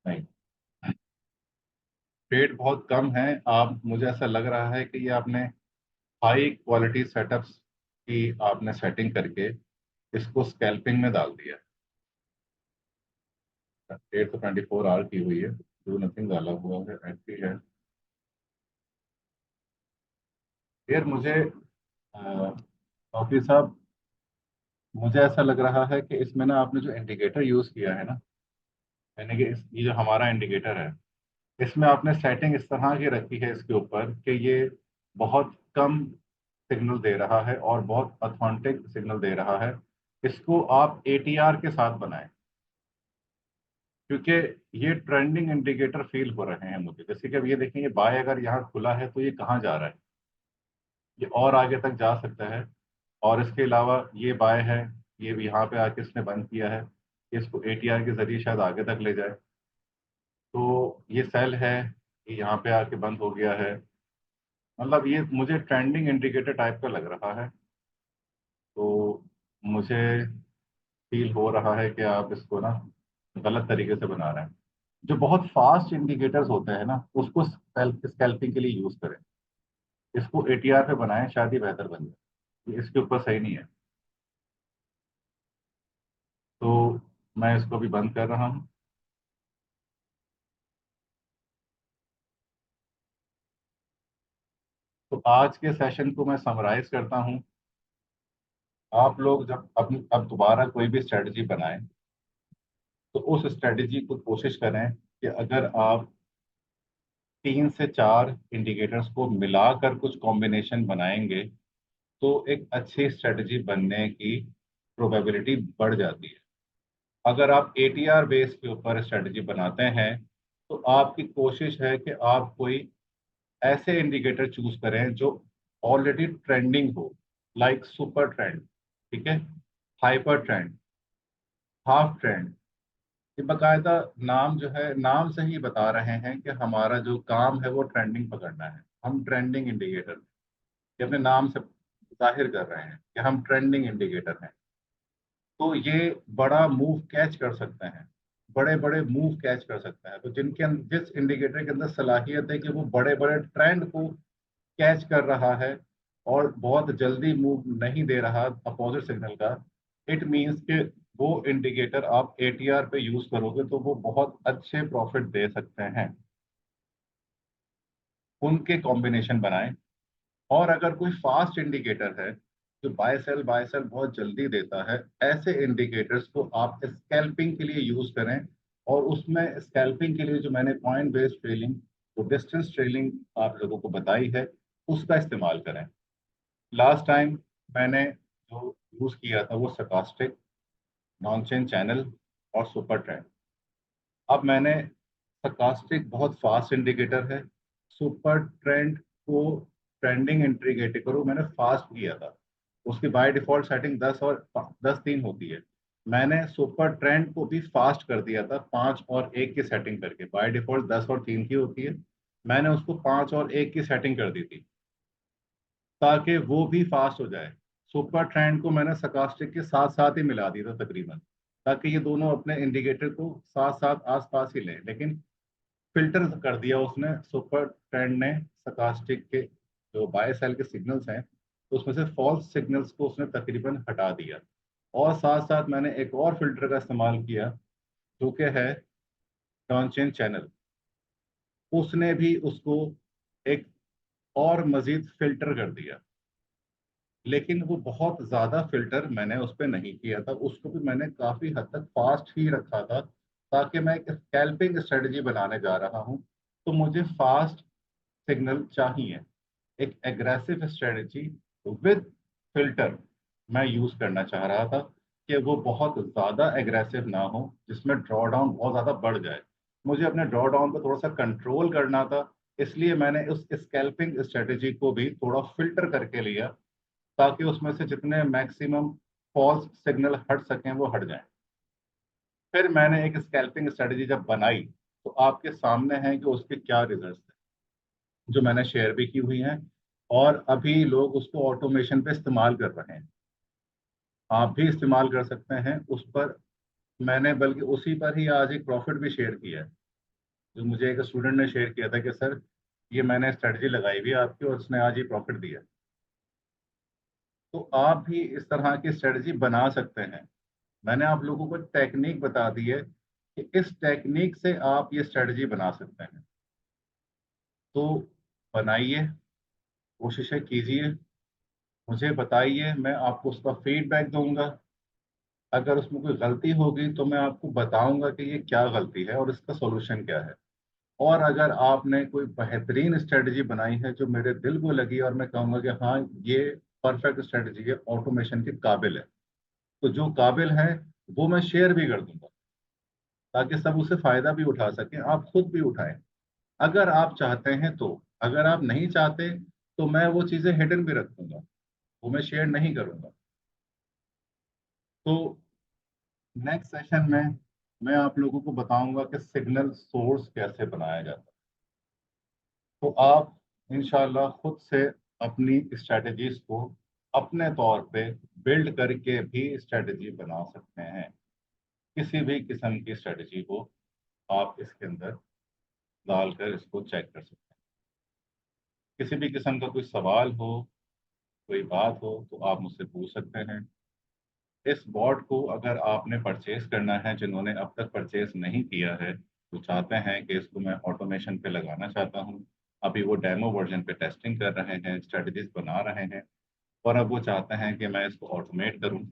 नहीं, रेट बहुत कम है। आप, मुझे ऐसा लग रहा है कि ये आपने हाई क्वालिटी सेटअप्स की आपने सेटिंग करके इसको स्कैल्पिंग में डाल दिया। डेट तो 24 आवर की हुई है, डू नथिंग डाला हुआ है, एंट्री है। फिर मुझे ऑफिस साहब, मुझे ऐसा लग रहा है कि इसमें ना आपने जो इंडिकेटर यूज किया है ना, यानी कि ये जो हमारा इंडिकेटर है, इसमें आपने सेटिंग इस तरह की रखी है इसके ऊपर कि ये बहुत कम सिग्नल दे रहा है और बहुत ऑथेंटिक सिग्नल दे रहा है। इसको आप एटीआर के साथ बनाएं, क्योंकि ये ट्रेंडिंग इंडिकेटर फील हो रहे हैं मुझे। जैसे कि अब ये देखें, ये बाय अगर यहाँ खुला है तो ये कहाँ जा रहा है, ये और आगे तक जा सकता है। और इसके अलावा ये बाय है, ये भी यहाँ पे आके इसने बंद किया है, इसको एटीआर के जरिए शायद आगे तक ले जाए। तो ये सेल है, ये यहाँ पे आके बंद हो गया है। मतलब ये मुझे ट्रेंडिंग इंडिकेटर टाइप का लग रहा है। तो मुझे फील हो रहा है कि आप इसको ना गलत तरीके से बना रहे हैं। जो बहुत फास्ट इंडिकेटर्स होते हैं ना, उसको स्कैल्पिंग के लिए यूज करें। इसको एटीआर पे बनाएं, शायद ही बेहतर बन जाए। ये इसके ऊपर सही नहीं है। तो मैं इसको अभी बंद कर रहा हूँ। तो आज के सेशन को मैं समराइज करता हूँ। आप लोग जब अब दोबारा कोई भी स्ट्रेटजी बनाएं, तो उस स्ट्रेटजी को कोशिश करें कि अगर आप 3 से 4 इंडिकेटर्स को मिलाकर कुछ कॉम्बिनेशन बनाएंगे तो एक अच्छी स्ट्रेटजी बनने की प्रोबेबिलिटी बढ़ जाती है। अगर आप एटीआर बेस के ऊपर स्ट्रेटजी बनाते हैं तो आपकी कोशिश है कि आप कोई ऐसे इंडिकेटर चूज करें जो ऑलरेडी ट्रेंडिंग हो, लाइक सुपर ट्रेंड, ठीक है, हाइपर ट्रेंड, हाफ ट्रेंड। ये बकायदा नाम जो है, नाम से ही बता रहे हैं कि हमारा जो काम है वो ट्रेंडिंग पकड़ना है। हम ट्रेंडिंग इंडिकेटर, ये अपने नाम से जाहिर कर रहे हैं कि हम ट्रेंडिंग इंडिकेटर हैं। तो ये बड़ा मूव कैच कर सकते हैं, बड़े बड़े मूव कैच कर सकते हैं। तो जिस इंडिकेटर के अंदर सलाहियत है कि वो बड़े बड़े ट्रेंड को कैच कर रहा है और बहुत जल्दी मूव नहीं दे रहा अपोजिट सिग्नल का, इट मीन्स कि वो इंडिकेटर आप एटीआर पे यूज करोगे तो वो बहुत अच्छे प्रॉफिट दे सकते हैं। उनके कॉम्बिनेशन बनाएं। और अगर कोई फास्ट इंडिकेटर है जो बाय सेल बहुत जल्दी देता है, ऐसे इंडिकेटर्स को आप स्कैल्पिंग के लिए यूज करें। और उसमें स्कैल्पिंग के लिए जो मैंने पॉइंट बेस्ड ट्रेलिंग, तो डिस्टेंस ट्रेलिंग आप लोगों को बताई है, उसका इस्तेमाल करें। लास्ट टाइम मैंने जो यूज किया था वो स्टोकास्टिक, नॉन चेन चैनल और सुपर ट्रेंड। अब मैंने स्टोकास्टिक बहुत फास्ट इंडिकेटर है, सुपर ट्रेंड को ट्रेंडिंग इंडिकेटर को मैंने फास्ट किया था। उसकी बाय डिफॉल्ट सेटिंग 10 और 10-3 होती है। मैंने सुपर ट्रेंड को भी फास्ट कर दिया था 5 और 1 की सेटिंग करके। बाय डिफॉल्ट 10 और 3 की होती है, मैंने उसको 5 और 1 की सेटिंग कर दी थी ताकि वो भी फास्ट हो जाए। सुपर ट्रेंड को मैंने स्टोकास्टिक के साथ साथ ही मिला दिया था तकरीबन, ताकि ये दोनों अपने इंडिकेटर को साथ साथ आसपास ही लें। लेकिन फिल्टर कर दिया उसने, सुपर ट्रेंड ने स्टोकास्टिक के जो बाय सेल के सिग्नल्स हैं, तो उसमें से फॉल्स सिग्नल्स को उसने तकरीबन हटा दिया। और साथ साथ मैंने एक और फिल्टर का इस्तेमाल किया जो कि है टर्न चेन चैनल। उसने भी उसको एक और मजीद फिल्टर कर दिया। लेकिन वो बहुत ज्यादा फिल्टर मैंने उस पर नहीं किया था, उसको भी मैंने काफी हद तक फास्ट ही रखा था, ताकि मैं एक स्कैल्पिंग स्ट्रेटजी बनाने जा रहा हूँ। तो मुझे फास्ट सिग्नल चाहिए, एक एग्रेसिव स्ट्रेटजी विद फिल्टर मैं यूज करना चाह रहा था, कि वो बहुत ज्यादा एग्रेसिव ना हो जिसमें ड्रॉ डाउन बहुत ज्यादा बढ़ जाए। मुझे अपने ड्रॉ डाउन पर थोड़ा सा कंट्रोल करना था, इसलिए मैंने उस स्कैल्पिंग स्ट्रेटजी को भी थोड़ा फिल्टर करके लिया, ताकि उसमें से जितने मैक्सिमम फॉल्स सिग्नल हट सकें वो हट जाएं। फिर मैंने एक स्कैल्पिंग स्ट्रेटजी जब बनाई, तो आपके सामने है कि उसके क्या रिजल्ट्स हैं, जो मैंने शेयर भी की हुई हैं। और अभी लोग उसको ऑटोमेशन पे इस्तेमाल कर रहे हैं, आप भी इस्तेमाल कर सकते हैं उस पर। मैंने बल्कि उसी पर ही आज एक प्रॉफिट भी शेयर किया है, जो मुझे एक स्टूडेंट ने शेयर किया था कि सर ये मैंने स्ट्रेटजी लगाई हुई है आपकी और उसने आज ये प्रॉफिट दिया। तो आप भी इस तरह की स्ट्रेटजी बना सकते हैं। मैंने आप लोगों को टेक्निक बता दी है कि इस टेक्निक से आप ये स्ट्रेटजी बना सकते हैं। तो बनाइए, कोशिशें कीजिए, मुझे बताइए, मैं आपको उसका फीडबैक दूंगा। अगर उसमें कोई गलती होगी तो मैं आपको बताऊंगा कि ये क्या गलती है और इसका सॉल्यूशन क्या है। और अगर आपने कोई बेहतरीन स्ट्रेटजी बनाई है जो मेरे दिल को लगी और मैं कहूँगा कि हाँ ये परफेक्ट स्ट्रेटजी है, ऑटोमेशन के काबिल है, तो जो काबिल है वो मैं शेयर भी कर दूंगा, ताकि सब उसे फायदा भी उठा सकें, आप खुद भी उठाएं अगर आप चाहते हैं तो। अगर आप नहीं चाहते तो मैं वो चीज़ें हिडन भी रखूंगा, वो मैं शेयर नहीं करूंगा। तो नेक्स्ट सेशन में मैं आप लोगों को बताऊंगा कि सिग्नल सोर्स कैसे बनाया जाता है। तो आप इंशाल्लाह खुद से अपनी स्ट्रेटजीज को अपने तौर पे बिल्ड करके भी स्ट्रेटजी बना सकते हैं। किसी भी किस्म की स्ट्रेटजी को आप इसके अंदर डालकर इसको चेक कर सकते हैं। किसी भी किस्म का कोई सवाल हो, कोई बात हो, तो आप मुझसे पूछ सकते हैं। इस बॉट को अगर आपने परचेज करना है, जिन्होंने अब तक परचेज नहीं किया है, तो चाहते हैं कि इसको मैं ऑटोमेशन पे लगाना चाहता हूँ। अभी वो डेमो वर्जन पे टेस्टिंग कर रहे हैं, स्ट्रेटजीज बना रहे हैं, और अब वो चाहते हैं कि मैं इसको ऑटोमेट करूँ,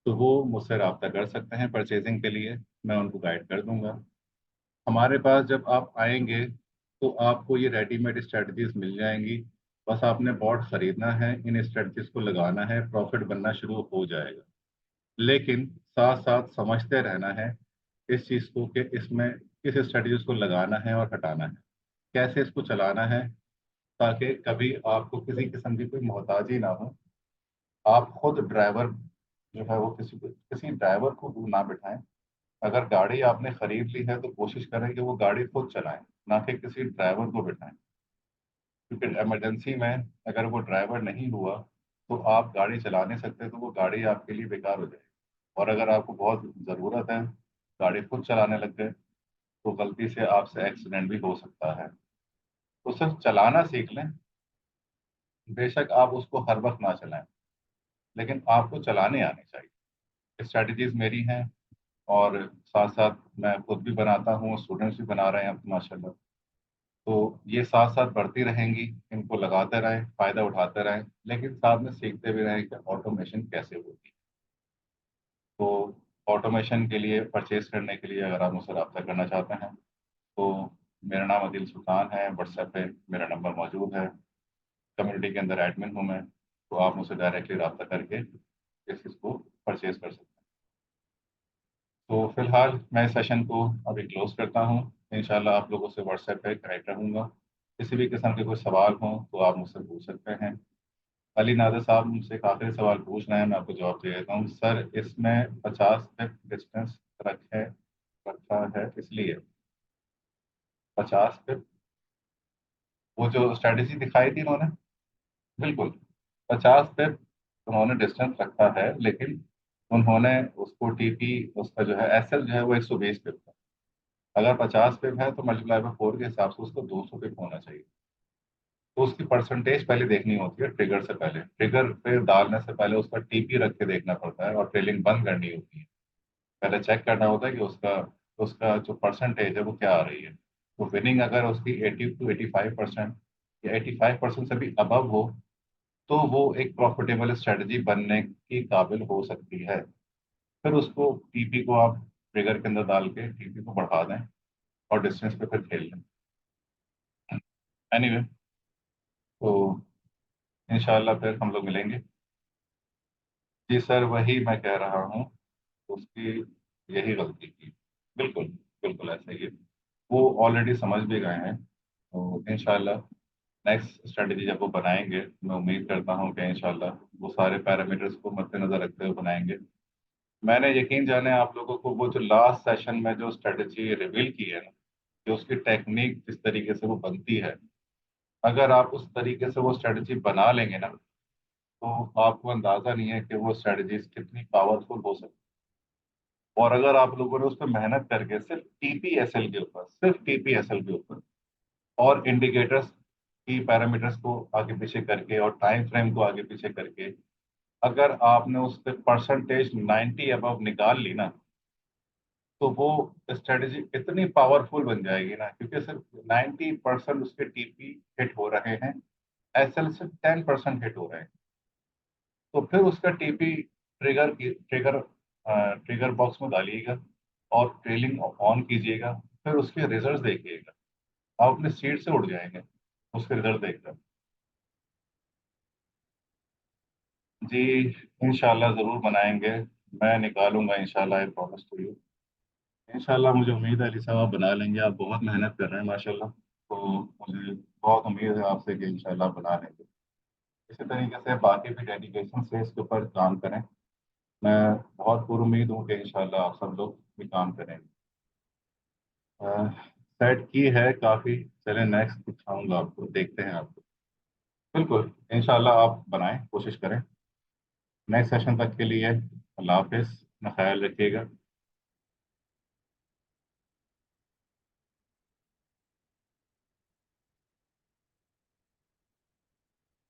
तो वो मुझसे रब्ता कर सकते हैं परचेजिंग के लिए। मैं उनको गाइड कर दूंगा। हमारे पास जब आप आएंगे तो आपको ये रेडीमेड स्ट्रेटजीज मिल जाएंगी। बस आपने बॉट खरीदना है, इन स्ट्रेटजीज को लगाना है, प्रॉफिट बनना शुरू हो जाएगा। लेकिन साथ साथ समझते रहना है इस चीज़ को कि इसमें किस स्ट्रेटजीज को लगाना है और हटाना है, कैसे इसको चलाना है, ताकि कभी आपको किसी किस्म की कोई मोहताजी ना हो। आप खुद ड्राइवर जो है वो किसी ड्राइवर को ना बिठाएं। अगर गाड़ी आपने खरीद ली है तो कोशिश करें कि वो गाड़ी खुद चलाएं, ना कि किसी ड्राइवर को बिठाएं। क्योंकि इमरजेंसी में अगर वो ड्राइवर नहीं हुआ तो आप गाड़ी चला नहीं सकते, तो वो गाड़ी आपके लिए बेकार हो जाएगी। और अगर आपको बहुत ज़रूरत है, गाड़ी खुद चलाने लग गए, तो गलती से आपसे एक्सीडेंट भी हो सकता है। तो सिर्फ चलाना सीख लें। बेशक आप उसको हर वक्त ना चलाएं, लेकिन आपको चलाने आनी चाहिए। स्ट्रैटेजीज मेरी हैं, और साथ साथ मैं खुद भी बनाता हूँ, स्टूडेंट्स भी बना रहे हैं अब तो माशाल्लाह। तो ये साथ साथ बढ़ती रहेंगी, इनको लगाते रहें, फ़ायदा उठाते रहें, लेकिन साथ में सीखते भी रहें कि ऑटोमेशन कैसे होती है। तो ऑटोमेशन के लिए, परचेज करने के लिए अगर आप मुझसे रब्ता करना चाहते हैं, तो मेरा नाम आदिल सुल्तान है, व्हाट्सएप पे मेरा नंबर मौजूद है, कम्युनिटी के अंदर एडमिन हूँ मैं। तो आप मुझसे डायरेक्टली रब्ता करके इस चीज़ को परचेज कर सकते हैं। तो फिलहाल मैं इस सेशन को अभी क्लोज करता हूँ। इंशाल्लाह आप लोगों से व्हाट्सएप पे कनेक्ट रहूँगा। किसी भी किस्म के कोई सवाल हों तो आप मुझसे पूछ सकते हैं। अली नादर साहब मुझसे एक आखिरी सवाल पूछ रहे हैं, मैं आपको जवाब दे देता हूँ। सर, इसमें 50 फीट डिस्टेंस रखा है, इसलिए 50 फीट, वो जो स्ट्रेटेजी दिखाई थी उन्होंने, बिल्कुल 50 फीट उन्होंने डिस्टेंस रखा है, लेकिन उन्होंने उसको टीपी, उसका जो है एसएल जो है वो 120 फीट था। अगर 50 पिप है तो मल्टीप्लाई बाय 4 के हिसाब से उसको 200 पिप होना चाहिए। तो उसकी परसेंटेज पहले देखनी होती है ट्रिगर से पहले। ट्रिगर पे डालने से पहले उसका टीपी रख के देखना पड़ता है और ट्रेलिंग बंद करनी होती है। पहले चेक करना होता है कि उसका उसका जो परसेंटेज है वो क्या आ रही है। तो विनिंग अगर उसकी 80 to 85% या 85% से भी अबव हो, तो वो एक प्रॉफिटेबल स्ट्रेटजी बनने की काबिल हो सकती है। फिर उसको टीपी को आप ट्रिगर के अंदर डाल के टीपी को बढ़ा दें और डिस्टेंस पे फिर खेल लें। एनीवे, तो इंशाल्लाह फिर हम लोग मिलेंगे। जी सर, वही मैं कह रहा हूँ, उसकी यही गलती की। बिल्कुल, बिल्कुल ऐसा ही है। वो ऑलरेडी समझ भी गए हैं। तो इंशाल्लाह नेक्स्ट स्ट्रेटजी जब वो बनाएंगे, मैं उम्मीद करता हूँ कि इंशाल्लाह वो सारे पैरामीटर्स को मद्देनजर रखते हुए बनाएंगे। मैंने यकीन जाने आप लोगों को वो जो लास्ट सेशन में जो स्ट्रेटजी रिवील की है ना, कि उसकी टेक्निक जिस तरीके से वो बनती है, अगर आप उस तरीके से वो स्ट्रेटजी बना लेंगे ना, तो आपको अंदाजा नहीं है कि वो स्ट्रेटजीज कितनी पावरफुल हो सकती है। और अगर आप लोगों ने उस पर मेहनत करके सिर्फ टीपीएसएल के ऊपर, सिर्फ टीपीएसएल के ऊपर, और इंडिकेटर्स की पैरामीटर्स को आगे पीछे करके और टाइम फ्रेम को आगे पीछे करके, अगर आपने उस पर परसेंटेज 90 अबव निकाल ली ना, तो वो स्ट्रेटजी इतनी पावरफुल बन जाएगी ना, क्योंकि सिर्फ 90% उसके टीपी हिट हो रहे हैं, एसएल सिर्फ 10% हिट हो रहे हैं। तो फिर उसका टीपी ट्रिगर बॉक्स में डालिएगा और ट्रेलिंग ऑन कीजिएगा। फिर उसके रिजल्ट देखिएगा, आप अपने सीट से उड़ जाएंगे उसके रिजल्ट देखकर। जी, इंशाल्लाह ज़रूर बनाएंगे। मैं निकालूंगा इंशाल्लाह, आई प्रॉमिस टू यू। इंशाल्लाह मुझे उम्मीद है अली साहब आप बना लेंगे। आप बहुत मेहनत कर रहे हैं माशाल्लाह, तो मुझे बहुत उम्मीद है आपसे कि इंशाल्लाह बना लेंगे। इसी तरीके से बाकी भी डेडिकेशन से इसके ऊपर काम करें। मैं बहुत पुरुमीद हूँ कि इंशाल्लाह आप सब लोग भी काम करेंगे। सेट की है काफ़ी। चलें नेक्स्ट दिखाऊंगा आपको, देखते हैं आपको। बिल्कुल, इंशाल्लाह आप बनाएं, कोशिश करें। नेक्स्ट सेशन तक के लिए अल्लाह हाफिज़, अपना ख्याल रखिएगा।